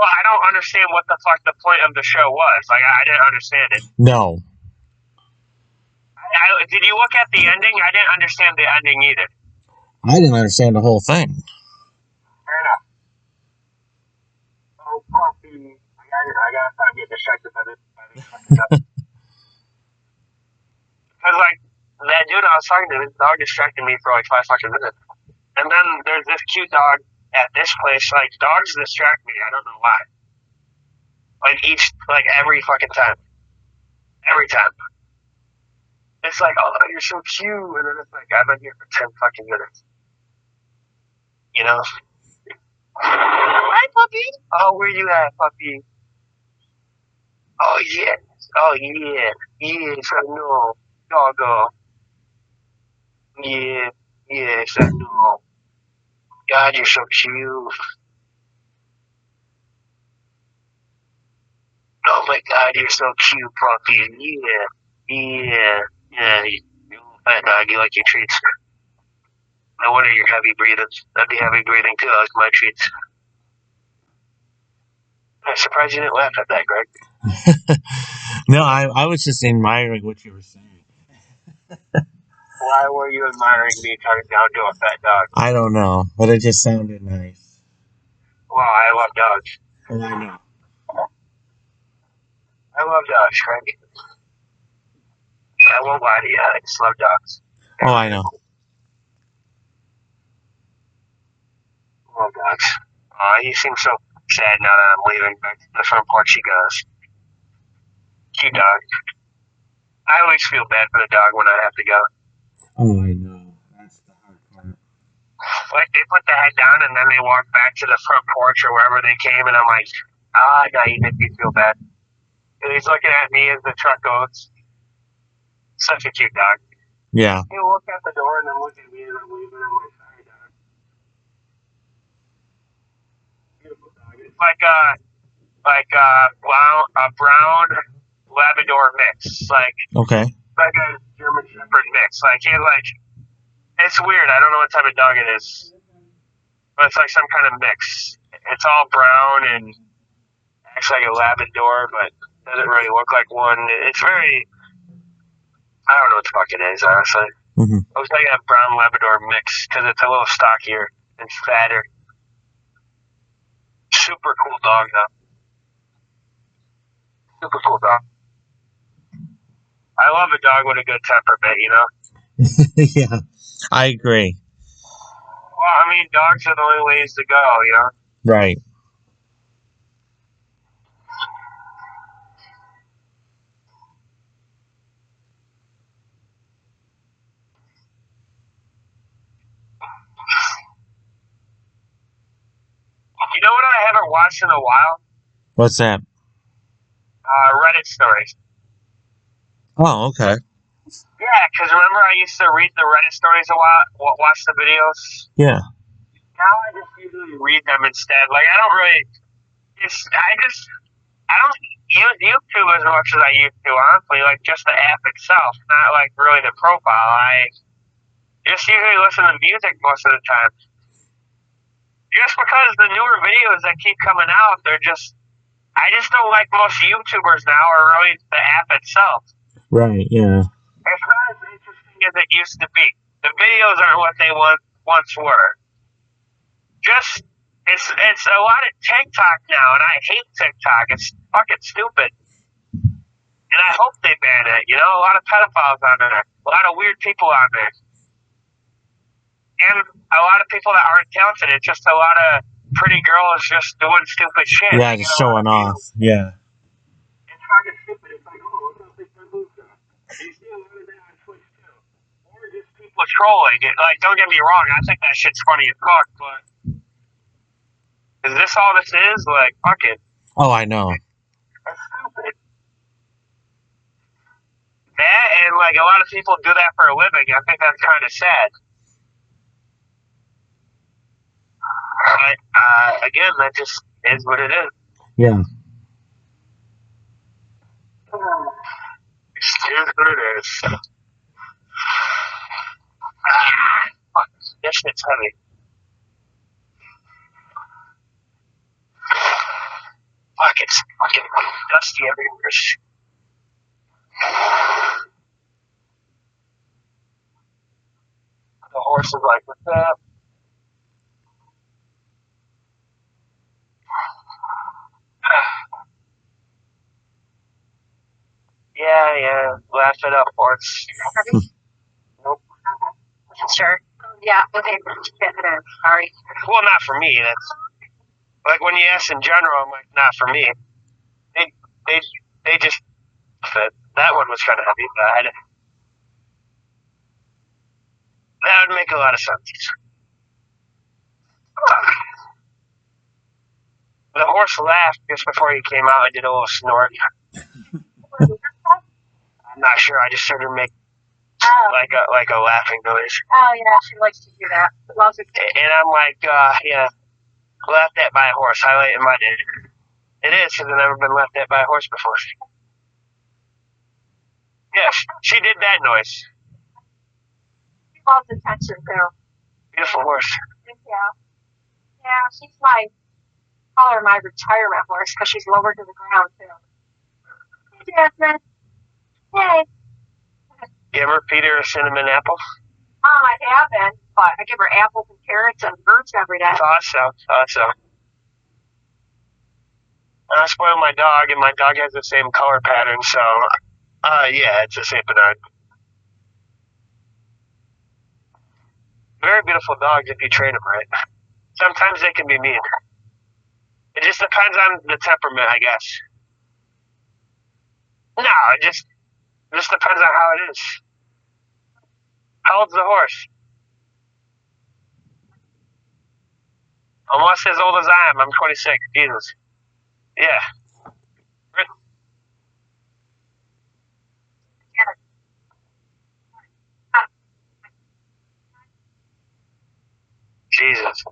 Well, I don't understand what the fuck the point of the show was. Like, I didn't understand it. no. Did you look at the ending? I didn't understand the ending either. I didn't understand the whole thing. Fair enough. Oh, puppy. I gotta stop getting distracted by this fucking stuff. Because, like, that dude I was talking to, this dog distracted me for like 5 fucking minutes. And then there's this cute dog at this place. Like, dogs distract me. I don't know why. Like, every fucking time. Every time. It's like, oh, you're so cute. And then it's like, I've been here for 10 fucking minutes. You know? Hi, puppy. Oh, where you at, puppy? Oh, yeah. Oh, yeah. Yes, I know. Doggo. Yeah. Yes, I know. God, you're so cute. Oh, my God, you're so cute, puppy. Yeah. Yeah. Yeah. You fat dog, you like your treats. No wonder you're heavy breathing. I'd be heavy breathing, too. I like my treats. I'm surprised you didn't laugh at that, Greg. No, I was just admiring what you were saying. Why were you admiring me turning down to a fat dog? I don't know, but it just sounded nice. Well, I love dogs. Oh, I know. I love dogs, Greg. I won't lie to you. I just love dogs. Oh, I know. I love dogs. He seems so sad now that I'm leaving. Back to the front porch he goes. Cute dog. I always feel bad for the dog when I have to go. Oh, I know. That's the hard part. Like, they put the head down and then they walk back to the front porch or wherever they came, and I'm like, now you make me feel bad. And he's looking at me as the truck goes. Such a cute dog. Yeah. He'll look at the door and then look at me as I'm leaving. I'm like, sorry, dog. Beautiful dog. It's like a brown Labrador mix. Okay. Like a German Shepherd mix. It's weird. I don't know what type of dog it is. But it's like some kind of mix. It's all brown and acts like a Labrador, but doesn't really look like one. It's very, I don't know what the fuck it is, honestly. Mm-hmm. I was like a brown Labrador mix because it's a little stockier and fatter. Super cool dog, though. Super cool dog. I love a dog with a good temperament, you know? Yeah, I agree. Well, I mean, dogs are the only ways to go, you know? Right. You know what I haven't watched in a while? What's that? Reddit stories. Oh, okay. Yeah, because remember I used to read the Reddit stories a lot, watch the videos? Yeah. Now I just usually read them instead. Like, I don't really, I don't use YouTube as much as I used to, honestly, like just the app itself, not like really the profile. I just usually listen to music most of the time. Just because the newer videos that keep coming out, I just don't like most YouTubers now or really the app itself. Right, yeah. It's not as interesting as it used to be. The videos aren't what they once were. just it's a lot of TikTok now, and I hate TikTok. It's fucking stupid. And I hope they ban it. You know, a lot of pedophiles on there, a lot of weird people on there, and a lot of people that aren't talented. It's just a lot of pretty girls just doing stupid shit. Yeah, just showing off. Yeah. It's fucking stupid. It's like, oh, look how big my boobs are. You see a lot of that on Twitch too, or just people trolling. Like, don't get me wrong, I think that shit's funny as fuck, but is this all this is? Like, fuck it. Oh, I know. It's stupid. That and like a lot of people do that for a living. I think that's kind of sad. But again, that just is what it is. Yeah. It is what it is. Fuck, this shit's heavy. Fuck, it's fucking dusty everywhere. The horse is like, what's up? Yeah, laugh it up, horse. Nope. Sure. Yeah, okay. Sorry. Well, not for me. That's like when you ask in general, I'm like, not for me. They just fit. That one was kind of heavy, but that would make a lot of sense. The horse laughed just before he came out. I did a little snort. I'm not sure. I just heard her make like a laughing noise. Oh yeah, she likes to do that. Loves it. And I'm like, yeah, laughed at by a horse. Highlight in my day. It is because I've never been laughed at by a horse before. Yeah, she did that noise. She loves attention too. Beautiful horse. Yeah. Yeah, she's my, call her my retirement horse because she's lower to the ground too. Hey, Jasmine. Hey. You ever feed her a cinnamon apple? I haven't, but I give her apples and carrots and fruits every day. Thought so. I spoil my dog, and my dog has the same color pattern, so, yeah, it's a St. Bernard. Very beautiful dogs if you train them right. Sometimes they can be mean. It just depends on the temperament, I guess. No, it just depends on how it is. How old's the horse? Almost as old as I am. I'm 26. Jesus. Yeah. Jesus.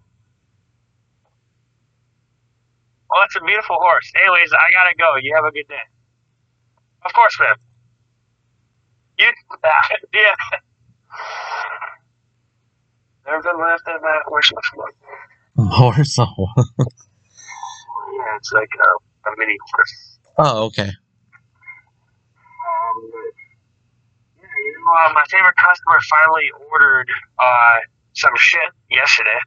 Well, it's a beautiful horse. Anyways, I gotta go. You have a good day. Of course, man. You, yeah. Never been laughed at by a horse before. Horse? Oh. Yeah, it's like a mini horse. Oh, okay. My favorite customer finally ordered some shit yesterday.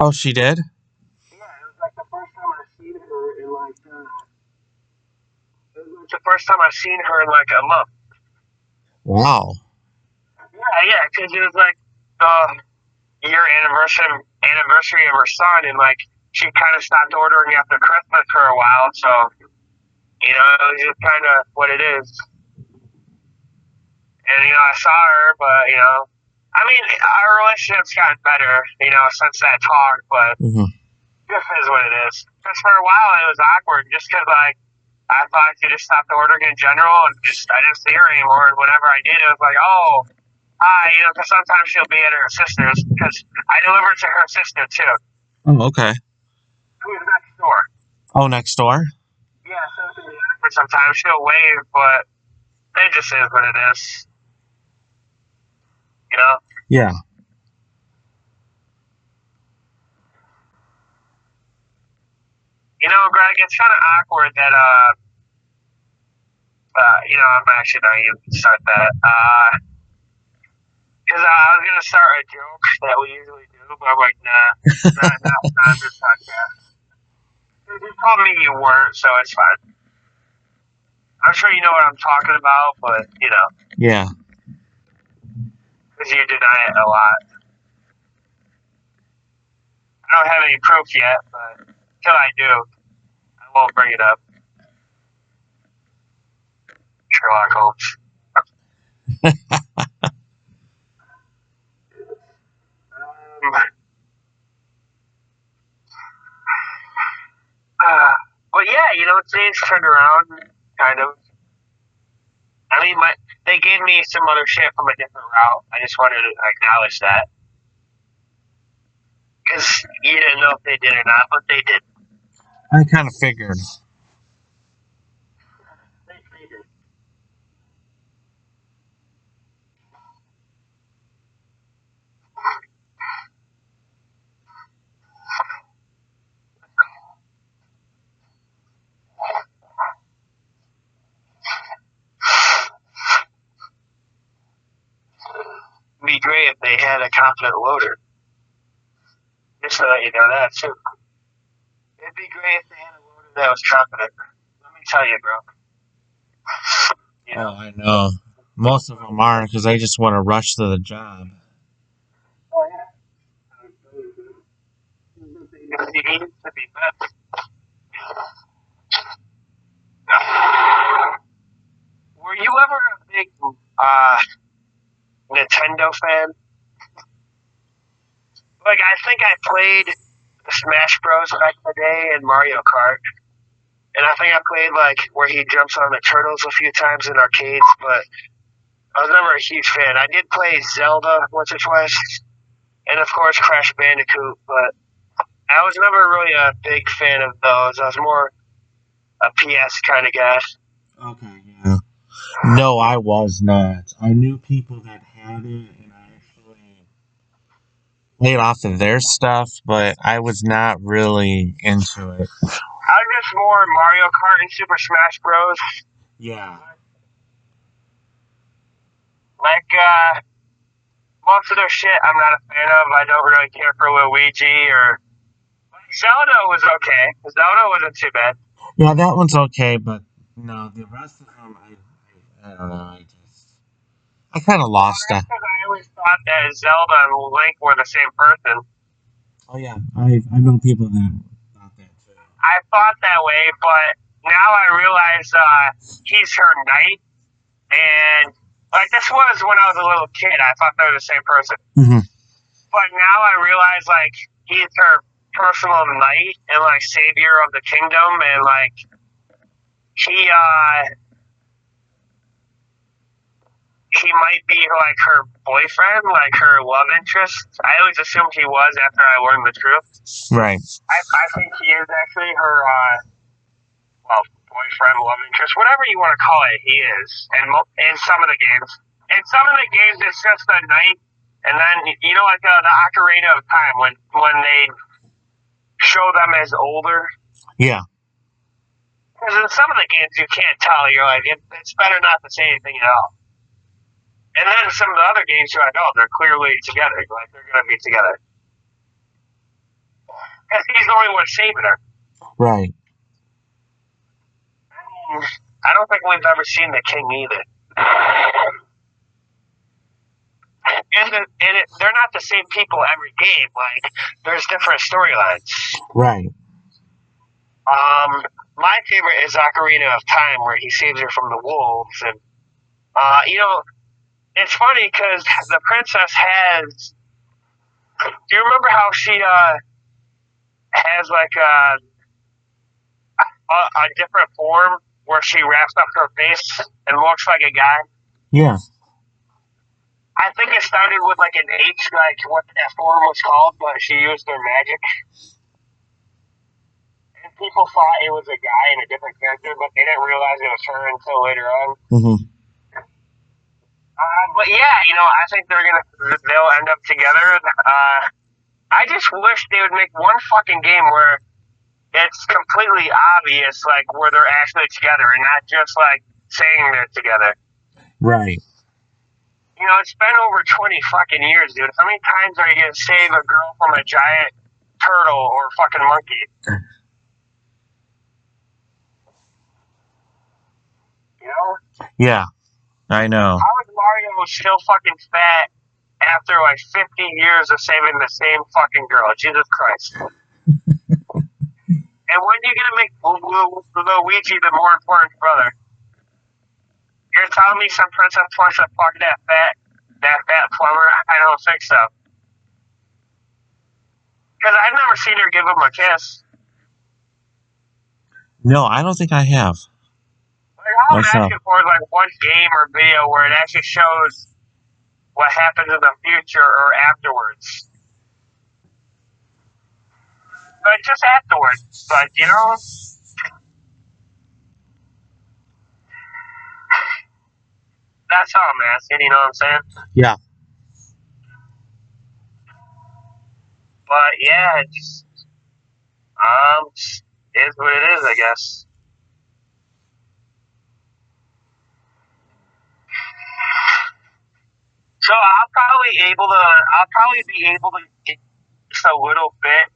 Oh, she did? Yeah, it was like the first time I've seen her in like the first time I've seen her in like a month. Wow. Yeah, because it was like the year anniversary of her son, and like she kind of stopped ordering after Christmas for a while, so you know it was just kind of what it is. And you know I saw her, but you know, I mean our relationship's gotten better, you know, since that talk, but this is what it is. Because for a while it was awkward, just because like I thought she just stopped ordering in general, and just I didn't see her anymore. And whenever I did, it was like, oh, hi, you know, because sometimes she'll be at her sister's, because I delivered to her sister too. Oh, okay. Who's next door? Oh, next door? Yeah, so it can be awkward sometimes. She'll wave, but it just is what it is. You know? Yeah. You know, Greg, it's kind of awkward that, you know, I'm actually not even start that. Because I was gonna start a joke that we usually do, but I'm like, nah, not this podcast. You told me you weren't, so it's fine. I'm sure you know what I'm talking about, but Yeah. because you deny it a lot. I don't have any proof yet, but until I do, I won't bring it up. Sherlock Holmes. But yeah, things turned around, kind of. I mean, they gave me some other shit from a different route. I just wanted to acknowledge that. Because you didn't know if they did or not, but they did. I kind of figured. They did. It'd be great if they had a confident loader. Just to let you know that, too. It'd be great if they had a loader that was confident. Let me tell you, bro. Oh, I know. Most of them are because they just want to rush to the job. Oh, yeah. It needs to be better. Were you ever a big Nintendo fan? Like, I think I played Smash Bros. Back in the day and Mario Kart. And I think I played, like, where he jumps on the turtles a few times in arcades, but I was never a huge fan. I did play Zelda once or twice, and of course Crash Bandicoot, but I was never really a big fan of those. I was more a PS kind of guy. Okay, yeah. No, I was not. I knew people that had it, and I actually played off of their stuff, but I was not really into it. I was just more Mario Kart and Super Smash Bros. Yeah. Like, most of their shit I'm not a fan of. I don't really care for Luigi or... Zelda was okay. Zelda wasn't too bad. Yeah, that one's okay, but no, the rest of them, I don't know. I kind of lost that. Because I always thought that Zelda and Link were the same person. Oh yeah, I know people that thought that too. I thought that way, but now I realize he's her knight, and like this was when I was a little kid. I thought they were the same person, but now I realize like he's her personal knight and like savior of the kingdom, and like he might be like her boyfriend, like her love interest. I always assumed he was after I learned the truth. Right. I think he is actually her, boyfriend, love interest, whatever you want to call it, he is. And in some of the games. In some of the games, it's just a knight, and then, like the Ocarina of Time, when they show them as older. Yeah. Because in some of the games, you can't tell. You're like, it's better not to say anything at all. And then some of the other games, you're like, oh, they're clearly together. Like, they're going to be together. Because he's the only one saving her. Right. I don't think we've ever seen the king either. And they're not the same people every game. Like, there's different storylines. Right. My favorite is Ocarina of Time, where he saves her from the wolves. And, it's funny because the princess has... Do you remember how she has, like, a different form where she wraps up her face and looks like a guy? Yeah. I think it started with, like, an H, like, what that form was called, but she used her magic. And people thought it was a guy and a different character, but they didn't realize it was her until later on. Mm-hmm. But yeah, I think they'll end up together. I just wish they would make one fucking game where it's completely obvious, like, where they're actually together and not just, like, saying they're together. Right. You know, it's been over 20 fucking years, dude. How many times are you gonna save a girl from a giant turtle or fucking monkey? You know? Yeah, I know. How is Mario still fucking fat after like 50 years of saving the same fucking girl? Jesus Christ. And when are you gonna make Luigi the more important brother? You're telling me some princess wants to fuck that fat plumber? I don't think so. Because I've never seen her give him a kiss. No, I don't think I have. Like, all I'm Myself. asking for is like one game or video where it actually shows what happens in the future or afterwards. But just afterwards. But, you know, that's all I'm asking, you know what I'm saying? Yeah. But yeah, it's is what it is, I guess. So I'll probably be able to get just a little bit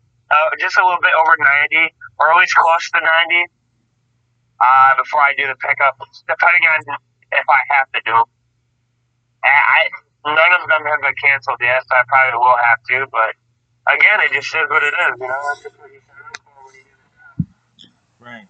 over 90, or at least close to 90, before I do the pickup, depending on if I have to do them. None of them have been canceled yet, so I probably will have to, but again, it just is what it is, you know? That's just what you sign up for when you do it. Right.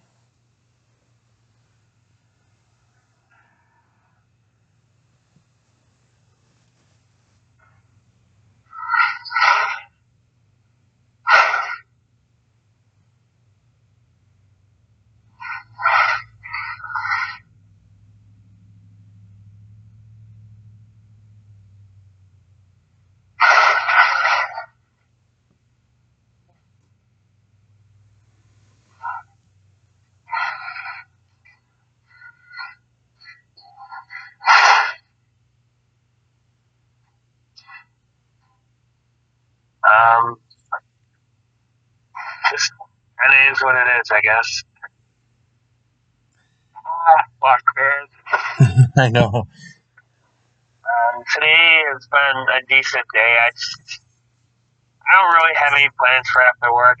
Just kind of is what it is, I guess. Fuck, man. I know. Today has been a decent day. I don't really have any plans for after work.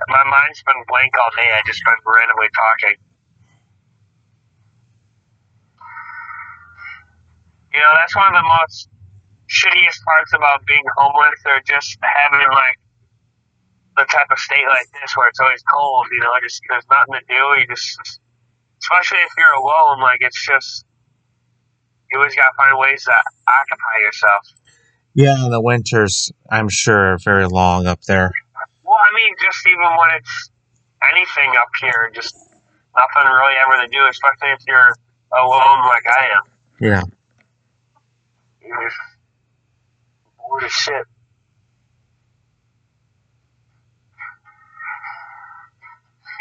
My mind's been blank all day. I just been randomly talking. You know, that's one of the most shittiest parts about being homeless, or just having like the type of state like this where it's always cold. You know, just there's nothing to do. Especially if you're alone, like it's just you always gotta find ways to occupy yourself. Yeah, the winters, I'm sure, are very long up there. Well, I mean, just even when it's anything up here, just nothing really ever to do, especially if you're alone like I am. Yeah. You're just bored as shit.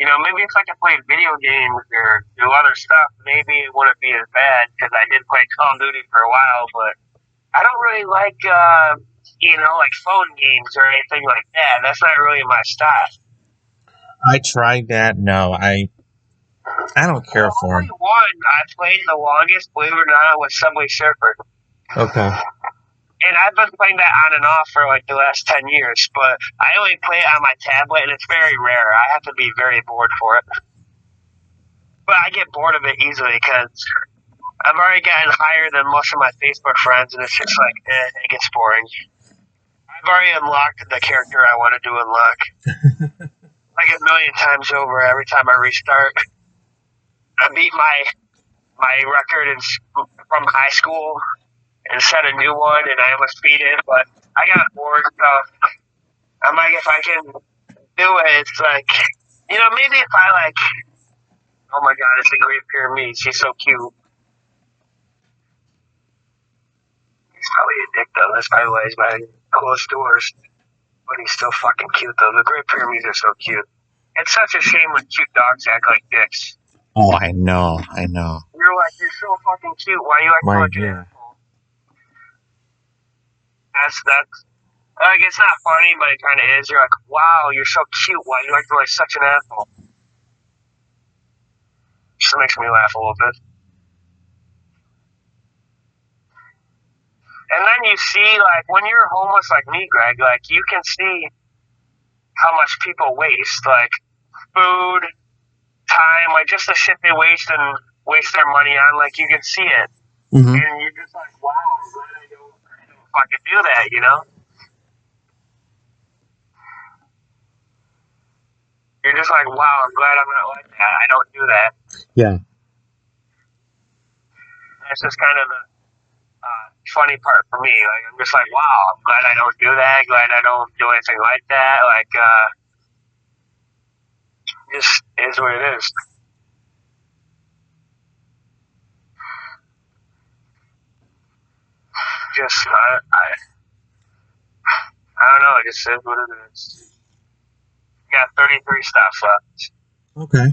You know, maybe if I could play video games or do other stuff, maybe it wouldn't be as bad, because I did play Call of Duty for a while, but I don't really like, like phone games or anything like that. That's not really my style. I tried that. No, I don't care for The it. only one I played the longest, believe it or not, was Subway Surfer. Okay. And I've been playing that on and off for like the last 10 years, but I only play it on my tablet, and it's very rare. I have to be very bored for it. But I get bored of it easily because I've already gotten higher than most of my Facebook friends, and it's just like, it gets boring. I've already unlocked the character I wanted to unlock. Like a million times over every time I restart. I beat my record from high school and set a new one, and I almost beat it, but I got bored, so I'm like, if I can do it, it's like, you know, maybe if I like, oh my god, it's the Great Pyramid, she's so cute. He's probably a dick, though. That's probably why he's behind closed doors. But he's still fucking cute, though. The Great Pyramids are so cute. It's such a shame when cute dogs act like dicks. Oh, I know. You're like, you're so fucking cute. Why you acting like an asshole? That's like, it's not funny, but it kind of is. You're like, wow, you're so cute. Why you acting like such an asshole? Just makes me laugh a little bit. And then you see, like, when you're homeless like me, Greg, like, you can see how much people waste, like, food, time, like, just the shit they waste and waste their money on, like, you can see it. Mm-hmm. And you're just like, wow, I'm glad I don't fucking do that, you know? You're just like, wow, I'm glad I'm not like that. I don't do that. Yeah. That's just kind of the funny part for me. Like, I'm just like, wow, I'm glad I don't do that. Glad I don't do anything like that. Like, just is what it is. Just, I don't know. It just is what it is. Got 33 stops left. Okay.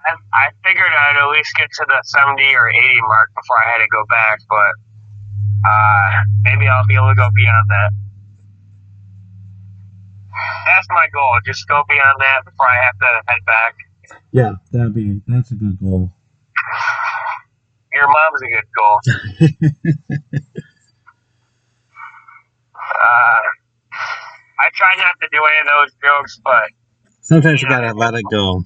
I figured I'd at least get to the 70 or 80 mark before I had to go back, but maybe I'll be able to go beyond that. That's my goal. Just go beyond that before I have to head back. Yeah, that's a good goal. Your mom's a good goal. I try not to do any of those jokes, but Sometimes you gotta let it go.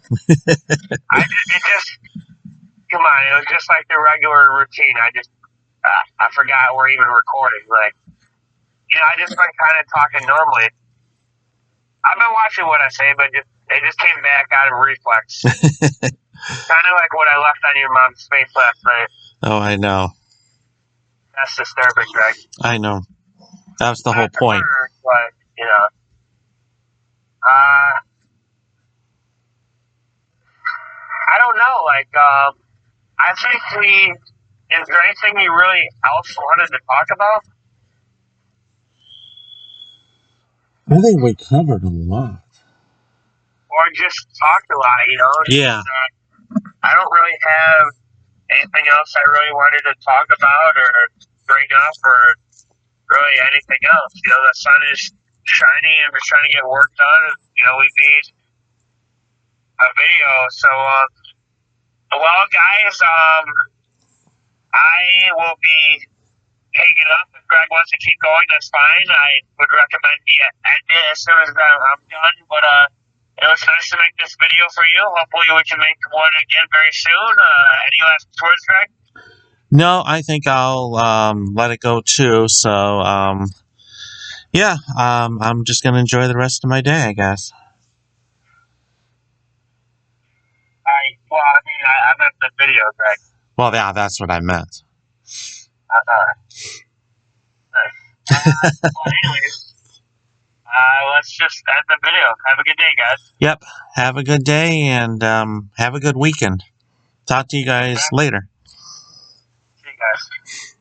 Come on, it was just like the regular routine. I forgot we're even recording. Like, I just been kind of talking normally. I've been watching what I say, but it just came back out of reflex. Kind of like what I left on your mom's face last night. Oh, I know. That's disturbing, Greg. I know. That was the whole point. Her, but, I don't know. Like, I think is there anything you really else wanted to talk about? I think we covered a lot. Or just talked a lot, Yeah. I don't really have anything else I really wanted to talk about or bring up or really anything else. The sun is shining and we're trying to get work done. We need a video. So, well, guys, I will be hanging up. If Greg wants to keep going, that's fine. I would recommend you end it as soon as I'm done. But it was nice to make this video for you. Hopefully we can make one again very soon. Any last words, Greg? No, I think I'll let it go too. So, yeah, I'm just going to enjoy the rest of my day, I guess. I meant the video, Greg. Well, yeah, that's what I meant. Well, anyways, let's just end the video. Have a good day, guys. Yep. Have a good day and have a good weekend. Talk to you guys later. See you guys.